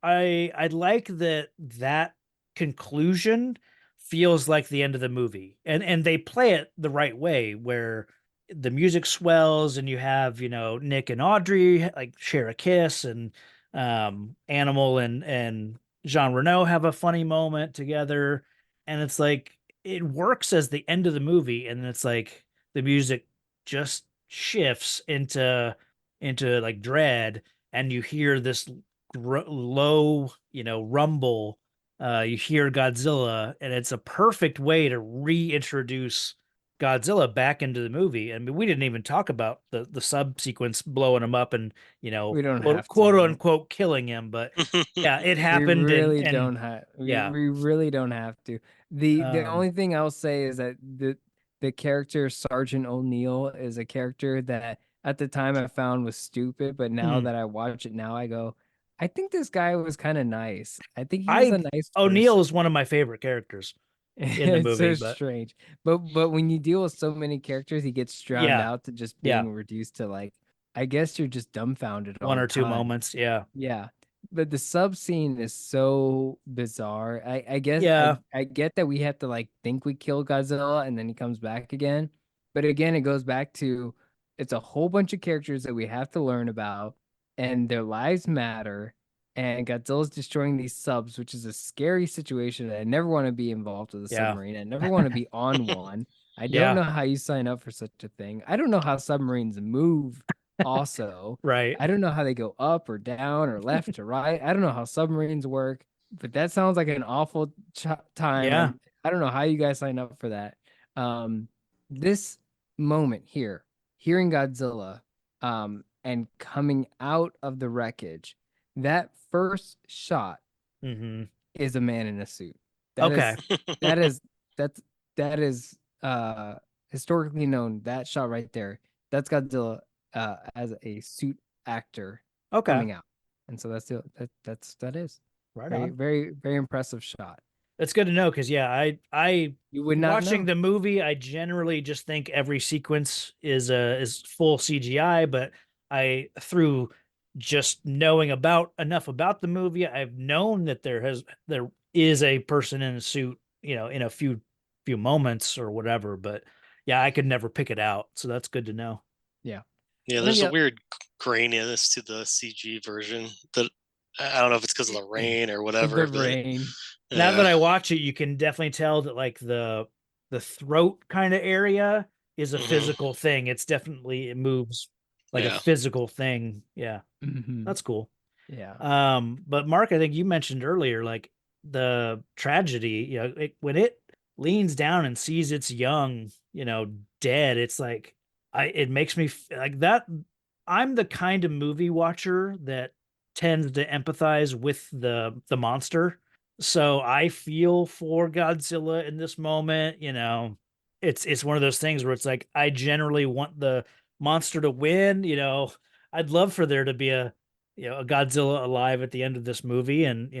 I like that conclusion feels like the end of the movie, and they play it the right way where the music swells and you have Nick and Audrey like share a kiss, and Animal and Jean Reno have a funny moment together, and it's like it works as the end of the movie, and it's like the music just shifts into like dread, and you hear this low rumble. You hear Godzilla, and it's a perfect way to reintroduce Godzilla back into the movie. I mean, we didn't even talk about the subsequence blowing him up and we don't quote have to. unquote killing him, but yeah, it happened. We really and don't have. Yeah, we really don't have to. The only thing I'll say is that the character Sergeant O'Neill is a character that at the time I found was stupid, but now that I watch it now, I go, I think this guy was kind of nice. I think he was a nice O'Neill person. is one of my favorite characters in the movie. It's so strange, but when you deal with so many characters, he gets drowned out to just being reduced to like, I guess you're just dumbfounded. One or two moments, yeah. But the sub scene is so bizarre. I guess I get that we have to like think we kill Godzilla and then he comes back again, but again it goes back to it's a whole bunch of characters that we have to learn about, and their lives matter. And Godzilla's destroying these subs, which is a scary situation. I never want to be involved with a submarine. I never want to be on one. I don't know how you sign up for such a thing. I don't know how submarines move also. Right. I don't know how they go up or down or left or right. I don't know how submarines work, but that sounds like an awful time. Yeah. I don't know how you guys sign up for that. This moment here, hearing Godzilla, and coming out of the wreckage, that first shot is a man in a suit. That is historically known. That shot right there, that's Godzilla as a suit actor coming out. And so that is right very, on. very, very impressive shot. It's good to know because I you would not watching know. the movie, I generally just think every sequence is full CGI, but through just knowing enough about the movie, I've known that there is a person in a suit in a few moments or whatever. But yeah, I could never pick it out. So that's good to know. Yeah, I there's think a weird graininess to the CG version that I don't know if it's because of the rain or whatever. the but rain. Now that yeah. I watch it, you can definitely tell that like the throat kind of area is a Mhm. physical thing. It moves like a Yeah. physical thing. Yeah, Mhm. that's cool. Yeah. But Mark, I think you mentioned earlier, like the tragedy, when it leans down and sees its young, dead, it's like it makes me like that. I'm the kind of movie watcher that tends to empathize with the monster. So I feel for Godzilla in this moment, it's one of those things where it's like I generally want the monster to win, I'd love for there to be a Godzilla alive at the end of this movie, and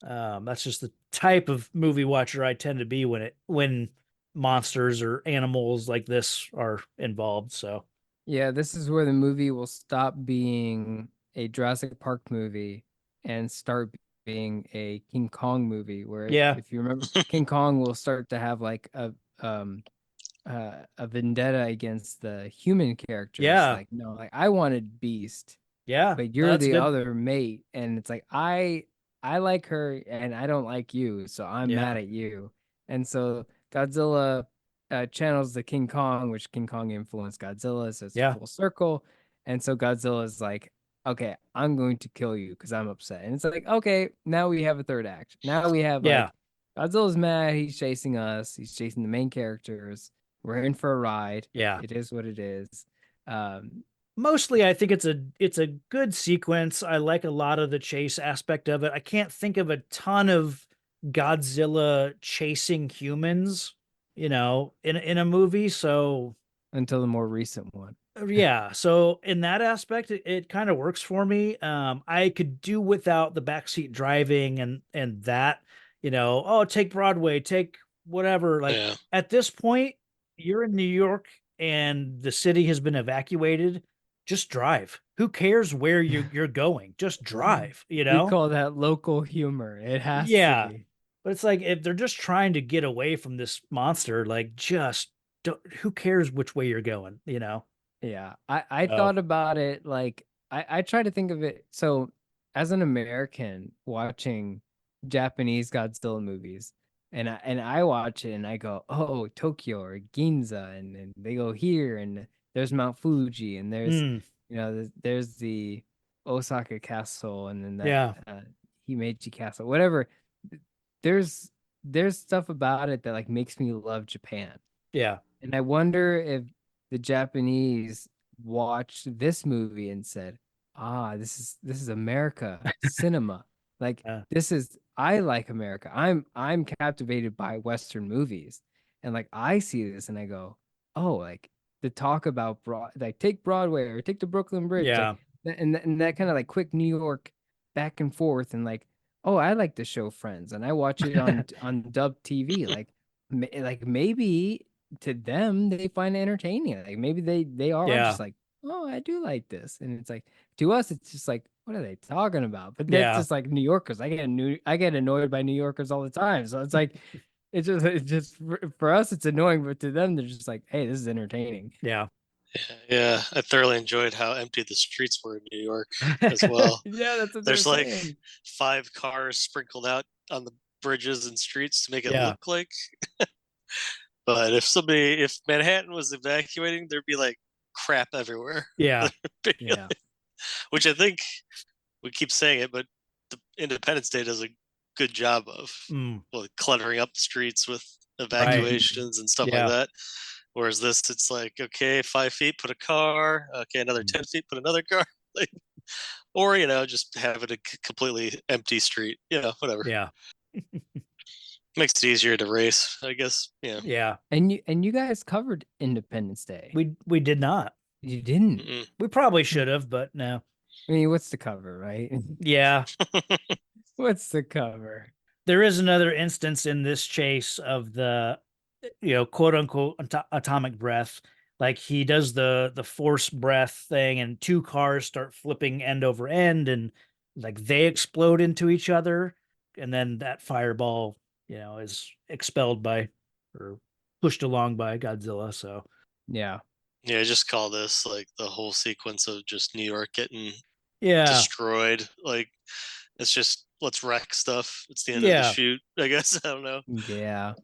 that's just the type of movie watcher I tend to be when monsters or animals like this are involved. So Yeah, this is where the movie will stop being a Jurassic Park movie and start being a King Kong movie. Where yeah, if you remember, King Kong will start to have like a vendetta against the human characters. yeah, Like, no, like I wanted Beast, yeah, but no, you're that's the good. other mate, and it's like I like her and I don't like you, so I'm Yeah, mad at you. And so Godzilla channels the King Kong, which King Kong influenced Godzilla, so it's a yeah, full circle. And so Godzilla is like, okay, I'm going to kill you because I'm upset. And it's like, okay, now we have a third act. Now we have yeah, like Godzilla's mad, he's chasing us, he's chasing the main characters. We're in for a ride. yeah. It is what it is. Mostly I think it's a good sequence. I like a lot of the chase aspect of it. I can't think of a ton of Godzilla chasing humans, in a movie. So Until the more recent one. yeah, so in that aspect, it kind of works for me. I could do without the backseat driving and that, oh, take Broadway, take whatever. Like Yeah. at this point, you're in New York and the city has been evacuated. Just drive. Who cares where you're going? Just drive, We call that local humor. It has to Yeah. be. But it's like if they're just trying to get away from this monster, like just don't, who cares which way you're going, Yeah. I So thought about it like I try to think of it. So as an American watching Japanese Godzilla movies, and I watch it and I go, oh, Tokyo or Ginza, and they go here and there's Mount Fuji and there's mm, there's the Osaka Castle and then that yeah. Himeji Castle, whatever. There's there's stuff about it that like makes me love Japan. Yeah. And I wonder if the Japanese watched this movie and said, "Ah, this is America cinema. Like Yeah. this is I like America. I'm captivated by Western movies." And like I see this and I go, "Oh, like the talk about like take Broadway or take the Brooklyn Bridge, like Yeah. and that kind of like quick New York back and forth and like, oh, I like the show Friends and I watch it on dub TV. Like maybe to them they find it entertaining. Like maybe they are Yeah. just like, oh, I do like this. And it's like to us, it's just like, what are they talking about? But that's Yeah. just like New Yorkers. I get annoyed by New Yorkers all the time. So it's like it's just for us it's annoying, but to them they're just like, hey, this is entertaining. Yeah. Yeah, I thoroughly enjoyed how empty the streets were in New York as well. Yeah, that's what they're There's like saying. 5 cars sprinkled out on the bridges and streets to make it Yeah. look like. But if Manhattan was evacuating, there'd be like crap everywhere. Yeah. Yeah. Which I think we keep saying it, but the Independence Day does a good job of Mm, cluttering up the streets with evacuations and stuff Yeah. like that. Whereas this, it's like, okay, 5 feet, put a car. Okay, another 10 feet, put another car. Like, or just have it a completely empty street. Whatever. Yeah. Makes it easier to race, I guess. Yeah. Yeah. And you guys covered Independence Day. We did not. You didn't. Mm-mm. We probably should have, but no. I mean, what's the cover, right? Yeah. What's the cover? There is another instance in this chase of the quote unquote atomic breath. Like he does the force breath thing and 2 cars start flipping end over end and like they explode into each other and then that fireball is expelled by or pushed along by Godzilla. So Yeah. Yeah, just call this like the whole sequence of just New York getting yeah, destroyed. Like it's just let's wreck stuff. It's the end of the Yeah. shoot, I guess. I don't know. Yeah.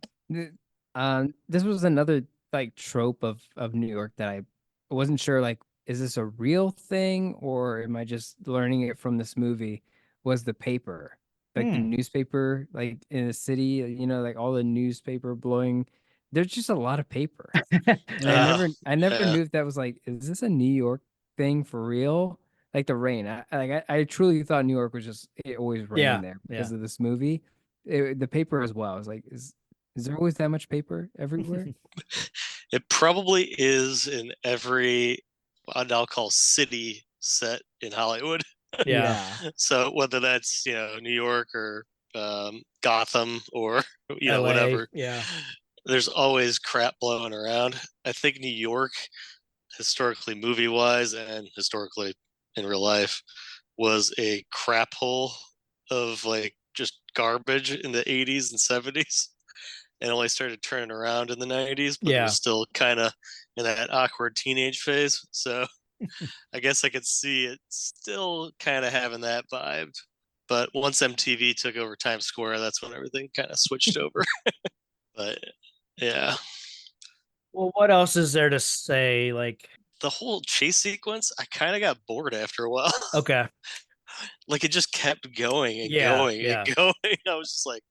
This was another like trope of New York that I wasn't sure, like, is this a real thing or am I just learning it from this movie? Was the paper. Like the newspaper, like in the city, like all the newspaper blowing. There's just a lot of paper. And I never Yeah. knew if that was like, is this a New York thing for real? Like the rain. I truly thought New York was just it always rained there because of this movie. The paper as well. I was like, is there always that much paper everywhere? It probably is in every I'll call city set in Hollywood. Yeah. So whether that's New York or Gotham or LA, whatever, yeah. there's always crap blowing around. I think New York, historically movie wise and historically in real life, was a crap hole of like just garbage in the 80s and 70s, and only started turning around in the 90s, but it Yeah. was still kind of in that awkward teenage phase. So I guess I could see it still kind of having that vibe. But once MTV took over Times Square, that's when everything kind of switched over. But yeah, Well, what else is there to say? Like, the whole chase sequence, I kind of got bored after a while. okay, Like it just kept going and Yeah, going yeah. and going. I was just like,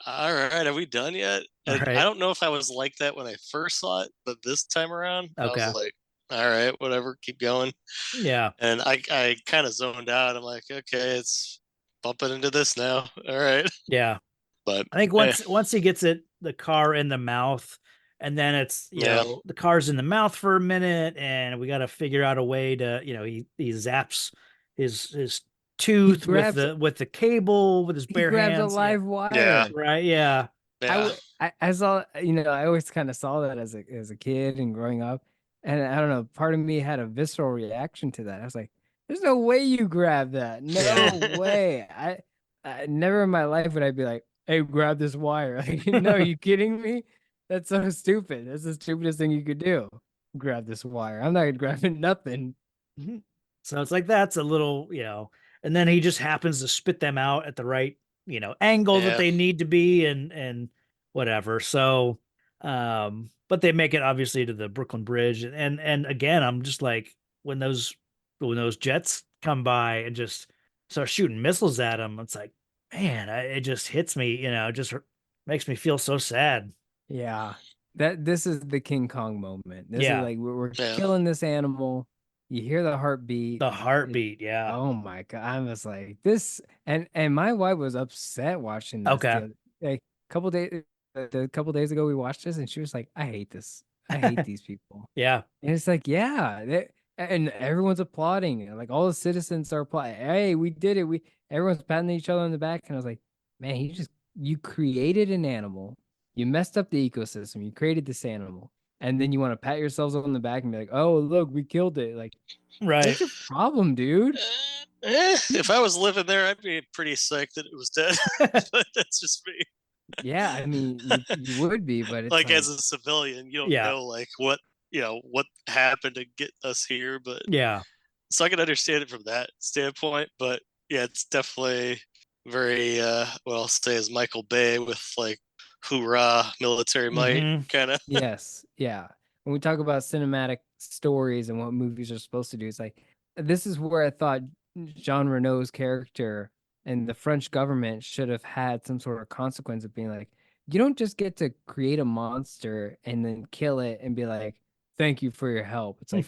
all right, are we done yet? All And right. I don't know if I was like that when I first saw it, but this time around, I Okay. was like, all right, whatever, keep going. yeah, And I kind of zoned out. I'm like, okay, it's bumping into this now. All right. yeah. But I think once he gets the car in the mouth, and then it's Yeah. the car's in the mouth for a minute, and we got to figure out a way to he zaps his tooth with the cable with his He bare grabs hands. a live wire. Yeah. Right? Yeah. yeah. I saw, I always kind of saw that as a kid and growing up. And I don't know, part of me had a visceral reaction to that. I was like, there's no way you grab that. No Yeah. way. I never in my life would I be like, hey, grab this wire. Like, no, are you kidding me? That's so stupid. That's the stupidest thing you could do. Grab this wire. I'm not grabbing nothing. So it's like that's a little, and then he just happens to spit them out at the right, angle that Yeah. they need to be and whatever. So but they make it obviously to the Brooklyn Bridge and again, I'm just like when those jets come by and just start shooting missiles at him, it's like, man, it just hits me, it just makes me feel so sad. Yeah. This is the King Kong moment. This is Yeah. like we're Yeah. killing this animal. You hear the heartbeat. The heartbeat, yeah. Oh my God. I was like, this and my wife was upset watching this. Okay. Like a couple days ago we watched this and she was like, I hate this. I hate these people. Yeah. And it's like, yeah, and everyone's applauding. Like all the citizens are applauding. Hey, we did it. Everyone's patting each other on the back. And I was like, man, you created an animal. You messed up the ecosystem. You created this animal. And then you want to pat yourselves on the back and be like, oh, look, we killed it. Like, Right. what's your problem, dude? If I was living there, I'd be pretty psyched that it was dead. But that's just me. Yeah, I mean, you would be, but it's like as a civilian, you don't Yeah. know like what what happened to get us here. But Yeah. so I can understand it from that standpoint. But yeah, it's definitely very what I'll say is Michael Bay with like hoorah military might kind of. Yes, yeah. When we talk about cinematic stories and what movies are supposed to do, it's like this is where I thought Jean Reno's character and the French government should have had some sort of consequence of being like, you don't just get to create a monster and then kill it and be like, thank you for your help. It's like,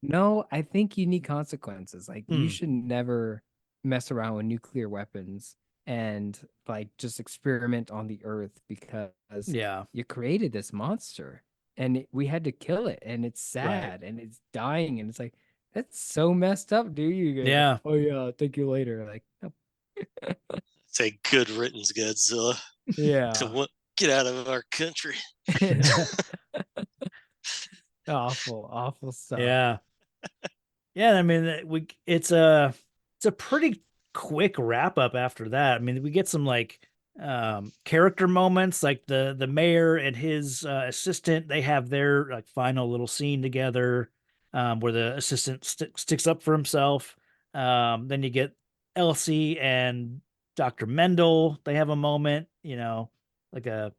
no, I think you need consequences. Like you should never mess around with nuclear weapons and like just experiment on the earth because you created this monster and we had to kill it and it's sad and it's dying and it's like, that's so messed up, dude. You go, Yeah. oh yeah, thank you later. Like, no. Say good riddance, Godzilla. Yeah. Get out of our country. Awful stuff. Yeah. Yeah, I mean it's a pretty quick wrap up after that. I mean, we get some like character moments, like the mayor and his assistant. They have their like final little scene together, where the assistant sticks up for himself. Then you get Elsie and Dr. Mendel. They have a moment, like I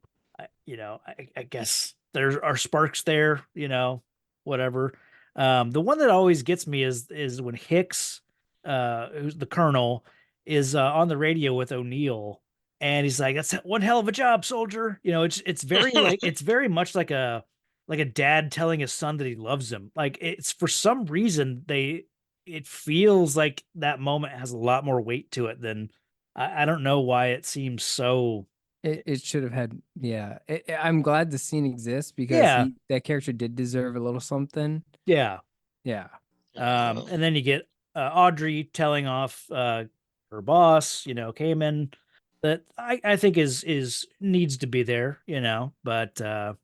guess there are sparks there, whatever. The one that always gets me is when Hicks, who's the colonel, is on the radio with O'Neill, and he's like, "That's one hell of a job, soldier." It's very like it's very much like a dad telling his son that he loves him. Like, it's for some reason it feels like that moment has a lot more weight to it than I don't know why it seems so. It should have had, yeah. I'm glad the scene exists because Yeah. that character did deserve a little something. Yeah. Yeah. And then you get Audrey telling off her boss, Cayman, that I think is needs to be there, but I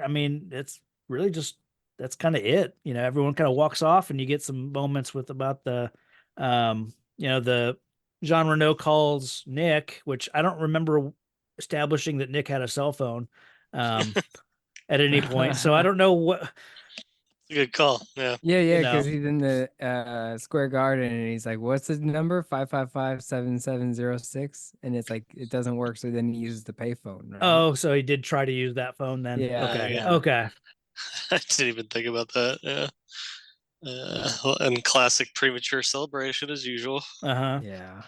mean, it's really just that's kind of it. Everyone kind of walks off, and you get some moments with about the the Jean Reno calls Nick, which I don't remember establishing that Nick had a cell phone at any point. So I don't know what. Good call. Yeah. Yeah, because he's in the Square Garden and he's like, "What's the number? 555-7706." And it's like it doesn't work, so then he uses the payphone. Right? Oh, so he did try to use that phone then. Yeah. Okay. Yeah. Okay. I didn't even think about that. Yeah. And classic premature celebration as usual, Uh-huh. Yeah.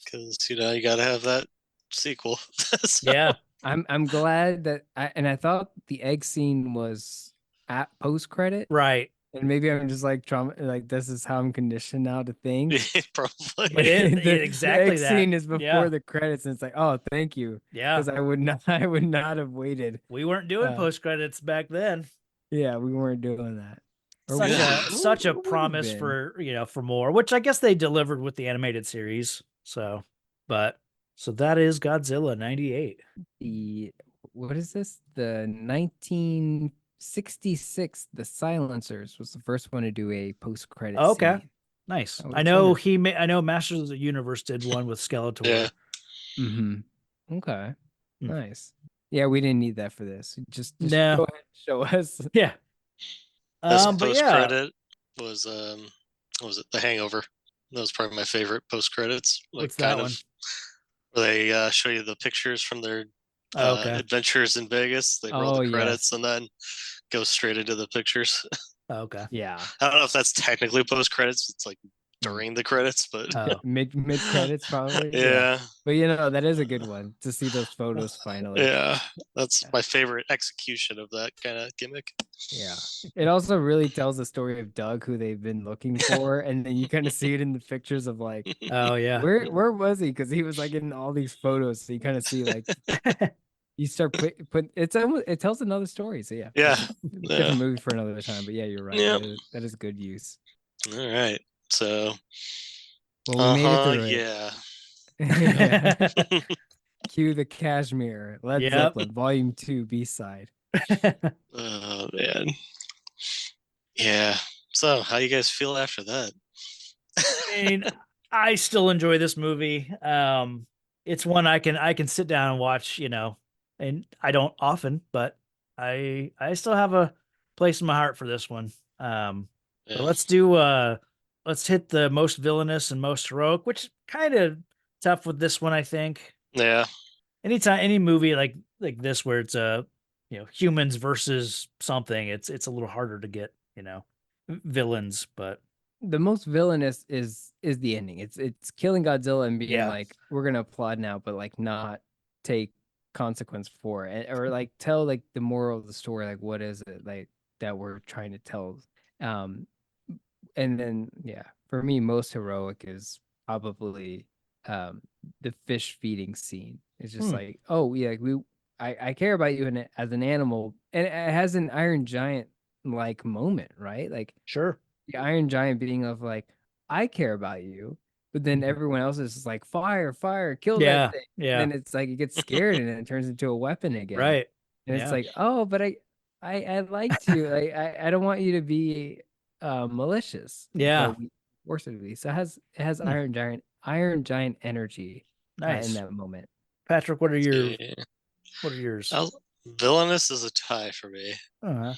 because you got to have that sequel. So, Yeah. I'm glad that I thought the egg scene was at post credit. Right. And maybe I'm just like trauma, like this is how I'm conditioned now to think. probably. It is exactly the egg that. scene is before Yeah. the credits, and it's like, oh, thank you, Yeah. because I would not have waited. We weren't doing post credits back then. Yeah, we weren't doing that. Such a promise for for more, which I guess they delivered with the animated series. So that is Godzilla 98. What is this? The 1966, The Silencers was the first one to do a post credit. Okay. Scene. Nice. Oh, I know wonderful. I know Masters of the Universe did one with Skeletor. Yeah. Mm-hmm. Okay. Mm. Nice. Yeah, we didn't need that for this. Just No. go ahead and show us. Yeah. Best But post yeah. credit was what was it? The Hangover. That was probably my favorite post credits. Like What's that one? Where they show you the pictures from their Okay. adventures in Vegas. They roll the credits yes. and then go straight into the pictures. Okay. Yeah. I don't know if that's technically post credits. It's like during the credits, but mid credits probably. Yeah. But that is a good one to see those photos finally. Yeah, that's my favorite execution of that kind of gimmick. Yeah. It also really tells the story of Doug, who they've been looking for, and then you kind of see it in the pictures of like, oh yeah, where was he? Because he was like in all these photos, so you kind of see like you start put it tells another story. So yeah, different movie for another time. But yeah, you're right. Yeah. That is good use. All right, so well, we made it through it. Yeah. Cue the Cashmere, Led Zeppelin, Volume 2, B-side. Oh man, yeah. So, how you guys feel after that? I mean, I still enjoy this movie. It's one I can sit down and watch, and I don't often, but I still have a place in my heart for this one. But let's hit the most villainous and most heroic, which kind of tough with this one, I think. Yeah. Anytime any movie like this where it's humans versus something, it's a little harder to get, villains, but the most villainous is the ending. It's killing Godzilla and being like, we're gonna applaud now, but like not take consequence for it, or like tell like the moral of the story, like what is it like that we're trying to tell. And then for me, most heroic is probably the fish feeding scene. It's just like, oh yeah, I care about you as an animal, and it has an Iron Giant like moment, right? Like sure, the Iron Giant being of like, I care about you, but then everyone else is just like, fire, kill that thing. Yeah. Then it's like it gets scared and then it turns into a weapon again. Right. And it's like, oh, but I liked you. Like I don't want you to be malicious. Yeah. Forcibly. So it has Iron Giant energy in that moment. Patrick, what are Yeah. yours? Villainous is a tie for me Uh-huh.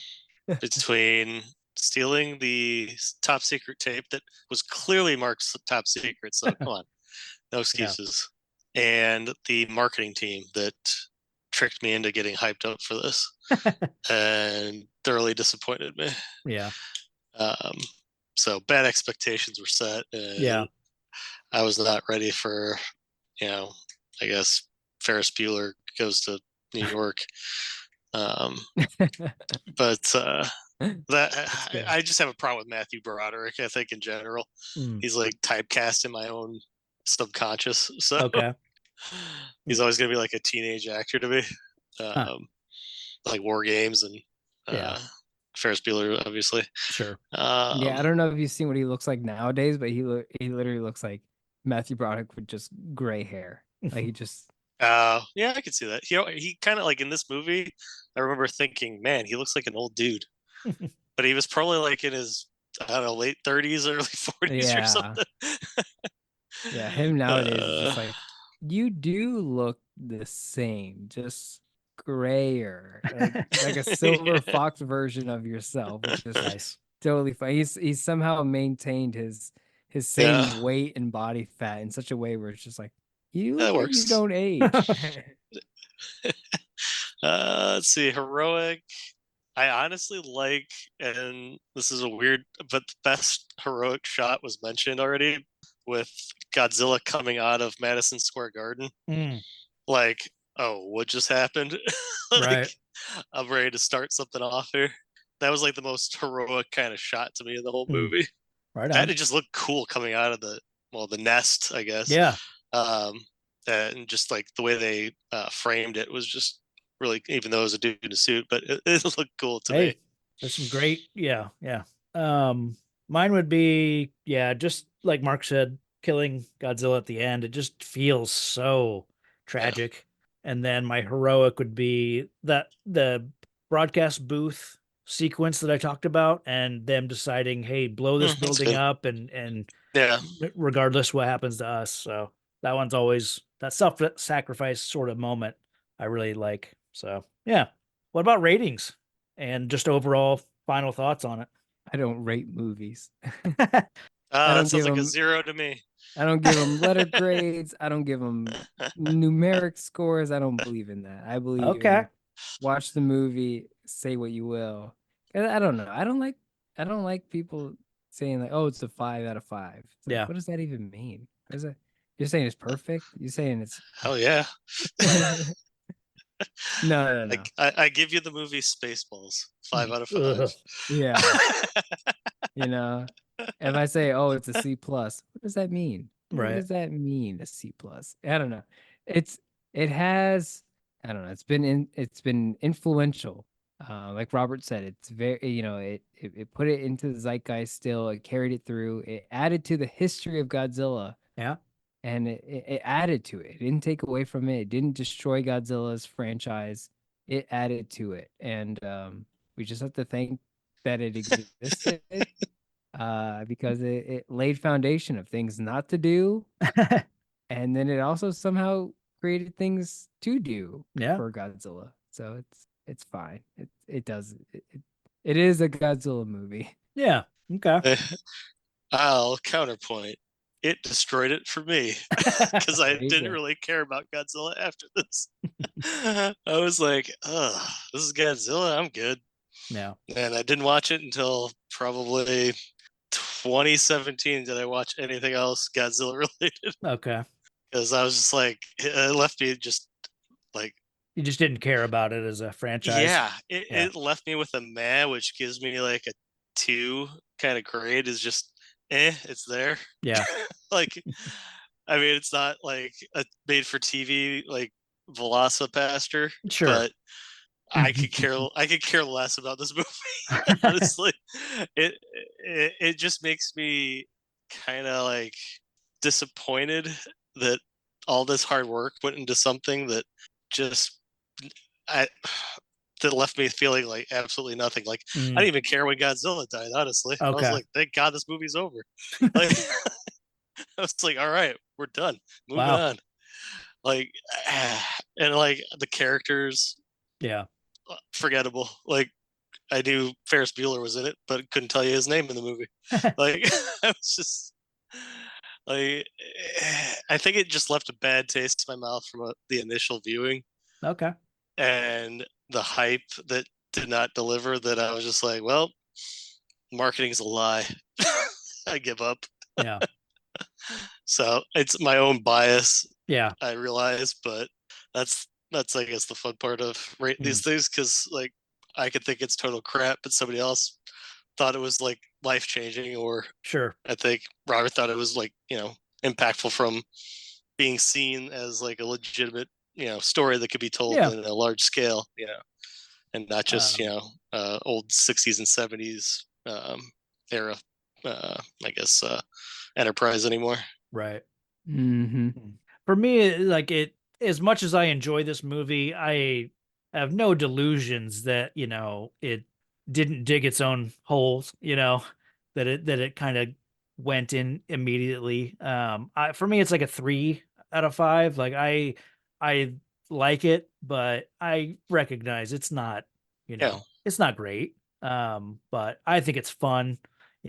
between stealing the top secret tape that was clearly Mark's top secret. So come on, no excuses. And the marketing team that tricked me into getting hyped up for this and thoroughly disappointed me. Yeah. So bad expectations were set, and I was not ready for, I guess Ferris Bueller goes to New York. But that I just have a problem with Matthew Broderick. I think in general, he's like typecast in my own subconscious. So Okay. he's always gonna be like a teenage actor to me, like War Games and Ferris Bueller, obviously. Sure. Yeah, I don't know if you've seen what he looks like nowadays, but he literally looks like Matthew Broderick with just gray hair. Like he just. Yeah, I could see that. He kind of like in this movie. I remember thinking, man, he looks like an old dude, but he was probably like in his, I don't know, late 30s, early 40s or something. Yeah, him nowadays is just like, you do look the same, just grayer, like a silver fox version of yourself, which is Nice. totally fine. He's somehow maintained his same weight and body fat in such a way where it's just like, you don't age. Let's see, heroic. I honestly like, and this is a weird, but the best heroic shot was mentioned already with Godzilla coming out of Madison Square Garden. Like, oh, what just happened? Like, right. I'm ready to start something off here. That was like the most heroic kind of shot to me in the whole movie. Right on. That it just looked cool coming out of the nest, I guess. Yeah. And just like the way they framed it was just really, even though it was a dude in a suit, but it looked cool to me. There's some great, yeah. Mine would be, just like Mark said, killing Godzilla at the end. It just feels so tragic. And then my heroic would be the broadcast booth sequence that I talked about, and them deciding, hey, blow this building up, and regardless what happens to us. So that one's always that self-sacrifice sort of moment I really like. So yeah. What about ratings and just overall final thoughts on it? I don't rate movies. That sounds like a 0 to me. I don't give them letter grades. I don't give them numeric scores. I don't believe in that. I believe in watch the movie, say what you will. I don't know. I don't like people saying like, oh, it's a 5 out of 5. Like, what does that even mean? Is it? You're saying it's perfect? You're saying it's hell yeah. No. I give you the movie Spaceballs, 5 out of 5. Yeah. If I say, oh, it's a C+, what does that mean? Right. What does that mean, a C+? I don't know. It has, I don't know. It's been influential. Like Robert said, it's very, it put it into the zeitgeist still. It carried it through. It added to the history of Godzilla. Yeah. And it added to it. It didn't take away from it. It didn't destroy Godzilla's franchise. It added to it. And we just have to thank that it existed because it laid foundation of things not to do. And then it also somehow created things to do for Godzilla. So it's fine. It does. It is a Godzilla movie. Yeah. Okay. I'll counterpoint. It destroyed it for me because I didn't really care about Godzilla after this. I was like, oh, this is Godzilla. I'm good. Yeah. And I didn't watch it until probably 2017. Did I watch anything else Godzilla related? Okay. Because I was just like, it left me just like. You just didn't care about it as a franchise. Yeah. It left me with a meh, which gives me like a 2 kind of grade is just. It's there. Yeah. Like, I mean, it's not like a made for TV like Velocipaster. Sure. But I could care less about this movie. Honestly. It just makes me kind of like disappointed that all this hard work went into something that just that left me feeling like absolutely nothing. Like I didn't even care when Godzilla died, honestly. I was like, thank God this movie's over. Like I was like, all right, we're done. Moving on. Like, and like the characters, Yeah. forgettable. Like, I knew Ferris Bueller was in it, but couldn't tell you his name in the movie. Like, I was just like, I think it just left a bad taste in my mouth from the initial viewing, Okay. and the hype that did not deliver. That I was just like, well, marketing's a lie. I give up. Yeah. So it's my own bias, Yeah. I realize, but that's I guess the fun part of these things, because like I could think it's total crap, but somebody else thought it was like life changing, or Sure. I think Robert thought it was like, impactful from being seen as like a legitimate, story that could be told Yeah. in a large scale, and not just old 60s and 70s era, I guess, enterprise anymore. Right. Mm-hmm. For me, like as much as I enjoy this movie, I have no delusions that, it didn't dig its own holes, that it kind of went in immediately. For me, it's like a 3 out of 5. Like I like it, but I recognize it's not, Yeah. it's not great. But I think it's fun.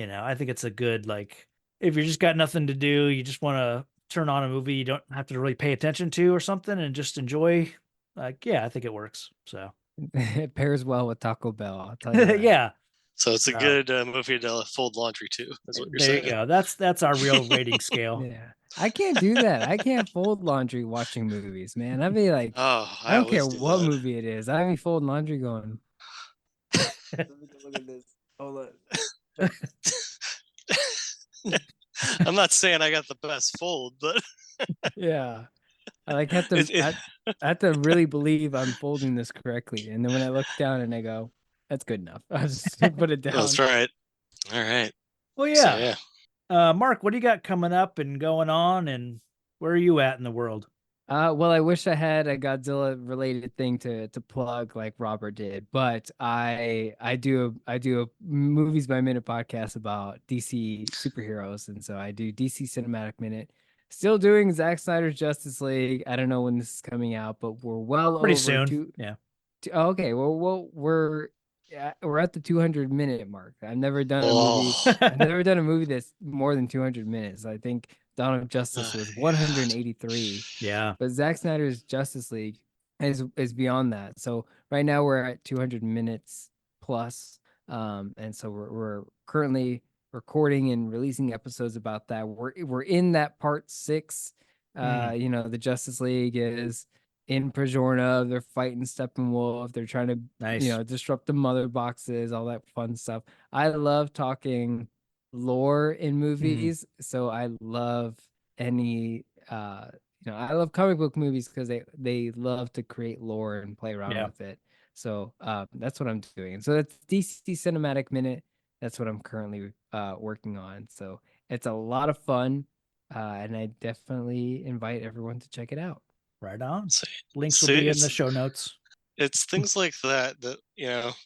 I think it's a good, like, if you just got nothing to do, you just want to turn on a movie you don't have to really pay attention to or something and just enjoy. Like, yeah, I think it works. So It pairs well with Taco Bell. I'll tell you that. yeah, So it's a good movie to fold laundry to, is what you're there saying. you go. That's our real rating scale. Yeah. I can't do that. I can't fold laundry watching movies, man. I'd be like, Oh, I don't care always do what that. movie it is. I'd be folding laundry going. Let me go look at this. Hold on. I'm not saying I got the best fold, but Yeah. I like have to I have to really believe I'm folding this correctly. And then when I look down and I go, that's good enough. I'll just put it down. that's right. All right. Well, So, yeah. yeah. Mark, what do you got coming up and going on, and where are you at in the world? Well, I wish I had a Godzilla related thing to plug like Robert did, but I do a movies by minute podcast about DC superheroes, and so I do DC Cinematic Minute. Still doing Zack Snyder's Justice League. I don't know when this is coming out, but we're well Pretty over soon. Yeah. Oh, okay, well we're at the 200-minute mark. I've never done a movie. Oh. I've never done a movie that's more than 200 minutes. I think Dawn of Justice was 183. Yeah. But Zack Snyder's Justice League is beyond that. So right now we're at 200 minutes plus, and so we're currently recording and releasing episodes about that. We're in that part 6. The Justice League is in Prajorna. They're fighting Steppenwolf. They're trying to Nice. disrupt the mother boxes, all that fun stuff. I love talking lore in movies, so I love any I love comic book movies because they love to create lore and play around with it. So that's what I'm doing. So that's DC Cinematic Minute. That's what I'm currently working on. So it's a lot of fun, and I definitely invite everyone to check it out. Right on. See, Links will be in the show notes. It's things like that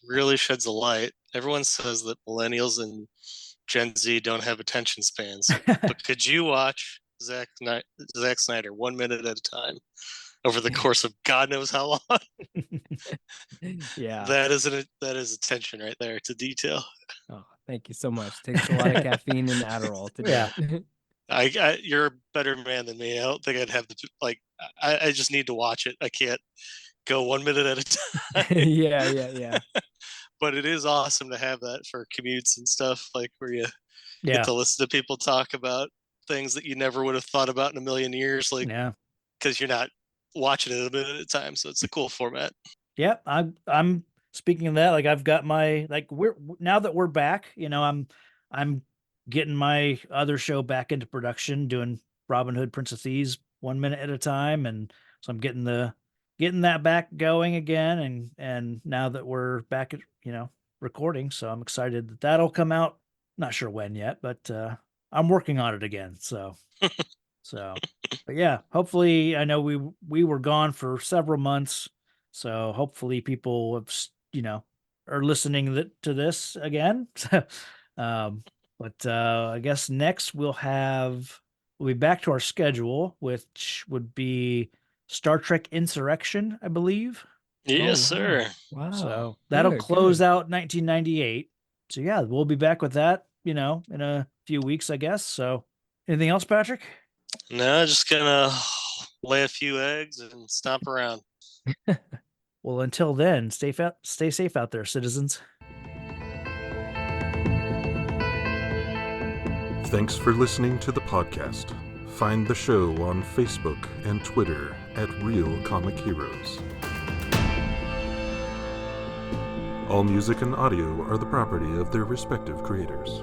really sheds a light. Everyone says that millennials and Gen Z don't have attention spans, but could you watch Zack Snyder 1 minute at a time over the course of God knows how long? Yeah, that is attention right there to detail. Oh, thank you so much. Takes a lot of caffeine and Adderall to do it. You're a better man than me. I don't think I'd have I just need to watch it. I can't go 1 minute at a time. Yeah. But it is awesome to have that for commutes and stuff, like where you get to listen to people talk about things that you never would have thought about in a million years, like because you're not watching it a minute at a time. So it's a cool format. Yeah, I'm speaking of that. Like, I've got my now that we're back, I'm getting my other show back into production, doing Robin Hood, Prince of Thieves 1 minute at a time, and so I'm getting that back going again, and now that we're back at recording, so I'm excited that that'll come out. Not sure when yet, but I'm working on it again. So but yeah, hopefully, I know we were gone for several months, so hopefully people have are listening to this again. But I guess next we'll be back to our schedule, which would be Star Trek Insurrection, I believe. Yes, wow. sir. Wow. So that'll Good, close good. out 1998. So yeah, we'll be back with that, in a few weeks, I guess. So anything else, Patrick? No, just gonna lay a few eggs and stomp around. Well, until then, stay safe out there, citizens. Thanks for listening to the podcast. Find the show on Facebook and Twitter at Real Comic Heroes. All music and audio are the property of their respective creators.